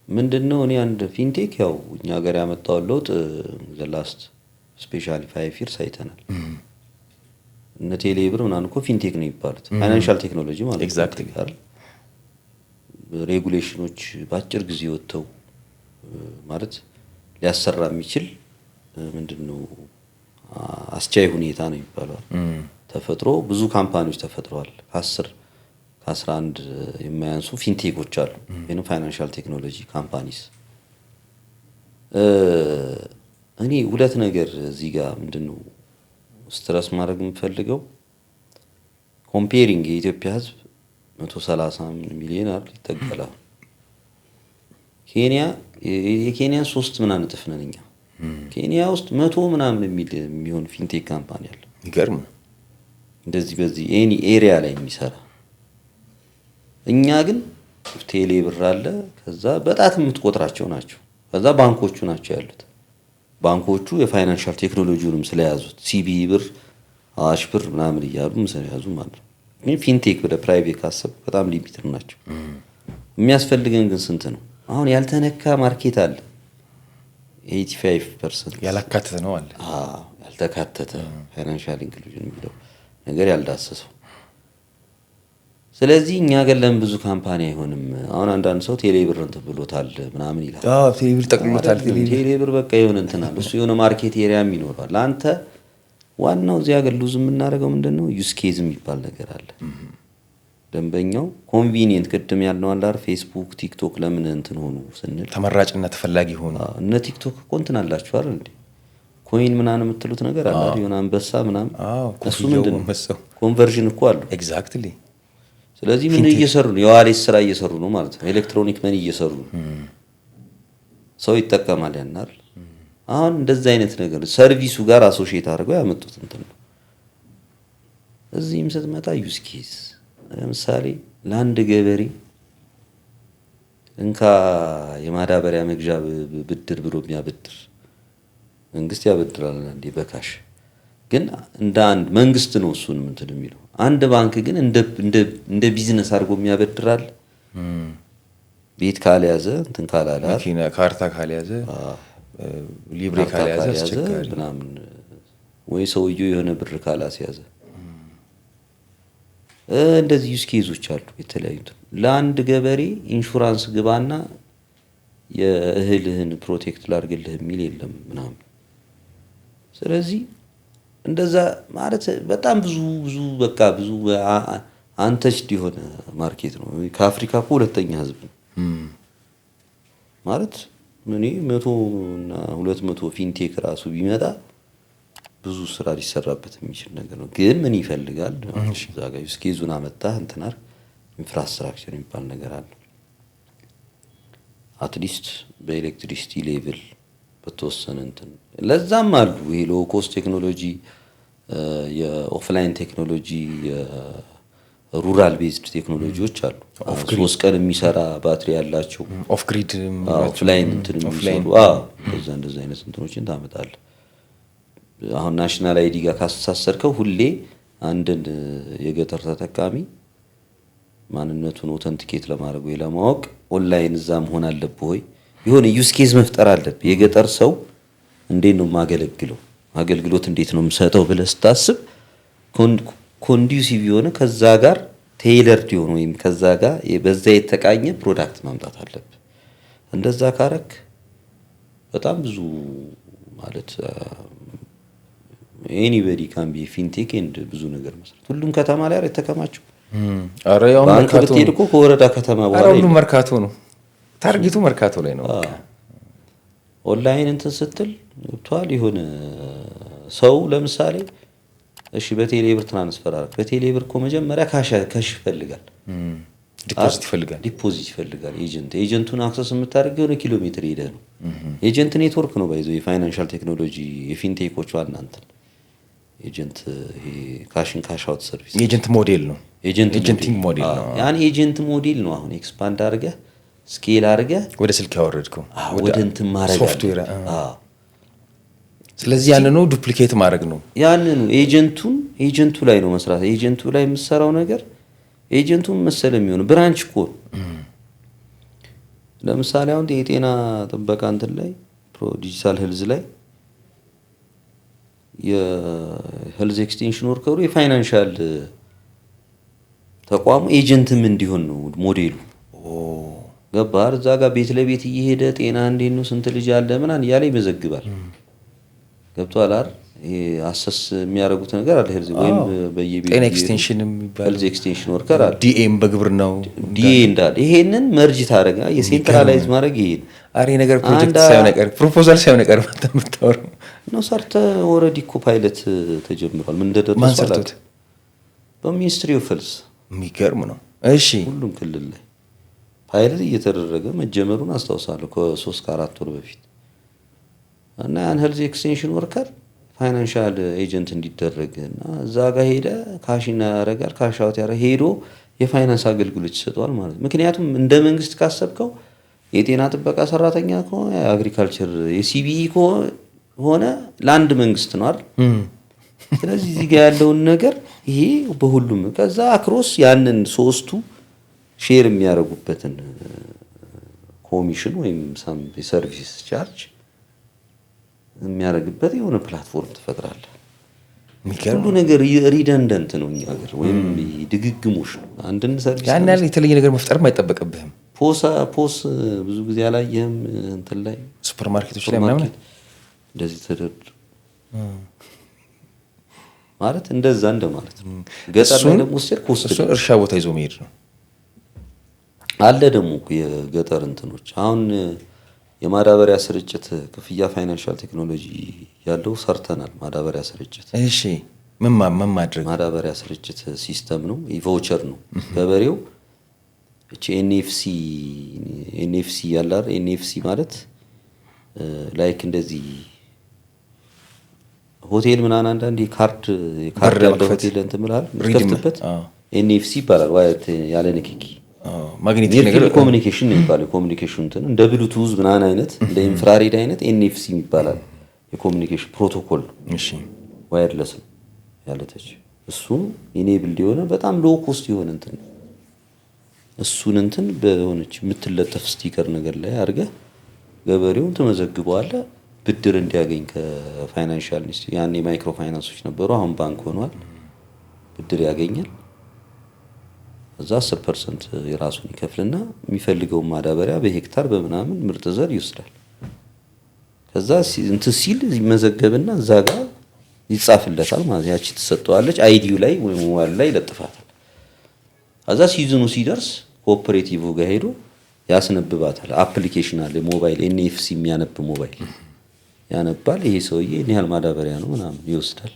ምንድነው እኔ አንድ ፊንቴክ ያው እኛ ሀገር ያመጣው ለውጥ ዘላስት ስፔሻሊ 5 ይርስ አይተናል። እነ ቴሌብር ምናምን እኮ ፊንቴክ ነው የሚባሉት፣ ፋይናንሻል ቴክኖሎጂ ማለት ነው። ኤግዛክትሊ ሬጉሌሽኖች በአጭር ጊዜ ወጥተው ማለት ሊያሰራ የሚችል ምንድነው አስቻይ ሁኔታ ነው ይባላል ተፈጥሮ። ብዙ ካምፓኒዎች ተፈጥረዋል። 10 ከ11 የማያንሱ ፊንቴኮች አሉ፣ ወይም ፋይናንሻል ቴክኖሎጂ ካምፓኒስ። እኔ ሁለት ነገር እዚህ ጋር ምንድነው ስትረስ ማድረግ የምፈልገው ኮምፔሪንግ የኢትዮጵያ ሕዝብ 130 ሚሊዮን ይጠጋል። የኬንያ 3 ምናምን እጥፍ ነን እኛ። ኬንያ ውስጥ 100 ምናምን የሚሆን ፊንቴክ ካምፓኒ አለ። ይገርም። እንደዚህ በዚህ ኤኒ ኤሪያ ላይ የሚሰራ እኛ ግን ቴሌ ብር አለ፣ ከዛ በጣት የምትቆጥራቸው ናቸው፣ ከዛ ባንኮቹ ናቸው ያሉት። ባንኮቹ የፋይናንሻል ቴክኖሎጂውንም ስለያዙት ሲቢ ብር፣ አዋሽ ብር ምናምን እያሉ ስለያዙ ማለት ነው። ግን ፊንቴክ ወደ ፕራይቬት ካሰብ በጣም ሊሚትድ ናቸው። የሚያስፈልገን ግን ስንት ነው? አሁን ያልተነካ ማርኬት አለ 85% ያላካተተ ነው አለ። ያልተካተተ ፋይናንሻል ኢንክሉዥን የሚለው ነገር ያልዳሰሰው። ስለዚህ እኛ ጋር ለምን ብዙ ካምፓኒ አይሆንም? አሁን አንዳንድ ሰው ቴሌብር እንትን ብሎታል ምናምን ይላል። ቴሌብር ጠቅሞታል። ቴሌብር በቃ የሆነ እንትን አለ፣ እሱ የሆነ ማርኬት ኤሪያም ይኖራል። አንተ ዋናው እዚህ ሀገር ሉዝ የምናደርገው ምንድነው ዩዝ ኬዝ የሚባል ነገር አለ። ደንበኛው ኮንቪኒየንት ቅድም ያልነው አለ አይደል? ፌስቡክ፣ ቲክቶክ ለምን እንትን ሆኑ ስንል ተመራጭና ተፈላጊ ሆኑ። እነ ቲክቶክ እኮ እንትን አላችሁ አይደል እንዴ? ኮይን ምናምን የምትሉት ነገር አለ አይደል? የሆነ አንበሳ ምናምን እሱ ምንድነው ኮንቨርዥን እኮ አለው። ኤግዛክትሊ። ስለዚህ ምን እየሰሩ ነው? የዋሌት ስራ እየሰሩ ነው ማለት ነው። ኤሌክትሮኒክ መኒ እየሰሩ ነው። ሰው ይጠቀማል ያን አይደል? አሁን እንደዛ አይነት ነገር ሰርቪሱ ጋር አሶሺየት አድርገው ያመጡት እንትን ነው። እዚህም ስትመጣ ዩዝ ኬዝ ለምሳሌ ለአንድ ገበሬ እንካ የማዳበሪያ መግዣ ብድር ብሎ የሚያበድር መንግስት ያበድራል እንዴ በካሽ ግን እንደ አንድ መንግስት ነው እሱን እንትን የሚለው። አንድ ባንክ ግን እንደ ቢዝነስ አድርጎ የሚያበድራል። ቤት ካልያዘ እንትን ካላለ መኪና ካርታ ካልያዘ ሊብሬ ካልያዘ አስቸጋሪ ምናምን ወይ ሰውየው የሆነ ብር ካላስያዘ እንደዚህ ዩዝ ኬዞች አሉ የተለያዩት። ለአንድ ገበሬ ኢንሹራንስ ግባና የእህልህን ፕሮቴክት ላድርግልህ የሚል የለም ምናምን። ስለዚህ እንደዛ ማለት በጣም ብዙ በቃ ብዙ አንተችድ የሆነ ማርኬት ነው። ከአፍሪካ እኮ ሁለተኛ ህዝብ ነው ማለት እኔ 100 እና 200 ፊንቴክ ራሱ ቢመጣ ብዙ ስራ ሊሰራበት የሚችል ነገር ነው። ግን ምን ይፈልጋል? እዛ ጋር ዩዝ ኬዙን አመጣህ እንትናር ኢንፍራስትራክቸር የሚባል ነገር አለ። አትሊስት በኤሌክትሪሲቲ ሌቭል በተወሰነ እንትን ለዛም አሉ። ይሄ ሎው ኮስት ቴክኖሎጂ፣ የኦፍላይን ቴክኖሎጂ፣ ሩራል ቤዝድ ቴክኖሎጂዎች አሉ። 3 ቀን የሚሰራ ባትሪ ያላቸው ኦፍ ግሪድ ኦፍላይን እንትን የሚሰሩ እንደዛ አይነት እንትኖችን ታመጣለህ። አሁን ናሽናል አይዲ ጋር ካስተሳሰርከው ሁሌ አንድን የገጠር ተጠቃሚ ማንነቱን ኦተንቲኬት ለማድረግ ወይ ለማወቅ ኦንላይን እዛ መሆን አለብህ ወይ የሆነ ዩዝ ኬዝ መፍጠር አለብህ። የገጠር ሰው እንዴት ነው ማገለግለው፣ አገልግሎት እንዴት ነው የምሰጠው ብለህ ስታስብ ኮንዱሲቭ የሆነ ከዛ ጋር ቴይለርድ የሆነ ወይም ከዛ ጋር በዛ የተቃኘ ፕሮዳክት ማምጣት አለብህ። እንደዛ ካረክ በጣም ብዙ ማለት ኤኒባዲ ካን ቢ ፊንቴክ ኤንድ ብዙ ነገር መስራት። ሁሉም ከተማ ላይ አይደል የተከማቸው? አረ ያው መርካቶ እኮ ከወረዳ ከተማ በኋላ ሁሉም መርካቶ ነው። ታርጌቱ መርካቶ ላይ ነው። ኦንላይን እንትን ስትል ገብቷል። የሆነ ሰው ለምሳሌ እሺ በቴሌብር ትራንስፈር አደረግ። በቴሌብር እኮ መጀመሪያ ካሽ ይፈልጋል። ዲፖዚት ይፈልጋል። ኤጀንቱን አክሰስ የምታደርገው የሆነ ኪሎ ሜትር ሄደህ ነው። ኤጀንት ኔትወርክ ነው ባይዘው የፋይናንሻል ቴክኖሎጂ የፊንቴኮች ዋና እንትን ኤጀንት ካሽን ካሽ አውት ሰርቪስ ኤጀንት ሞዴል ነው። ኤጀንቲንግ ሞዴል ነው። ያን ኤጀንት ሞዴል ነው አሁን ኤክስፓንድ አድርገህ ስኬል አድርገህ ወደ ስልክ ያወረድከው ወደ እንትን ማድረግ ሶፍትዌር። ስለዚህ ያንኑ ዱፕሊኬት ማድረግ ነው። ያንኑ ኤጀንቱ ላይ ነው መስራት። ኤጀንቱ ላይ የምትሰራው ነገር ኤጀንቱን መሰለ የሚሆነው ብራንች እኮ ለምሳሌ አሁን የጤና ጥበቃ እንትን ላይ ዲጂታል ሄልዝ ላይ የሄልዝ ኤክስቴንሽን ወርከሩ የፋይናንሻል ተቋሙ ኤጀንትም እንዲሆን ነው ሞዴሉ። ገባህ? እዛ ጋር ቤት ለቤት እየሄደ ጤና እንዴት ነው ስንት ልጅ አለ ምናምን እያለ ይመዘግባል። ገብቶሃል አይደል? ይሄ አሰስ የሚያደርጉት ነገር አለ። ሄልዝ ወይም በየቤቱ ጤና ኤክስቴንሽን የሚባል ሄልዝ ኤክስቴንሽን ወርከር አለ። ዲኤም በግብርናው ዲኤ እንዳለ ይሄንን መርጅ ታደርጋ የሴንትራላይዝ ማድረግ ይሄ አሬ ነገር ፕሮጀክት ሳይሆን ነገር ፕሮፖዛል ሳይሆን ነገር የምታወራው ነው። ሰርተ ኦልሬዲ እኮ ፓይለት ተጀምሯል። ምን እንደደረሰ አላውቅም። በሚኒስትሪ ኦፍ ሄልዝ የሚገርም ነው። እሺ ሁሉም ክልል ላይ ፓይለት እየተደረገ መጀመሩን አስታውሳለሁ ከ3 ከ4 ወር በፊት እና ያን ሄልዝ ኤክስቴንሽን ወርከር ፋይናንሻል ኤጀንት እንዲደረግ እና እዛ ጋር ሄደ ካሽና ያደርጋል ካሽ አውት ያደርጋል ሄዶ የፋይናንስ አገልግሎት ይሰጣል ማለት። ምክንያቱም እንደ መንግስት ካሰብከው የጤና ጥበቃ ሰራተኛ ከሆነ የአግሪካልቸር የሲቢኢ ከሆነ ለአንድ መንግስት ነው አይደል? ስለዚህ እዚህ ጋር ያለውን ነገር ይሄ በሁሉም ከዛ አክሮስ ያንን ሶስቱ ሼር የሚያደርጉበትን ኮሚሽን ወይም ሳም ሰርቪስ ቻርጅ የሚያደርግበት የሆነ ፕላትፎርም ትፈጥራለህ። ሁሉ ነገር ሪደንደንት ነው እኛ ሀገር ወይም ድግግሞሽ ነው። አንድን ሰርቪስ ያን ያህል የተለየ ነገር መፍጠርም አይጠበቅብህም። ፖስ ብዙ ጊዜ አላየህም? እንትን ላይ ሱፐር ማርኬቶች ላይ ምናምን እንደዚህ ተደርድሮ ማለት እንደዛ እንደማለት ነው። ገጠር ላይ ደግሞ እሱን እርሻ ቦታ ይዞ መሄድ ነው አለ። ደግሞ የገጠር እንትኖች አሁን የማዳበሪያ ስርጭት ክፍያ ፋይናንሻል ቴክኖሎጂ ያለው ሰርተናል። ማዳበሪያ ስርጭት እሺ፣ ምን ማድረግ ማዳበሪያ ስርጭት ሲስተም ነው። ቫውቸር ነው። ገበሬው እቺ ኤንኤፍሲ ያላር ኤንኤፍሲ ማለት ላይክ እንደዚህ ሆቴል ምናምን አንዳንድ ካርድ ያለው ሆቴል እንትን ምናል ምትከፍትበት ኤንኤፍሲ ይባላል። ዋይት ያለ ንክኪ ማግኔቲክ ነገር ኮሙኒኬሽን ነው የሚባለው። ኮሙኒኬሽን እንትን እንደ ብሉቱዝ ምናምን አይነት እንደ ኢንፍራሬድ አይነት ኤንኤፍሲ ይባላል። የኮሙኒኬሽን ፕሮቶኮል ነው። እሺ ዋየርለስ ነው ያለተች እሱ ኢኔብልድ የሆነ በጣም ሎው ኮስት የሆነ እንትን እሱን እንትን በሆነች የምትለጠፍ ስቲከር ነገር ላይ አድርገህ ገበሬውን ትመዘግበዋለህ ብድር እንዲያገኝ ከፋይናንሻል ኢንስቲትዩት። ያኔ ማይክሮ ፋይናንሶች ነበሩ፣ አሁን ባንክ ሆኗል። ብድር ያገኛል። እዛ 10% የራሱን ይከፍልና የሚፈልገውን ማዳበሪያ በሄክታር በምናምን ምርጥ ዘር ይወስዳል። ከዛ እንትን ሲል ይመዘገብና እዛ ጋር ይጻፍለታል ማለት ያቺ ትሰጠዋለች። አይዲው ላይ ወይ ሞባይል ላይ ይለጥፋታል። ከዛ ሲዝኑ ሲደርስ ኮኦፐሬቲቭ ጋር ሄዶ ያስነብባታል። አፕሊኬሽን አለ ሞባይል ኤንኤፍሲ የሚያነብ ሞባይል ያነባል። ይሄ ሰውዬ እኔ ያህል ማዳበሪያ ነው ምናምን ይወስዳል።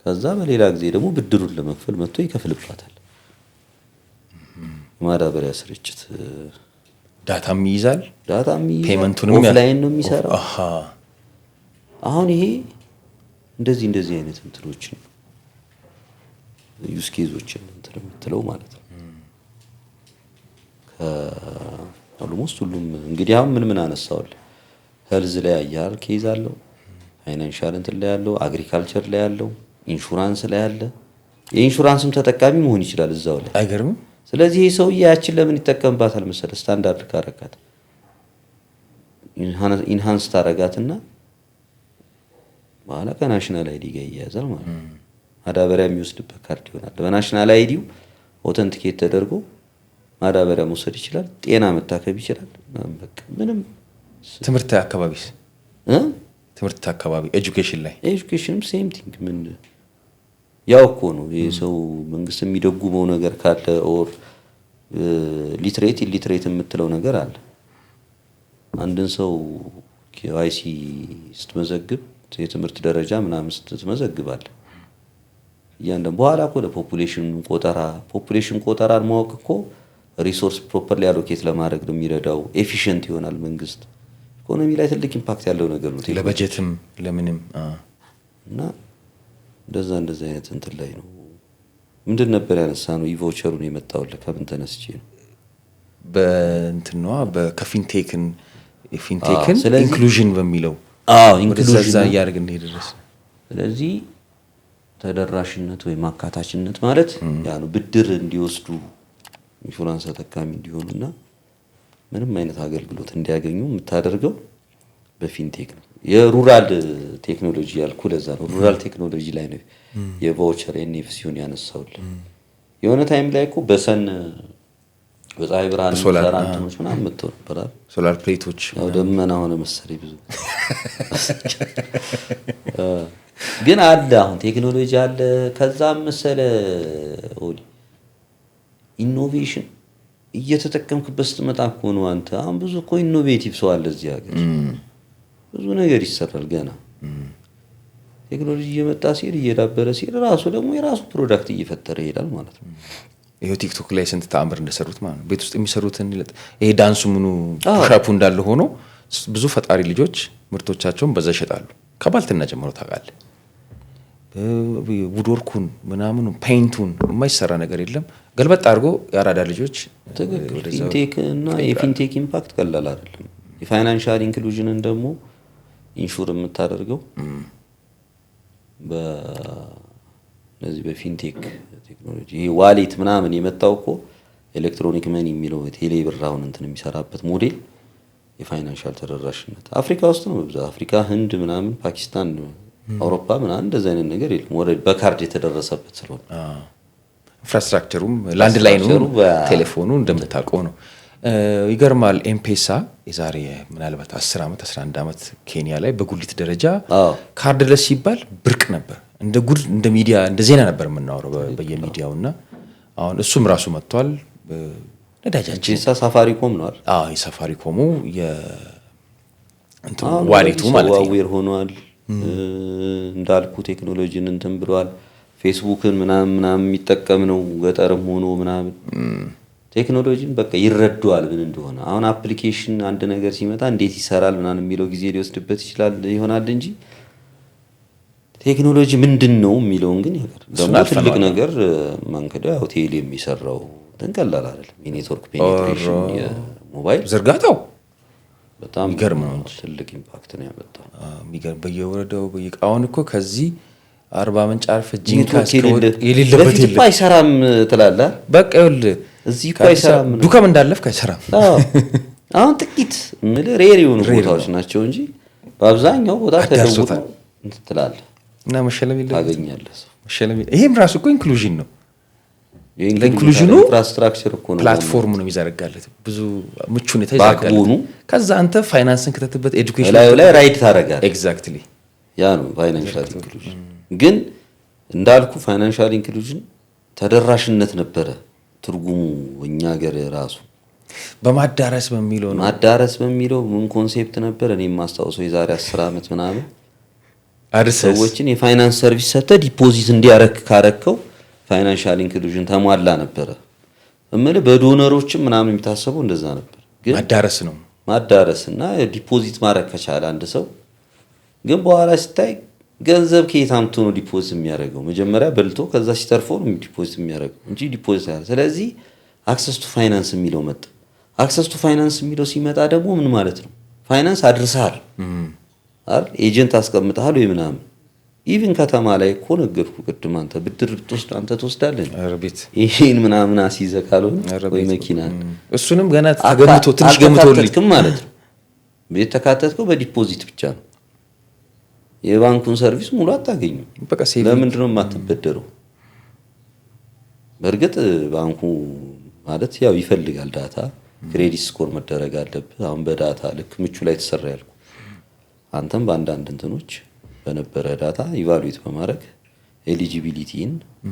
ከዛ በሌላ ጊዜ ደግሞ ብድሩን ለመክፈል መጥቶ ይከፍልባታል። ማዳበሪያ ስርጭት ዳታም ይይዛል። ፔመንቱንም ኦፍላይን ነው የሚሰራው። አሁን ይሄ እንደዚህ አይነት እንትኖችን ዩዝ ኬዞችን እንትን የምትለው ማለት ነው። ከኦልሞስት ሁሉም እንግዲህ አሁን ምን አነሳውልህ? ሄልዝ ላይ ያያል ኬዝ አለው፣ ፋይናንሻል እንትን ላይ ያለው፣ አግሪካልቸር ላይ ያለው፣ ኢንሹራንስ ላይ ያለ። የኢንሹራንስም ተጠቃሚ መሆን ይችላል እዛው ላይ። አይገርምም? ስለዚህ ይሄ ሰውዬ ያችን ለምን ይጠቀምባታል መሰለህ? ስታንዳርድ ካረጋት ኢንሃንስ ታረጋትና በኋላ ከናሽናል አይዲ ጋር ይያዛል ማለት ነው። ማዳበሪያ የሚወስድበት ካርድ ይሆናል። በናሽናል አይዲው ኦተንቲኬት ተደርጎ ማዳበሪያ መውሰድ ይችላል። ጤና መታከብ ይችላል። በቃ ምንም ትምህርት አካባቢስ ትምህርት አካባቢ ኤጁኬሽንም ሴም ቲንግ ምን ያው እኮ ነው። ይሄ ሰው መንግስት የሚደጉመው ነገር ካለ ኦር ሊትሬት የምትለው ነገር አለ። አንድን ሰው ኬዋይሲ ስትመዘግብ የትምህርት ደረጃ ምናምን ስትመዘግባለህ። እያንዳንዱ በኋላ እኮ ፖፑሌሽን ቆጠራን ማወቅ እኮ ሪሶርስ ፕሮፐርሊ አሎኬት ለማድረግ ነው የሚረዳው። ኤፊሽንት ይሆናል መንግስት። ኢኮኖሚ ላይ ትልቅ ኢምፓክት ያለው ነገር ነው ለበጀትም ለምንም እና እንደዛ አይነት እንትን ላይ ነው። ምንድን ነበር ያነሳ ነው ኢቮቸሩን የመጣውልህ ከምን ተነስቼ ነው? በእንትኗ በከፊንቴክን ኢንክሉዥን በሚለው ኢንክሉዥን እያደረግን እንደደረስ። ስለዚህ ተደራሽነት ወይም አካታችነት ማለት ያ ነው። ብድር እንዲወስዱ ኢንሹራንስ ተጠቃሚ እንዲሆኑና ምንም አይነት አገልግሎት እንዲያገኙ የምታደርገው በፊንቴክ ነው። የሩራል ቴክኖሎጂ ያልኩ ለዛ ነው። ሩራል ቴክኖሎጂ ላይ ነው የቫውቸር ኤንኤፍሲውን ያነሳውልህ። የሆነ ታይም ላይ እኮ በፀሐይ ብርሃን ሰራንቶች ምናምን መጥተው ነበር አይደል? ሶላር ፕሌቶች ያው ደመና ሆነ መሰለኝ ብዙ ግን አለ አሁን ቴክኖሎጂ አለ። ከዛም መሰለ ኢኖቬሽን እየተጠቀምክበት ስትመጣ እኮ ነው አንተ። አሁን ብዙ እኮ ኢኖቬቲቭ ሰው አለ እዚህ ሀገር፣ ብዙ ነገር ይሰራል ገና። ቴክኖሎጂ እየመጣ ሲል እየዳበረ ሲል ራሱ ደግሞ የራሱ ፕሮዳክት እየፈጠረ ይሄዳል ማለት ነው። ይሄው ቲክቶክ ላይ ስንት ተአምር እንደሰሩት ማለት ነው። ቤት ውስጥ የሚሰሩትን ይሄ ዳንሱ ምኑ ፑሻፑ እንዳለ ሆኖ ብዙ ፈጣሪ ልጆች ምርቶቻቸውን በዛ ይሸጣሉ። ከባልትና ጀምሮ ታውቃለህ። ውድወርኩን ምናምኑ ፔይንቱን የማይሰራ ነገር የለም። ገልበጥ አድርጎ የአራዳ ልጆች ፊንቴክ እና የፊንቴክ ኢምፓክት ቀላል አይደለም። የፋይናንሻል ኢንክሉዥንን ደግሞ ኢንሹር የምታደርገው በዚህ በፊንቴክ ቴክኖሎጂ። ይሄ ዋሌት ምናምን የመጣው እኮ ኤሌክትሮኒክ መኒ የሚለው ቴሌ ብራውን እንትን የሚሰራበት ሞዴል የፋይናንሻል ተደራሽነት አፍሪካ ውስጥ ነው በብዛት። አፍሪካ፣ ህንድ ምናምን፣ ፓኪስታን፣ አውሮፓ ምናምን እንደዛ አይነት ነገር የለም። ወረድ በካርድ የተደረሰበት ስለሆነ ኢንፍራስትራክቸሩም ላንድ ላይ ነው። ቴሌፎኑ እንደምታውቀው ነው። ይገርማል። ኤምፔሳ የዛሬ ምናልባት 10 ዓመት 11 ዓመት ኬንያ ላይ በጉሊት ደረጃ ካርድለስ ሲባል ብርቅ ነበር። እንደ ጉድ እንደ ሚዲያ እንደ ዜና ነበር የምናወራው በየሚዲያው እና አሁን እሱም ራሱ መጥቷል። ነዳጃችን ሳፋሪኮም ነው አይደል? የሳፋሪኮሙ እንትን ዋሌቱ ማለት ነው ዋዌር ሆኗል። እንዳልኩ ቴክኖሎጂን እንትን ብሏል። ፌስቡክን ምናምን የሚጠቀም ነው ገጠርም ሆኖ ምናምን ቴክኖሎጂን በቃ ይረዳዋል ምን እንደሆነ። አሁን አፕሊኬሽን አንድ ነገር ሲመጣ እንዴት ይሰራል ምናምን የሚለው ጊዜ ሊወስድበት ይሆናል እንጂ ቴክኖሎጂ ምንድነው የሚለውን ግን ያቀር ደግሞ ትልቅ ነገር ማንከዳ ሆቴል የሚሰራው ተንቀላል አይደለም። የኔትወርክ ፔኔትሬሽን የሞባይል ዝርጋታው በጣም ይገርም ነው። ትልቅ ኢምፓክት ነው ያመጣው። የሚገርም በየወረዳው በየቃውን እኮ ከዚህ 40 ምንጭ አርፈ ጂንካስ የሌለበት የለም አይሰራም ትላለህ። በቃ ይኸውልህ እዚህ እኮ አይሰራም ዱከም እንዳለፍክ አይሰራም። አሁን ጥቂት ሬር የሆኑ ቦታዎች ናቸው እንጂ በአብዛኛው ቦታ ተደውሎ ትላለህ እና መሸለም የለም ታገኛለህ። መሸለም ይሄም ራሱ እኮ ኢንክሉዥን ነው። ኢንክሉዥኑ ኢንፍራስትራክቸር እኮ ነው፣ ፕላትፎርም ነው የሚዘረጋለት ብዙ ምቹ ሁኔታ ይዘረጋለት። ከዛ አንተ ፋይናንስን ከተተበት ኤዱኬሽን ላይ ራይድ ታደርጋለህ። ኤግዛክትሊ ያ ነው ፋይናንሻል ኢንክሉዥን። ግን እንዳልኩ ፋይናንሻል ኢንክሉዥን ተደራሽነት ነበረ ትርጉሙ እኛ ሀገር ራሱ በማዳረስ በሚለው ነው። ማዳረስ በሚለው ምን ኮንሴፕት ነበር? እኔ የማስታውሰው የዛሬ 10 ዓመት ምናምን ሰዎችን የፋይናንስ ሰርቪስ ሰጥተህ ዲፖዚት እንዲያረክ ካረከው ፋይናንሻል ኢንክሉዥን ተሟላ ነበረ። እምልህ በዶነሮችም ምናምን የሚታሰበው እንደዛ ነበር። ግን ማዳረስ ነው ማዳረስና ዲፖዚት ማረክ ከቻለ አንድ ሰው ግን በኋላ ሲታይ ገንዘብ ከየት አምጥቶ ነው ዲፖዚት የሚያደርገው? መጀመሪያ በልቶ ከዛ ሲተርፎ ነው ዲፖዚት የሚያደርገው እንጂ ዲፖዚት ያለ። ስለዚህ አክሰስ ቱ ፋይናንስ የሚለው መጣ። አክሰስ ቱ ፋይናንስ የሚለው ሲመጣ ደግሞ ምን ማለት ነው? ፋይናንስ አድርሰሃል አይደል? ኤጀንት አስቀምጠሃል ወይ ምናምን። ኢቭን ከተማ ላይ እኮ ነገርኩ ቅድም፣ አንተ ብድር ብትወስድ አንተ ትወስዳለህ አረቤት ይሄን ምናምን አስይዘህ ካልሆነ ወይ መኪና እሱንም ገና ተገምቶ ትንሽ ገምቶልኝ ማለት ነው። ቤት ተካተትከው በዲፖዚት ብቻ ነው። የባንኩን ሰርቪስ ሙሉ አታገኙም። በቃ ለምንድን ነው የማትበደረው? በእርግጥ ባንኩ ማለት ያው ይፈልጋል ዳታ፣ ክሬዲት ስኮር መደረግ አለብህ። አሁን በዳታ ልክ ምቹ ላይ ተሰራ ያልኩ አንተም በአንዳንድ እንትኖች በነበረ ዳታ ኢቫሉዌት በማድረግ ኤሊጂቢሊቲን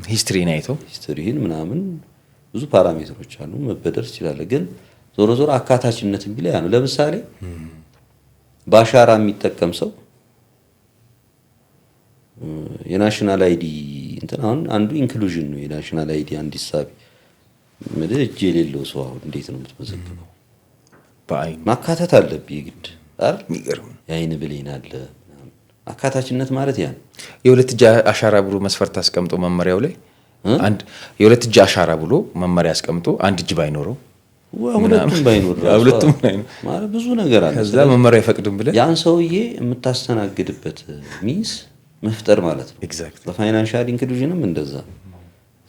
ሂስትሪን ምናምን ብዙ ፓራሜትሮች አሉ መበደር ትችላለህ። ግን ዞሮ ዞሮ አካታችነት የሚለው ያ ነው። ለምሳሌ በአሻራ የሚጠቀም ሰው የናሽናል አይዲ እንትን አሁን አንዱ ኢንክሉዥን ነው። የናሽናል አይዲ አንድ ሂሳብ ምድር እጅ የሌለው ሰው አሁን እንዴት ነው የምትመዘግበው? በአይን ማካተት አለብህ ግድ አይደል? የሚገርም የአይን ብሌን አለ። አካታችነት ማለት ያ ነው። የሁለት እጅ አሻራ ብሎ መስፈርት አስቀምጦ መመሪያው ላይ አንድ የሁለት እጅ አሻራ ብሎ መመሪያ አስቀምጦ አንድ እጅ ባይኖረው ሁለቱም ባይኖር ማለት ብዙ ነገር አለ። ከዛ መመሪያ አይፈቅድም ብለህ ያን ሰውዬ የምታስተናግድበት ሚንስ መፍጠር ማለት ነው። በፋይናንሻል ኢንክሉዥንም እንደዛ።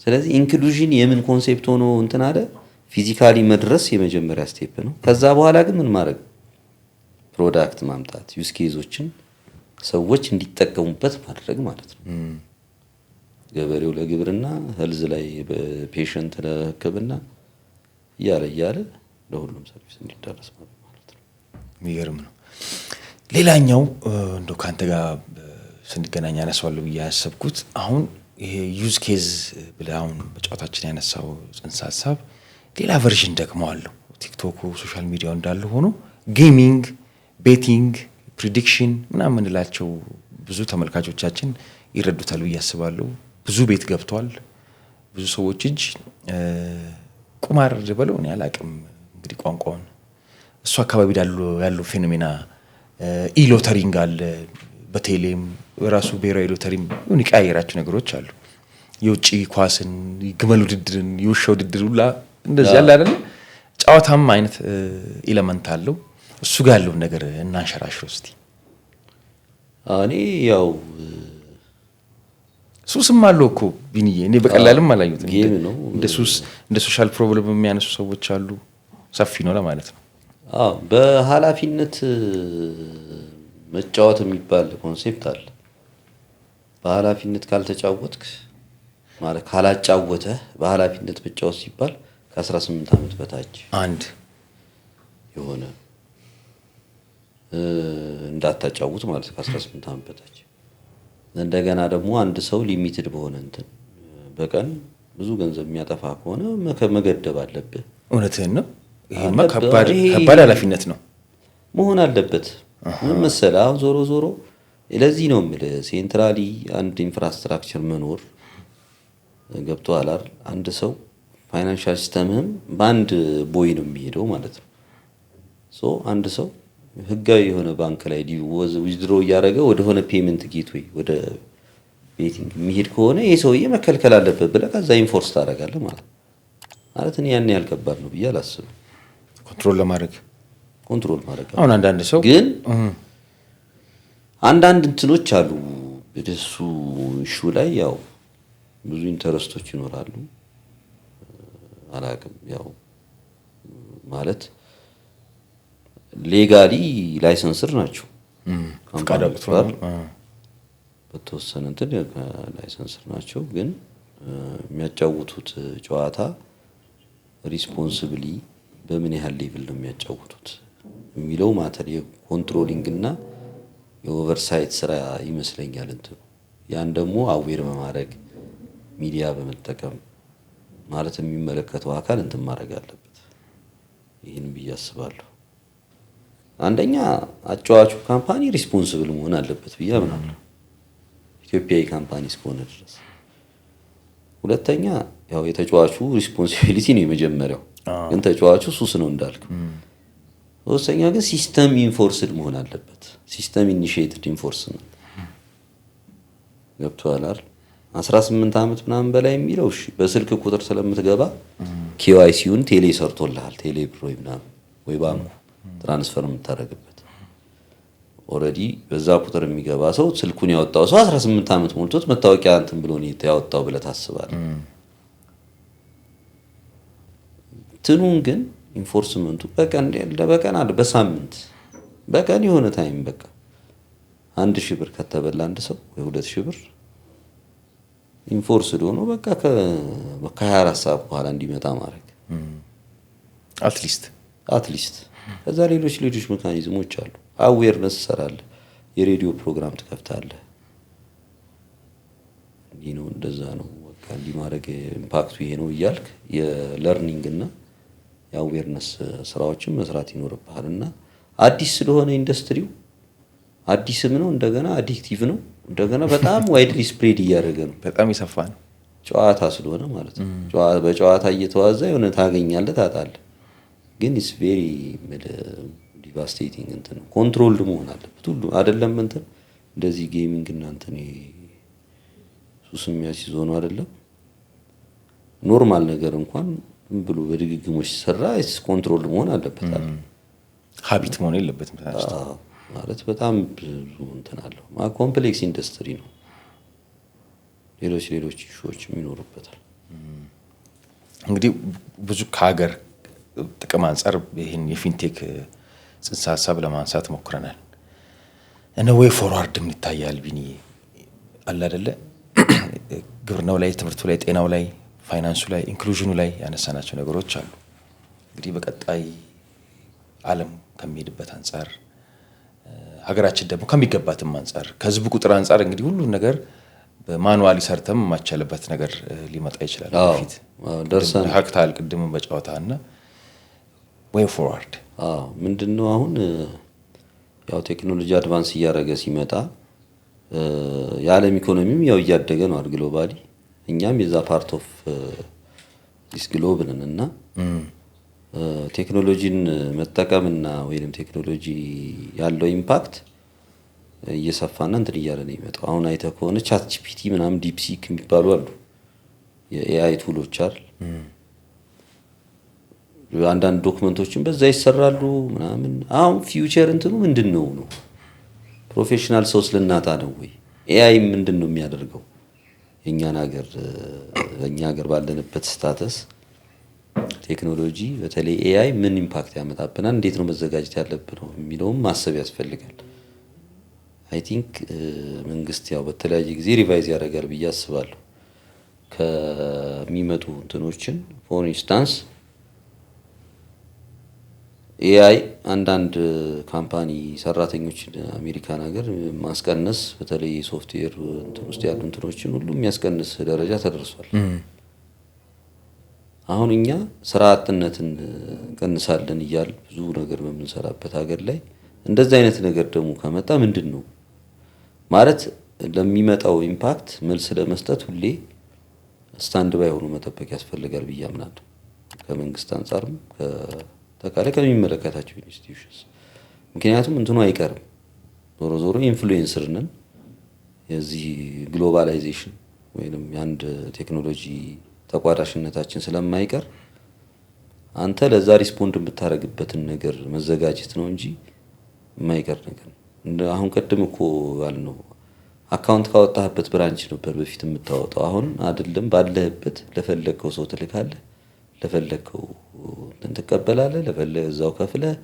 ስለዚህ ኢንክሉዥን የምን ኮንሴፕት ሆኖ እንትን አለ ፊዚካሊ መድረስ የመጀመሪያ ስቴፕ ነው። ከዛ በኋላ ግን ምን ማድረግ ፕሮዳክት ማምጣት ዩዝ ኬዞችን ሰዎች እንዲጠቀሙበት ማድረግ ማለት ነው። ገበሬው ለግብርና፣ ህልዝ ላይ በፔሸንት ለሕክምና እያለ ለሁሉም ሰርቪስ እንዲዳረስ ማለት ነው። የሚገርም ነው። ሌላኛው እንደው ከአንተ ጋር ስንገናኝ ያነሳዋለሁ ብዬ ያሰብኩት አሁን ይሄ ዩዝ ኬዝ ብለህ አሁን በጨዋታችን ያነሳው ጽንሰ ሀሳብ ሌላ ቨርዥን ደግሞ አለው። ቲክቶኩ ሶሻል ሚዲያው እንዳለ ሆኖ ጌሚንግ፣ ቤቲንግ፣ ፕሪዲክሽን ምናምን የምንላቸው ብዙ ተመልካቾቻችን ይረዱታል ብዬ አስባለሁ። ብዙ ቤት ገብቷል፣ ብዙ ሰዎች እጅ ቁማር በለው እኔ አላቅም እንግዲህ ቋንቋውን። እሱ አካባቢ ያለው ፌኖሜና ኢሎተሪንግ አለ። በቴሌም ራሱ ብሔራዊ ሎተሪም የቀያየራቸው ነገሮች አሉ። የውጭ ኳስን፣ ግመል ውድድርን፣ የውሻ ውድድር ሁላ እንደዚህ ያለ አይደለ? ጨዋታም አይነት ኤለመንት አለው። እሱ ጋር ያለውን ነገር እናንሸራሽረው እስቲ። እኔ ያው ሱስም አለው እኮ ቢኒዬ፣ እኔ በቀላልም አላየሁትም። ጌም ነው እንደ ሱስ እንደ ሶሻል ፕሮብለም የሚያነሱ ሰዎች አሉ። ሰፊ ነው ለማለት ነው። በኃላፊነት መጫወት የሚባል ኮንሴፕት አለ። በኃላፊነት ካልተጫወትክ ማለት ካላጫወተህ በኃላፊነት መጫወት ሲባል ከ18 ዓመት በታች አንድ የሆነ እንዳታጫውት ማለት ከ18 ዓመት በታች። እንደገና ደግሞ አንድ ሰው ሊሚትድ በሆነ እንትን በቀን ብዙ ገንዘብ የሚያጠፋ ከሆነ መገደብ አለብህ። እውነትህን ነው። ይሄማ ከባድ ኃላፊነት ነው መሆን አለበት። ምን መሰለህ አሁን ዞሮ ለዚህ ነው የምልህ ሴንትራሊ አንድ ኢንፍራስትራክቸር መኖር ገብቶሃል አይደል? አንድ ሰው ፋይናንሻል ሲስተምህም በአንድ ቦይ ነው የሚሄደው ማለት ነው። አንድ ሰው ህጋዊ የሆነ ባንክ ላይ ዊዝድሮ እያደረገ ወደሆነ ፔመንት ጌትዌይ ወደ ቤቲንግ የሚሄድ ከሆነ ይህ ሰውዬ መከልከል አለበት ብለህ ከዛ ኢንፎርስ ታደርጋለህ ማለት እኔ ያን ያህል ከባድ ነው ብዬ አላስብም። ኮንትሮል ማድረግ አሁን አንዳንድ ሰው ግን አንዳንድ እንትኖች አሉ በደሱ ኢሹ ላይ ያው ብዙ ኢንተረስቶች ይኖራሉ። አላውቅም ያው ማለት ሌጋሊ ላይሰንስር ናቸው በተወሰነ እንትን ላይሰንስር ናቸው። ግን የሚያጫውቱት ጨዋታ ሪስፖንሲብሊ በምን ያህል ሌቭል ነው የሚያጫውቱት የሚለው ማተር የኮንትሮሊንግ እና የኦቨርሳይት ስራ ይመስለኛል እንትኑ። ያን ደግሞ አዌር በማድረግ ሚዲያ በመጠቀም ማለት የሚመለከተው አካል እንትን ማድረግ አለበት። ይህን ብዬ አስባለሁ። አንደኛ አጫዋቹ ካምፓኒ ሪስፖንሲብል መሆን አለበት ብዬ አምናለሁ፣ ኢትዮጵያዊ ካምፓኒ እስከሆነ ድረስ። ሁለተኛ ያው የተጫዋቹ ሪስፖንሲቢሊቲ ነው የመጀመሪያው፣ ግን ተጫዋቹ ሱስ ነው እንዳልክ። ሶስተኛ ግን ሲስተም ኢንፎርስድ መሆን አለበት። ሲስተም ኢኒሺየትድ ኢንፎርስመንት ገብቶሃል አይደል? 18 ዓመት ምናምን በላይ የሚለው እሺ፣ በስልክ ቁጥር ስለምትገባ ኬዋይሲውን ቴሌ ሰርቶልሃል። ቴሌ ብር ወይ ምናምን ወይ ባንኩ ትራንስፈር የምታደርግበት ኦልሬዲ በዛ ቁጥር የሚገባ ሰው ስልኩን ያወጣው ሰው 18 ዓመት ሞልቶት መታወቂያ እንትን ብሎ ነው ያወጣው ብለህ ታስባለህ። ትኑን ግን ኢንፎርስመንቱ በቀን አለ በሳምንት በቀን የሆነ ታይም በቃ 1000 ብር ከተበላ አንድ ሰው ወይ 2000 ብር ኢንፎርስድ ሆኖ በቃ ከ24 ሰዓት በኋላ እንዲመጣ ማድረግ አትሊስት ከዛ ሌሎች ሜካኒዝሞች አሉ። አዌርነስ ትሰራለህ፣ የሬዲዮ ፕሮግራም ትከፍታለህ። እንዲህ ነው እንደዛ ነው በቃ እንዲህ ማድረግ ኢምፓክቱ ይሄ ነው እያልክ የለርኒንግ እና የአዌርነስ ስራዎችን መስራት ይኖርብሃል። እና አዲስ ስለሆነ ኢንዱስትሪው አዲስም ነው እንደገና አዲክቲቭ ነው። እንደገና በጣም ዋይድሊ ስፕሬድ እያደረገ ነው። በጣም የሰፋ ነው ጨዋታ ስለሆነ ማለት ነው። በጨዋታ እየተዋዛ የሆነ ታገኛለህ ታጣለህ። ግን ኢትስ ቬሪ ዲቫስቴቲንግ እንትን ኮንትሮልድ መሆን አለበት ሁሉ አይደለም። እንትን እንደዚህ ጌሚንግ እና እንትን ሱስ የሚያስይዞ ነው አይደለም። ኖርማል ነገር እንኳን ብሎ በድግግሞች ሲሰራ ኢትስ ኮንትሮልድ መሆን አለበት አይደል? ሀቢት መሆን የለበትም ማለት በጣም ብዙ እንትን አለው። ኮምፕሌክስ ኢንዱስትሪ ነው። ሌሎች ኢሹዎችም ይኖሩበታል። እንግዲህ ብዙ ከሀገር ጥቅም አንጻር ይህን የፊንቴክ ጽንሰ ሀሳብ ለማንሳት ሞክረናል። እነ ወይ ፎርዋርድም ይታያል ቢኒ አለ አይደለ? ግብርናው ላይ፣ ትምህርቱ ላይ፣ ጤናው ላይ፣ ፋይናንሱ ላይ፣ ኢንክሉዥኑ ላይ ያነሳናቸው ነገሮች አሉ። እንግዲህ በቀጣይ ዓለም ከሚሄድበት አንጻር ሀገራችን ደግሞ ከሚገባትም አንጻር ከህዝቡ ቁጥር አንጻር እንግዲህ ሁሉን ነገር በማኑዋሊ ሰርተም የማይቻልበት ነገር ሊመጣ ይችላል። በፊት ደርሰን ሀክታል ቅድም በጨዋታ እና ወይ ፎርዋርድ ምንድነው አሁን ያው ቴክኖሎጂ አድቫንስ እያደረገ ሲመጣ የዓለም ኢኮኖሚም ያው እያደገ ነው አይደል? ግሎባሊ እኛም የዛ ፓርት ኦፍ ዲስ ግሎብ ነን እና ቴክኖሎጂን መጠቀምና ወይንም ቴክኖሎጂ ያለው ኢምፓክት እየሰፋና እንትን እያለ ነው የሚመጣው። አሁን አይተህ ከሆነ ቻት ጂፒቲ ምናምን ዲፕሲክ የሚባሉ አሉ የኤአይ ቱሎች አይደል? አንዳንድ ዶክመንቶችን በዛ ይሰራሉ ምናምን። አሁን ፊውቸር እንትኑ ምንድነው ነው ፕሮፌሽናል ሰው ስለናታ ነው ወይ ኤአይ ምንድነው የሚያደርገው? የኛን ሀገር እኛ ሀገር ባለንበት ስታተስ ቴክኖሎጂ በተለይ ኤአይ ምን ኢምፓክት ያመጣብናል፣ እንዴት ነው መዘጋጀት ያለብን ነው የሚለውም ማሰብ ያስፈልጋል። አይ ቲንክ መንግስት ያው በተለያየ ጊዜ ሪቫይዝ ያደርጋል ብዬ አስባለሁ። ከሚመጡ እንትኖችን ፎር ኢንስታንስ ኤአይ አንዳንድ ካምፓኒ ሰራተኞችን አሜሪካን ሀገር ማስቀነስ በተለይ ሶፍትዌር እንትን ውስጥ ያሉ እንትኖችን ሁሉ የሚያስቀንስ ደረጃ ተደርሷል። አሁን እኛ ስራ አጥነትን እንቀንሳለን እያል ብዙ ነገር በምንሰራበት ሀገር ላይ እንደዚህ አይነት ነገር ደግሞ ከመጣ ምንድነው ማለት ለሚመጣው ኢምፓክት መልስ ለመስጠት ሁሌ ስታንድ ባይ ሆኖ መጠበቅ ያስፈልጋል ብዬ አምናለሁ። ከመንግስት አንፃርም ከተካለ ከሚመለከታቸው ኢንስቲትዩሽንስ ምክንያቱም እንትኑ አይቀርም። ዞሮ ዞሮ ኢንፍሉዌንሰር ነን። የዚህ ግሎባላይዜሽን ወይንም የአንድ ቴክኖሎጂ ተቋዳሽነታችን ስለማይቀር አንተ ለዛ ሪስፖንድ የምታደርግበትን ነገር መዘጋጀት ነው እንጂ የማይቀር ነገር ነው። አሁን ቀደም እኮ ያልነው አካውንት ካወጣህበት ብራንች ነበር በፊት የምታወጣው። አሁን አይደለም ባለህበት ለፈለከው ሰው ትልካለህ፣ ለፈለከው እንትን ትቀበላለህ፣ ለፈለከው እዛው ከፍለህ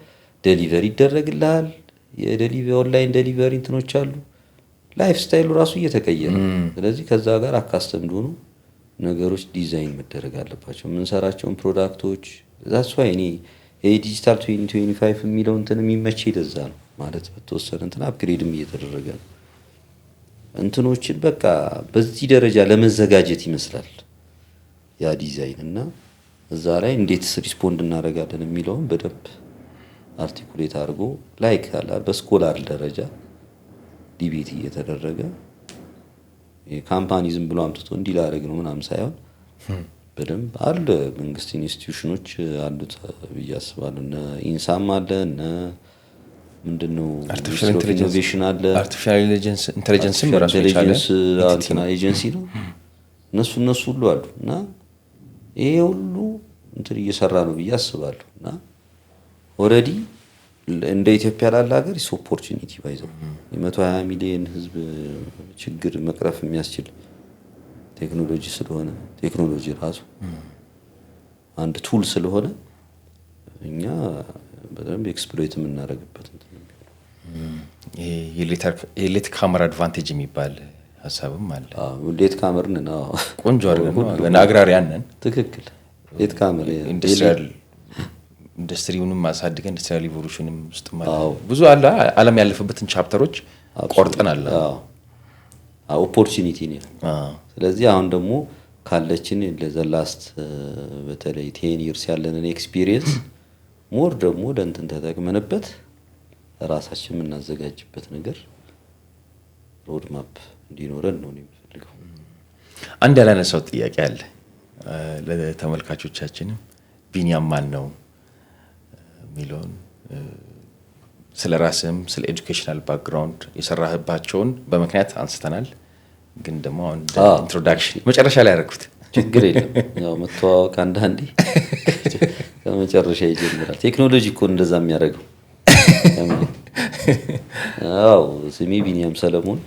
ዴሊቨሪ ይደረግልሃል። የዴሊቨሪ ኦንላይን ዴሊቨሪ እንትኖች አሉ። ላይፍ ስታይሉ ራሱ እየተቀየረ። ስለዚህ ከዛ ጋር አካስተምዶ ነው ነገሮች ዲዛይን መደረግ አለባቸው። የምንሰራቸውን ፕሮዳክቶች ዛትስ ዋይ እኔ የዲጂታል 2025 የሚለው እንትን የሚመቸኝ ለዛ ነው ማለት በተወሰነ እንትን አፕግሬድም እየተደረገ ነው። እንትኖችን በቃ በዚህ ደረጃ ለመዘጋጀት ይመስላል ያ ዲዛይን እና እዛ ላይ እንዴት ሪስፖንድ እናደርጋለን የሚለውን በደንብ አርቲኩሌት አድርጎ ላይክ አለ በስኮላር ደረጃ ዲቤት እየተደረገ የካምፓኒ ዝም ብሎ አምጥቶ እንዲህ ላደርግ ነው ምናምን ሳይሆን በደንብ አለ መንግስት ኢንስቲትዩሽኖች አሉት ብዬ አስባለሁ። እነ ኢንሳም አለ እነ ምንድነው አርቲፊሻል ኢንተለጀንስ አለ አርቲፊሻል ኢንተለጀንስም ራሱ የቻለ ኤጀንሲ ነው። እነሱ ሁሉ አሉ እና ይሄ ሁሉ እንትን እየሰራ ነው ብዬ አስባለሁ እና ኦልሬዲ እንደ ኢትዮጵያ ላለ ሀገር ኢስ ኦፖርቹኒቲ ባይዘው የ120 ሚሊዮን ህዝብ ችግር መቅረፍ የሚያስችል ቴክኖሎጂ ስለሆነ ቴክኖሎጂ ራሱ አንድ ቱል ስለሆነ እኛ በደንብ ኤክስፕሎይት የምናደርግበት እንትን ነው። የሌት ካሜራ አድቫንቴጅ የሚባል ሀሳብም አለ። ሌት ካሜራ ነው ቆንጆ አድርገን አግራሪያን ነን። ትክክል ሌት ካሜራ ኢንዱስትሪውንም ማሳደገን ኢንዱስትሪያል ኢቮሉሽንም ውስጥ ማለት ብዙ አለ። ዓለም ያለፈበትን ቻፕተሮች ቆርጠናል። ኦፖርቹኒቲ ነው። ስለዚህ አሁን ደግሞ ካለችን ለዘላስት በተለይ 10 years ያለንን ኤክስፒሪየንስ ሞር ደግሞ ለእንትን ተጠቅመንበት ራሳችን የምናዘጋጅበት ነገር ሮድማፕ እንዲኖረን ነው የሚፈልገው። አንድ ያላነሳው ጥያቄ አለ ለተመልካቾቻችንም ቢኒያም ማን ነው የሚለውን ስለ ራስም ስለ ኤዱኬሽናል ባክግራውንድ የሰራህባቸውን በምክንያት አንስተናል። ግን ደግሞ አሁን ኢንትሮዳክሽን መጨረሻ ላይ ያደረኩት ችግር የለም ያው መተዋወቅ አንዳንዴ ከመጨረሻ ይጀምራል። ቴክኖሎጂ እኮ እንደዛ የሚያደርገው። አዎ ስሜ ቢኒያም ሰለሞን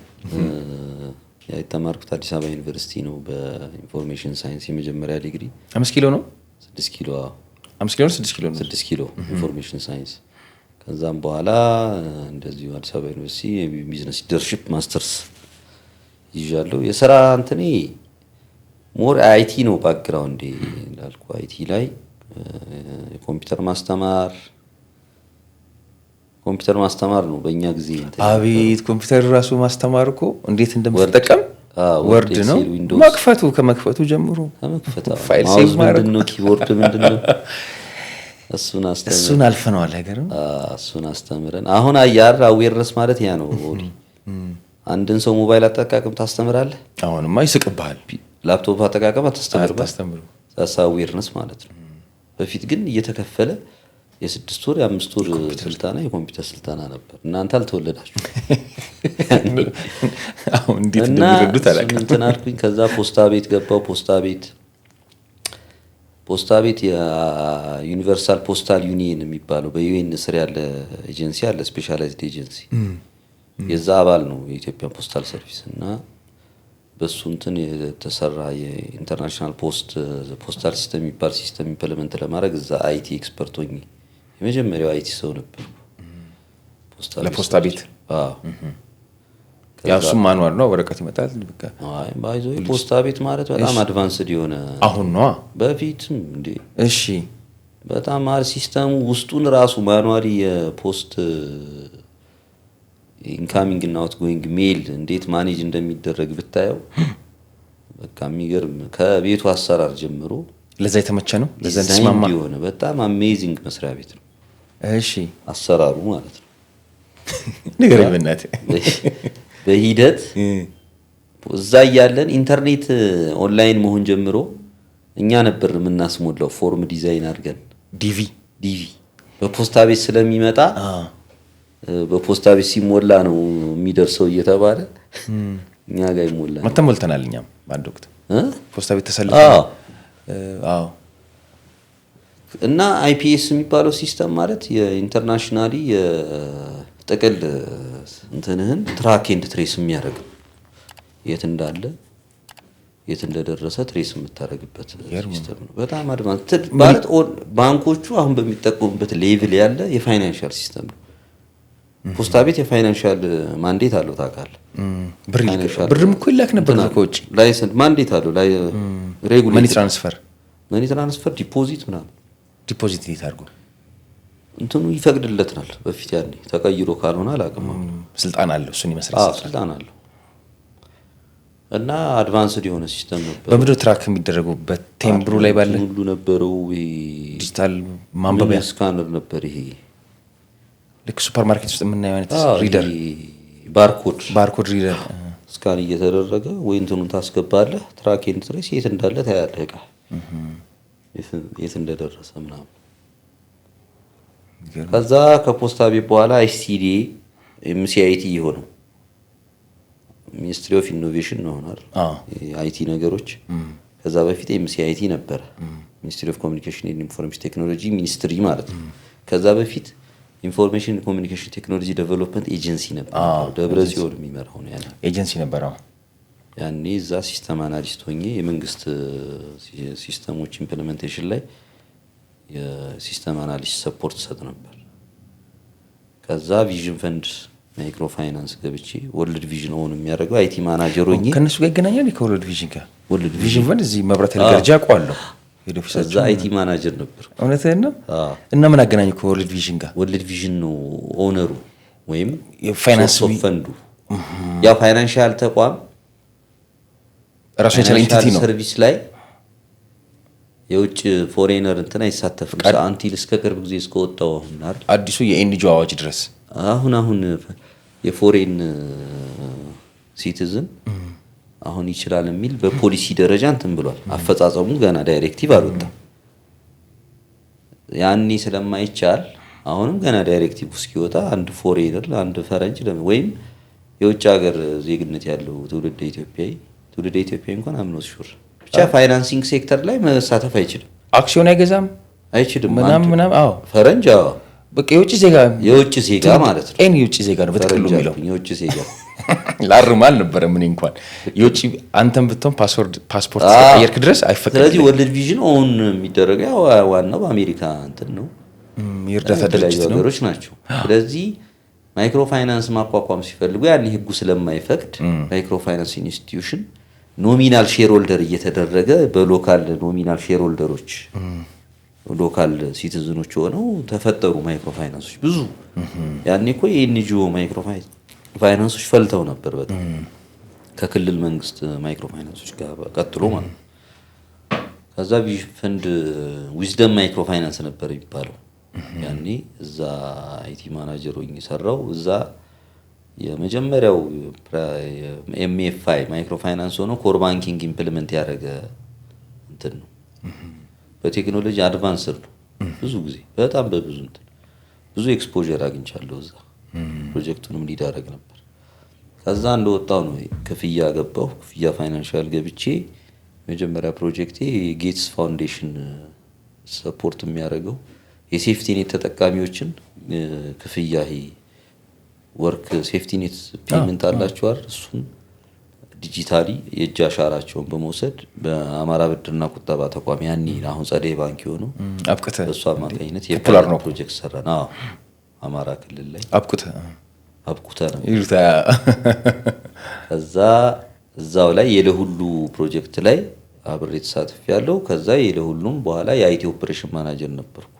የተማርኩት አዲስ አበባ ዩኒቨርሲቲ ነው በኢንፎርሜሽን ሳይንስ የመጀመሪያ ዲግሪ 5 ኪሎ ነው 6 ኪሎ 5 ኪሎ 6 ኪሎ ነው 6 ኪሎ ኢንፎርሜሽን ሳይንስ። ከዛም በኋላ እንደዚሁ አዲስ አበባ ዩኒቨርሲቲ ቢዝነስ ሊደርሺፕ ማስተርስ ይዣለሁ። የሥራ እንትኔ ሞር አይቲ ነው ባክግራውንድ እንዳልኩ አይቲ ላይ ኮምፒውተር ማስተማር ነው በእኛ ጊዜ። አቤት ኮምፒውተር ራሱ ማስተማር እኮ እንዴት እንደምትጠቀም ወርድ ነው ከመክፈቱ ጀምሮ ፋይል ሴቭ ማድረግ ነው ኪቦርድ ምንድነው እሱን አልፈነዋል አይገርም። እሱን አስተምረን አሁን አያር አዌርነስ ማለት ያ ነው። አንድን ሰው ሞባይል አጠቃቀም ታስተምራለህ። አሁንማ ይስቅብሃል። ላፕቶፕ አጠቃቀም አታስተምሩ። አዌርነስ ማለት ነው። በፊት ግን እየተከፈለ የ6 ወር የ5 ወር ስልጠና የኮምፒውተር ስልጠና ነበር። እናንተ አልተወለዳችሁ አሁን እንዴት እንደሚረዱት አላውቅም። እንትን አልኩኝ። ከዛ ፖስታ ቤት ገባው። ፖስታ ቤት የዩኒቨርሳል ፖስታል ዩኒየን የሚባለው በዩኤን ስር ያለ ኤጀንሲ አለ፣ ስፔሻላይዝድ ኤጀንሲ። የዛ አባል ነው የኢትዮጵያ ፖስታል ሰርቪስ እና በሱ እንትን የተሰራ የኢንተርናሽናል ፖስታል ሲስተም የሚባል ሲስተም ኢምፕሊመንት ለማድረግ እዛ አይቲ ኤክስፐርት ሆኜ የመጀመሪያው አይቲ ሰው ነበር ለፖስታ ቤት። ያው እሱም ማኑዋል ነው፣ ወረቀት ይመጣል። በቃ አይ ባይዞ ፖስታ ቤት ማለት በጣም አድቫንስድ የሆነ አሁን ነው። በፊትም እንዴ እሺ በጣም ሲስተሙ ውስጡን ራሱ ማኑዋሊ የፖስት ኢንካሚንግ እና አውትጎይንግ ሜል እንዴት ማኔጅ እንደሚደረግ ብታየው በቃ የሚገርም ከቤቱ አሰራር ጀምሮ ለዛ የተመቸ ነው። ለዛ ተስማማ የሆነ በጣም አሜዚንግ መስሪያ ቤት ነው። እሺ አሰራሩ ማለት ነው። ንገረኝ በእናትህ። በሂደት እዛ እያለን ኢንተርኔት ኦንላይን መሆን ጀምሮ እኛ ነበር የምናስሞላው ፎርም ዲዛይን አድርገን ዲቪ በፖስታ ቤት ስለሚመጣ በፖስታ ቤት ሲሞላ ነው የሚደርሰው እየተባለ እኛ ጋር ይሞላ ሞልተናል። እኛም በአንድ ወቅት ፖስታ ቤት ተሰልፈን አዎ። እና አይፒኤስ የሚባለው ሲስተም ማለት የኢንተርናሽናሊ የጥቅል እንትንህን ትራክ ኤንድ ትሬስ የሚያደርግ የት እንዳለ የት እንደደረሰ ትሬስ የምታደርግበት ሲስተም ነው። በጣም አድቫንስ ማለት ባንኮቹ አሁን በሚጠቀሙበት ሌቭል ያለ የፋይናንሻል ሲስተም ነው። ፖስታ ቤት የፋይናንሻል ማንዴት አለው ታውቃለህ። ብርም እኮ ይላክ ነበር ከውጭ ላይሰንስ ማንዴት አለው ላይ ሬጉሌተር መኒ ትራንስፈር ዲፖዚት ምናምን ዲፖዚት ይታርጉ እንትኑ ይፈቅድለታል። በፊት ያኔ ተቀይሮ ካልሆነ አላውቅም። ስልጣን አለው እሱን ይመስላል። ስልጣን አለው እና አድቫንስድ የሆነ ሲስተም ነበር። በምድር ትራክ የሚደረጉበት ቴምብሩ ላይ ባለ ሁሉ ነበረው። ዲጂታል ማንበቢያ ስካነር ነበር። ይሄ ልክ ሱፐርማርኬት ውስጥ የምናየው አይነት ሪደር ባርኮድ ሪደር ስካን እየተደረገ ወይ እንትኑን ታስገባለህ። ትራክ ኤንድ ትሬስ የት እንዳለ ታያለህ። ዕቃ የት እንደደረሰ ምናምን። ከዛ ከፖስታ ቤት በኋላ አይሲዲ ኤምሲአይቲ የሆነው ሚኒስትሪ ኦፍ ኢኖቬሽን ነው ሆናል አይቲ ነገሮች። ከዛ በፊት ኤምሲአይቲ ነበረ፣ ሚኒስትሪ ኦፍ ኮሚኒኬሽን ኤንድ ኢንፎርሜሽን ቴክኖሎጂ ሚኒስትሪ ማለት ነው። ከዛ በፊት ኢንፎርሜሽን ኮሚኒኬሽን ቴክኖሎጂ ዴቨሎፕመንት ኤጀንሲ ነበር፣ ደብረ ጽዮን የሚመራው ነው ያለ ኤጀንሲ ነበረው። ያኔ እዛ ሲስተም አናሊስት ሆኜ የመንግስት ሲስተሞች ኢምፕሊሜንቴሽን ላይ የሲስተም አናሊስት ሰፖርት ሰጥ ነበር። ከዛ ቪዥን ፈንድ ማይክሮ ፋይናንስ ገብቼ ወርልድ ቪዥን ኦን የሚያደርገው አይቲ ማናጀር ሆኜ ከነሱ ጋር ይገናኛል። ከወርልድ ቪዥን ጋር ወርልድ ቪዥን ፈንድ እዚህ መብራት ያልገርጃ አቋለሁ ሄዶ ከዛ አይቲ ማናጀር ነበር። እውነትህን ነው። እና ምን አገናኝ ከወርልድ ቪዥን ጋር? ወርልድ ቪዥን ነው ኦነሩ ወይም የፋይናንስ ፈንዱ። ያ ፋይናንሻል ተቋም ራሱ የቻለ ኢንቲቲ ነው። ሰርቪስ ላይ የውጭ ፎሬነር እንትን አይሳተፍም። አንቲል እስከ ቅርብ ጊዜ እስከወጣው አሁን አዲሱ የኤንጂኦ አዋጅ ድረስ አሁን የፎሬን ሲቲዝን አሁን ይችላል የሚል በፖሊሲ ደረጃ እንትን ብሏል። አፈጻጸሙ ገና ዳይሬክቲቭ አልወጣም። ያኔ ስለማይቻል አሁንም ገና ዳይሬክቲቭ እስኪወጣ አንድ ፎሬነር አንድ ፈረንጅ ወይም የውጭ ሀገር ዜግነት ያለው ትውልደ ኢትዮጵያዊ እንኳን አምኖት ሹር ብቻ ፋይናንሲንግ ሴክተር ላይ መሳተፍ አይችልም። አክሲዮን አይገዛም አይችልም ምናምን። አዎ ፈረንጅ በቃ የውጭ ዜጋ ማለት ነው። የውጭ ዜጋ ነው በጥቅሉ የሚለው የውጭ ዜጋ ላርም አልነበረም። እኔ እንኳን የውጭ አንተም ብትሆን ፓስፖርት እስከቀየርክ ድረስ አይፈቀድም። ስለዚህ ወርልድ ቪዥን ኦን የሚደረገው ዋናው በአሜሪካ እንትን ነው፣ የእርዳታ ድርጅት ነው፣ ሀገሮች ናቸው። ስለዚህ ማይክሮ ፋይናንስ ማቋቋም ሲፈልጉ ያን ህጉ ስለማይፈቅድ ማይክሮ ፋይናንስ ኢንስቲትዩሽን ኖሚናል ሼር ሆልደር እየተደረገ በሎካል ኖሚናል ሼር ሆልደሮች ሎካል ሲቲዝኖች ሆነው ተፈጠሩ ማይክሮ ፋይናንሶች ብዙ። ያኔ እኮ የኤንጂኦ ማይክሮ ፋይናንሶች ፈልተው ነበር በጣም ከክልል መንግስት ማይክሮ ፋይናንሶች ጋር ቀጥሎ ማለት ነው። ከዛ ቪዥን ፈንድ ዊዝደም ማይክሮ ፋይናንስ ነበር የሚባለው ያኔ። እዛ አይቲ ማናጀር ሆኜ ሰራው። እዛ የመጀመሪያው ኤምኤፍአይ ማይክሮ ፋይናንስ ሆኖ ኮር ባንኪንግ ኢምፕሊመንት ያደረገ እንትን ነው። በቴክኖሎጂ አድቫንስድ ነው። ብዙ ጊዜ በጣም ብዙ ኤክስፖዠር አግኝቻለሁ እዛ። ፕሮጀክቱንም ሊድ አደረግ ነበር። ከዛ እንደወጣው ነው ክፍያ ገባሁ። ክፍያ ፋይናንሻል ገብቼ መጀመሪያ ፕሮጀክቴ ጌትስ ፋውንዴሽን ሰፖርት የሚያደርገው የሴፍቲ ኔት ተጠቃሚዎችን ክፍያ ወርክ ሴፍቲ ኔት ፔመንት አላቸዋል። እሱን ዲጂታሊ የእጅ አሻራቸውን በመውሰድ በአማራ ብድርና ቁጠባ ተቋም ያኔ አሁን ጸደይ ባንክ የሆነው በእሱ አማካኝነት የፕላን ፕሮጀክት ሰራን። አማራ ክልል ላይ አብቁተ ነው ይሉታ። ከዛ እዛው ላይ የለሁሉ ፕሮጀክት ላይ አብሬ ተሳትፍ ያለው። ከዛ የለሁሉም በኋላ የአይቲ ኦፕሬሽን ማናጀር ነበርኩ።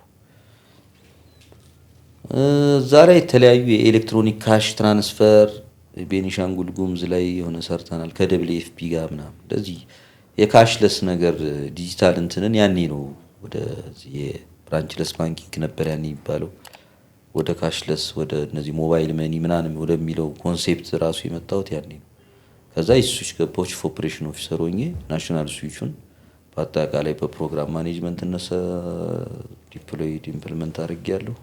እዛ ላይ የተለያዩ የኤሌክትሮኒክ ካሽ ትራንስፈር ቤኒሻንጉል ጉሙዝ ላይ የሆነ ሰርተናል ከደብሊኤፍፒ ጋር ምናምን። እንደዚህ የካሽለስ ነገር ዲጂታል እንትንን ያኔ ነው ወደ የብራንችለስ ባንኪንግ ነበር ያኔ የሚባለው ወደ ካሽለስ ወደ እነዚህ ሞባይል መኒ ምናምን ወደሚለው ኮንሴፕት ራሱ የመጣሁት ያኔ ነው። ከዛ ስዊች ገባሁ ቺፍ ኦፕሬሽን ኦፊሰር ሆኜ ናሽናል ስዊቹን በአጠቃላይ በፕሮግራም ማኔጅመንት እነሰ ዲፕሎይድ ኢምፕሊመንት አድርጌያለሁ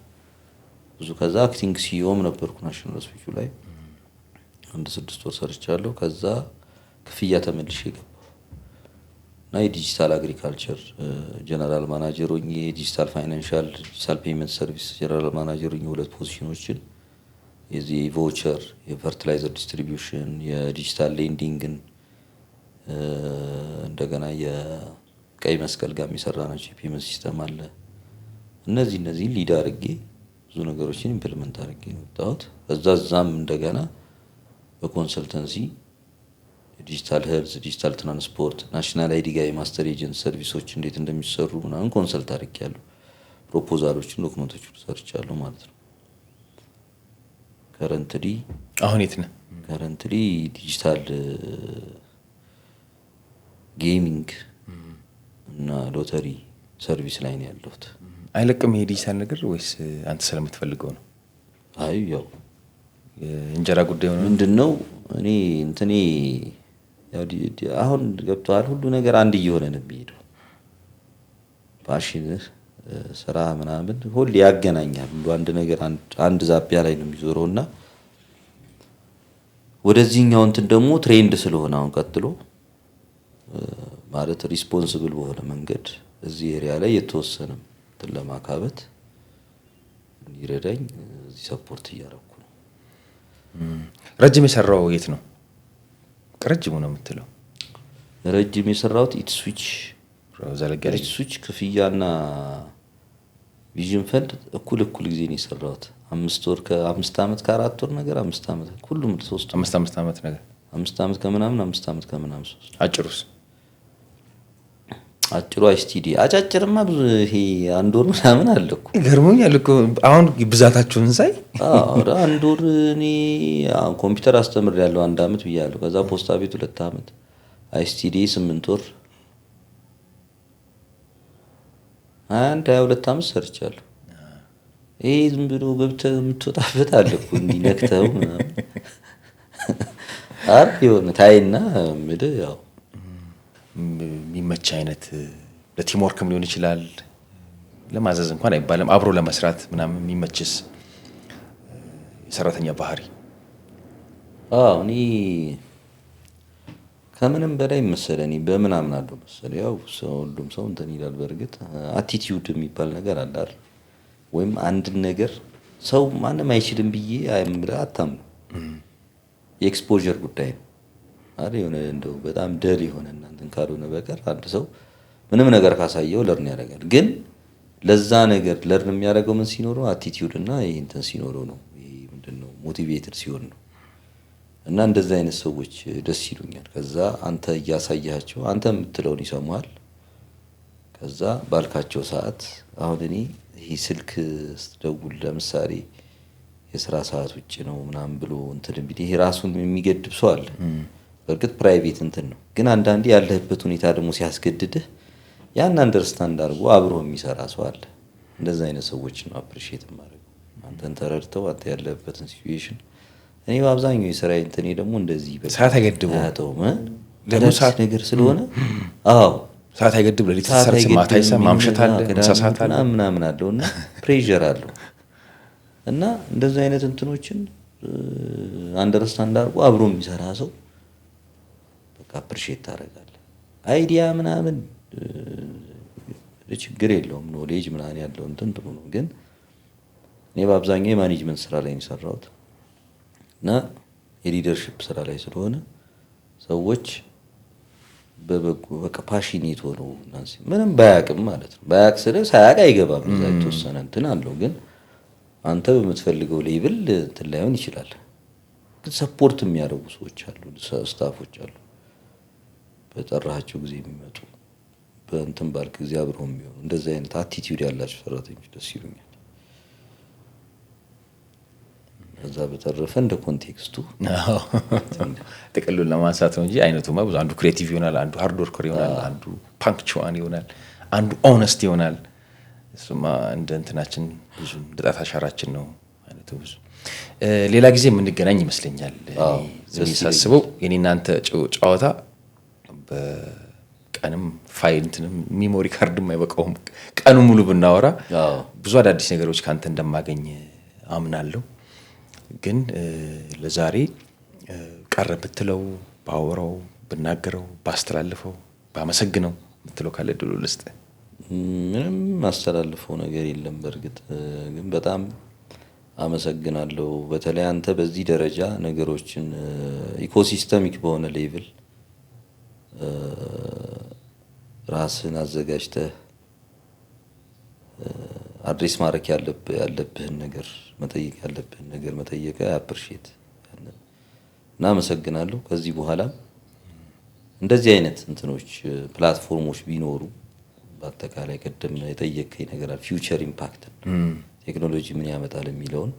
ብዙ። ከዛ አክቲንግ ሲኢኦም ነበርኩ ናሽናል ስዊቹ ላይ አንድ 6 ወር ሰርቻለሁ። ከዛ ክፍያ ተመልሼ ገባሁ እና የዲጂታል አግሪካልቸር ጀነራል ማናጀር ሆኜ የዲጂታል ፋይናንሻል ዲጂታል ፔመንት ሰርቪስ ጀነራል ማናጀር ሆኜ 2 ፖዚሽኖችን የዚህ ቮቸር የፈርቲላይዘር ዲስትሪቢዩሽን የዲጂታል ሌንዲንግን እንደገና የቀይ መስቀል ጋር የሚሰራናቸው የፔመንት ሲስተም አለ። እነዚህ ሊድ አድርጌ ብዙ ነገሮችን ኢምፕሊመንት አድርጌ ነው የወጣሁት። እዛም እንደገና በኮንሰልተንሲ ዲጂታል ሄልዝ ዲጂታል ትራንስፖርት ናሽናል አይዲ ጋር የማስተር ኤጀንት ሰርቪሶች እንዴት እንደሚሰሩ ምናምን ኮንሰልት አድርጌያለሁ። ፕሮፖዛሎችን ዶክመንቶችን ሰርቻለሁ ማለት ነው። ከረንትሊ አሁን የት ነህ? ከረንትሊ ዲጂታል ጌሚንግ እና ሎተሪ ሰርቪስ ላይ ነው ያለሁት። አይለቅም ይሄ ዲጂታል ነገር ወይስ አንተ ስለምትፈልገው ነው? አይ ያው እንጀራ ጉዳይ ሆነ ምንድነው እኔ እንትኔ ያው አሁን ገብቷል ሁሉ ነገር አንድ እየሆነ ነው የሚሄደው። ፓሽን ስራ ምናምን ሁሉ ያገናኛል። ሁሉ አንድ ነገር አንድ ዛቢያ ላይ ነው የሚዞረውና ወደዚህኛው እንትን ደግሞ ትሬንድ ስለሆነ አሁን ቀጥሎ ማለት ሪስፖንሲብል በሆነ መንገድ እዚህ ኤሪያ ላይ የተወሰነ እንትን ለማካበት ይረዳኝ እዚህ ሰፖርት እያደረኩ ነው። ረጅም የሰራው የት ነው? ረጅም ነው የምትለው? ረጅም የሰራውት ኢትስዊች ዘለጋለች ኢትስዊች ክፍያና ቪዥን ፈንድ እኩል ጊዜ ነው የሰራሁት። 5 ወር ከ5 አመት ከ4 ወር ነገር 5 አመት ሁሉም 3 5 አመት ነገር 5 አመት ከምናምን 5 አመት ከምናምን 3 አጭሩስ አጭሩ አይስቲዲ አጫጭርማ ብዙ ይሄ አንድ ወር ምናምን አለኩ። ገርሞኛል እኮ አሁን ብዛታችሁን ሳይ። አንድ ወር እኔ ኮምፒውተር አስተምሬያለሁ 1 አመት ብያለሁ። ከዛ ፖስታ ቤት 2 አመት አይስቲዲ 8 ወር 22 አመት ሰርቻለሁ። ይሄ ዝም ብሎ ገብተህ የምትወጣበት አለኩ እንዲነክተው የሆነ ታይና ምድር ያው የሚመች አይነት ለቲም ወርክም ሊሆን ይችላል። ለማዘዝ እንኳን አይባልም፣ አብሮ ለመስራት ምናምን የሚመችስ የሰራተኛ ባህሪ? እኔ ከምንም በላይ መሰለህ እኔ በምን አምናለሁ መሰለህ፣ ያው ሁሉም ሰው እንትን ይላል። በእርግጥ አቲቲዩድ የሚባል ነገር አለ አይደል? ወይም አንድን ነገር ሰው ማንም አይችልም ብዬ አታምነው። የኤክስፖዠር ጉዳይ ነው አይደል? የሆነ እንደው በጣም ደል የሆነ እናንተን ካልሆነ በቀር አንድ ሰው ምንም ነገር ካሳየው ለርን ያደርጋል። ግን ለዛ ነገር ለርን የሚያደርገው ምን ሲኖረው አቲቲዩድ እና ይሄ እንትን ሲኖረው ነው። ይሄ ምንድነው ሞቲቬትድ ሲሆን ነው። እና እንደዛ አይነት ሰዎች ደስ ይሉኛል። ከዛ አንተ እያሳያቸው አንተ የምትለውን ይሰማል። ከዛ ባልካቸው ሰዓት አሁን እኔ ይሄ ስልክ ስትደውል ለምሳሌ የስራ ሰዓት ውጭ ነው ምናምን ብሎ እንትን ቢል ይሄ ራሱን የሚገድብ ሰው አለ። በእርግጥ ፕራይቬት እንትን ነው። ግን አንዳንዴ ያለህበት ሁኔታ ደግሞ ሲያስገድድህ ያን አንደርስታንድ አድርጎ አብሮ የሚሰራ ሰው አለ። እንደዛ አይነት ሰዎች ነው አፕሪሺየት ማድረግ። አንተን ተረድተው አንተ ያለህበትን ሲቹዌሽን። እኔ በአብዛኛው የስራ እንትኔ ደግሞ እንደዚህ ሰዓት አይገድበው ደግሞ ሰዓት ነገር ስለሆነ ሰዓት አይገድብ። ለሊት ሰርስ ማታ ይሰማ ማምሸት አለ እንሳሳት አለ ምናምን አለውና ፕሬዠር አለው እና እንደዛ አይነት እንትኖችን አንደርስታንድ አድርጎ አብሮ የሚሰራ ሰው በቃ አፕሪሺየት ታደርጋለህ። አይዲያ ምናምን ችግር የለውም፣ ኖሌጅ ምናምን ያለው እንትን ጥሩ ነው። ግን እኔ በአብዛኛው የማኔጅመንት ስራ ላይ ነው የሰራሁት እና የሊደርሺፕ ስራ ላይ ስለሆነ ሰዎች በበጎ በቃ ፓሽኔት ሆነው ምንም ባያቅም ማለት ነው። ባያቅ ስለ ሳያቅ አይገባም። እዛ የተወሰነ እንትን አለው። ግን አንተ በምትፈልገው ሌቭል እንትን ላይሆን ይችላል። ግን ሰፖርት የሚያደርጉ ሰዎች አሉ፣ ስታፎች አሉ። በጠራሃቸው ጊዜ የሚመጡ በእንትን ባልክ ጊዜ አብረው የሚሆኑ እንደዚህ አይነት አቲቲዩድ ያላቸው ሰራተኞች ደስ ይሉኛል። ከዛ በተረፈ እንደ ኮንቴክስቱ ጥቅሉን ለማንሳት ነው እንጂ አይነቱማ ብዙ። አንዱ ክሬቲቭ ይሆናል፣ አንዱ ሃርድ ወርከር ይሆናል፣ አንዱ ፓንክቹዋል ይሆናል፣ አንዱ ኦነስት ይሆናል። እሱማ እንደ እንትናችን ብዙ እንደ ጣት አሻራችን ነው አይነቱ ብዙ። ሌላ ጊዜ የምንገናኝ ይመስለኛል። እኔ ሳስበው የኔ እናንተ ጨዋታ በቀንም ፋይል እንትንም ሚሞሪ ካርድም አይበቃውም። ቀኑ ሙሉ ብናወራ ብዙ አዳዲስ ነገሮች ካንተ እንደማገኝ አምናለሁ። ግን ለዛሬ ቀረ ብትለው ባወራው ብናገረው ባስተላልፈው ባመሰግነው የምትለው ካለ ድሎ ልስጥ። ምንም ማስተላልፈው ነገር የለም። በእርግጥ ግን በጣም አመሰግናለሁ። በተለይ አንተ በዚህ ደረጃ ነገሮችን ኢኮሲስተሚክ በሆነ ሌቭል ራስን አዘጋጅተህ አድሬስ ማድረግ ያለብህን ነገር መጠየቅ ያለብህን ነገር መጠየቅ አፕሪሺየት እና አመሰግናለሁ። ከዚህ በኋላ እንደዚህ አይነት እንትኖች ፕላትፎርሞች ቢኖሩ በአጠቃላይ ቀደም የጠየቀኝ ነገር ፊውቸር ኢምፓክት ቴክኖሎጂ ምን ያመጣል የሚለውን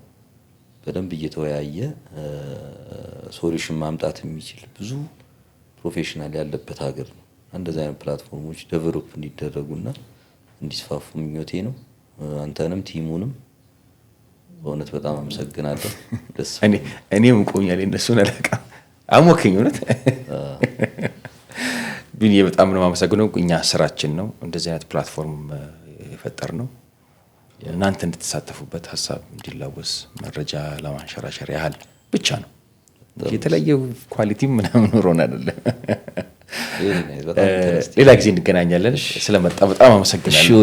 በደንብ እየተወያየ ሶሉሽን ማምጣት የሚችል ብዙ ፕሮፌሽናል ያለበት ሀገር ነው። እንደዚህ አይነት ፕላትፎርሞች ዴቨሎፕ እንዲደረጉና እንዲስፋፉ ምኞቴ ነው። አንተንም ቲሙንም በእውነት በጣም አመሰግናለሁ። ደስ እኔም ቆኛል እነሱን አለቃ አሞከኝ እውነት ቢኒ በጣም ነው የማመሰግነው። እኛ ስራችን ነው እንደዚህ አይነት ፕላትፎርም የፈጠር ነው እናንተ እንድትሳተፉበት ሀሳብ እንዲላወስ መረጃ ለማንሸራሸር ያህል ብቻ ነው። የተለየ ኳሊቲ ምናምን ኖሮን አይደለም። ሌላ ጊዜ እንገናኛለን። ስለመጣ በጣም አመሰግናለሁ።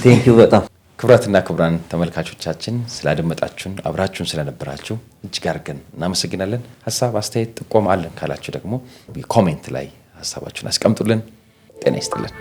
ቴንክ ዩ በጣም ክቡራትና ክቡራን ተመልካቾቻችን ስላደመጣችሁን አብራችሁን ስለነበራችሁ እጅግ አድርገን እናመሰግናለን። ሀሳብ አስተያየት ጥቆማ አለን ካላችሁ ደግሞ ኮሜንት ላይ ሀሳባችሁን አስቀምጡልን። ጤና ይስጥልን።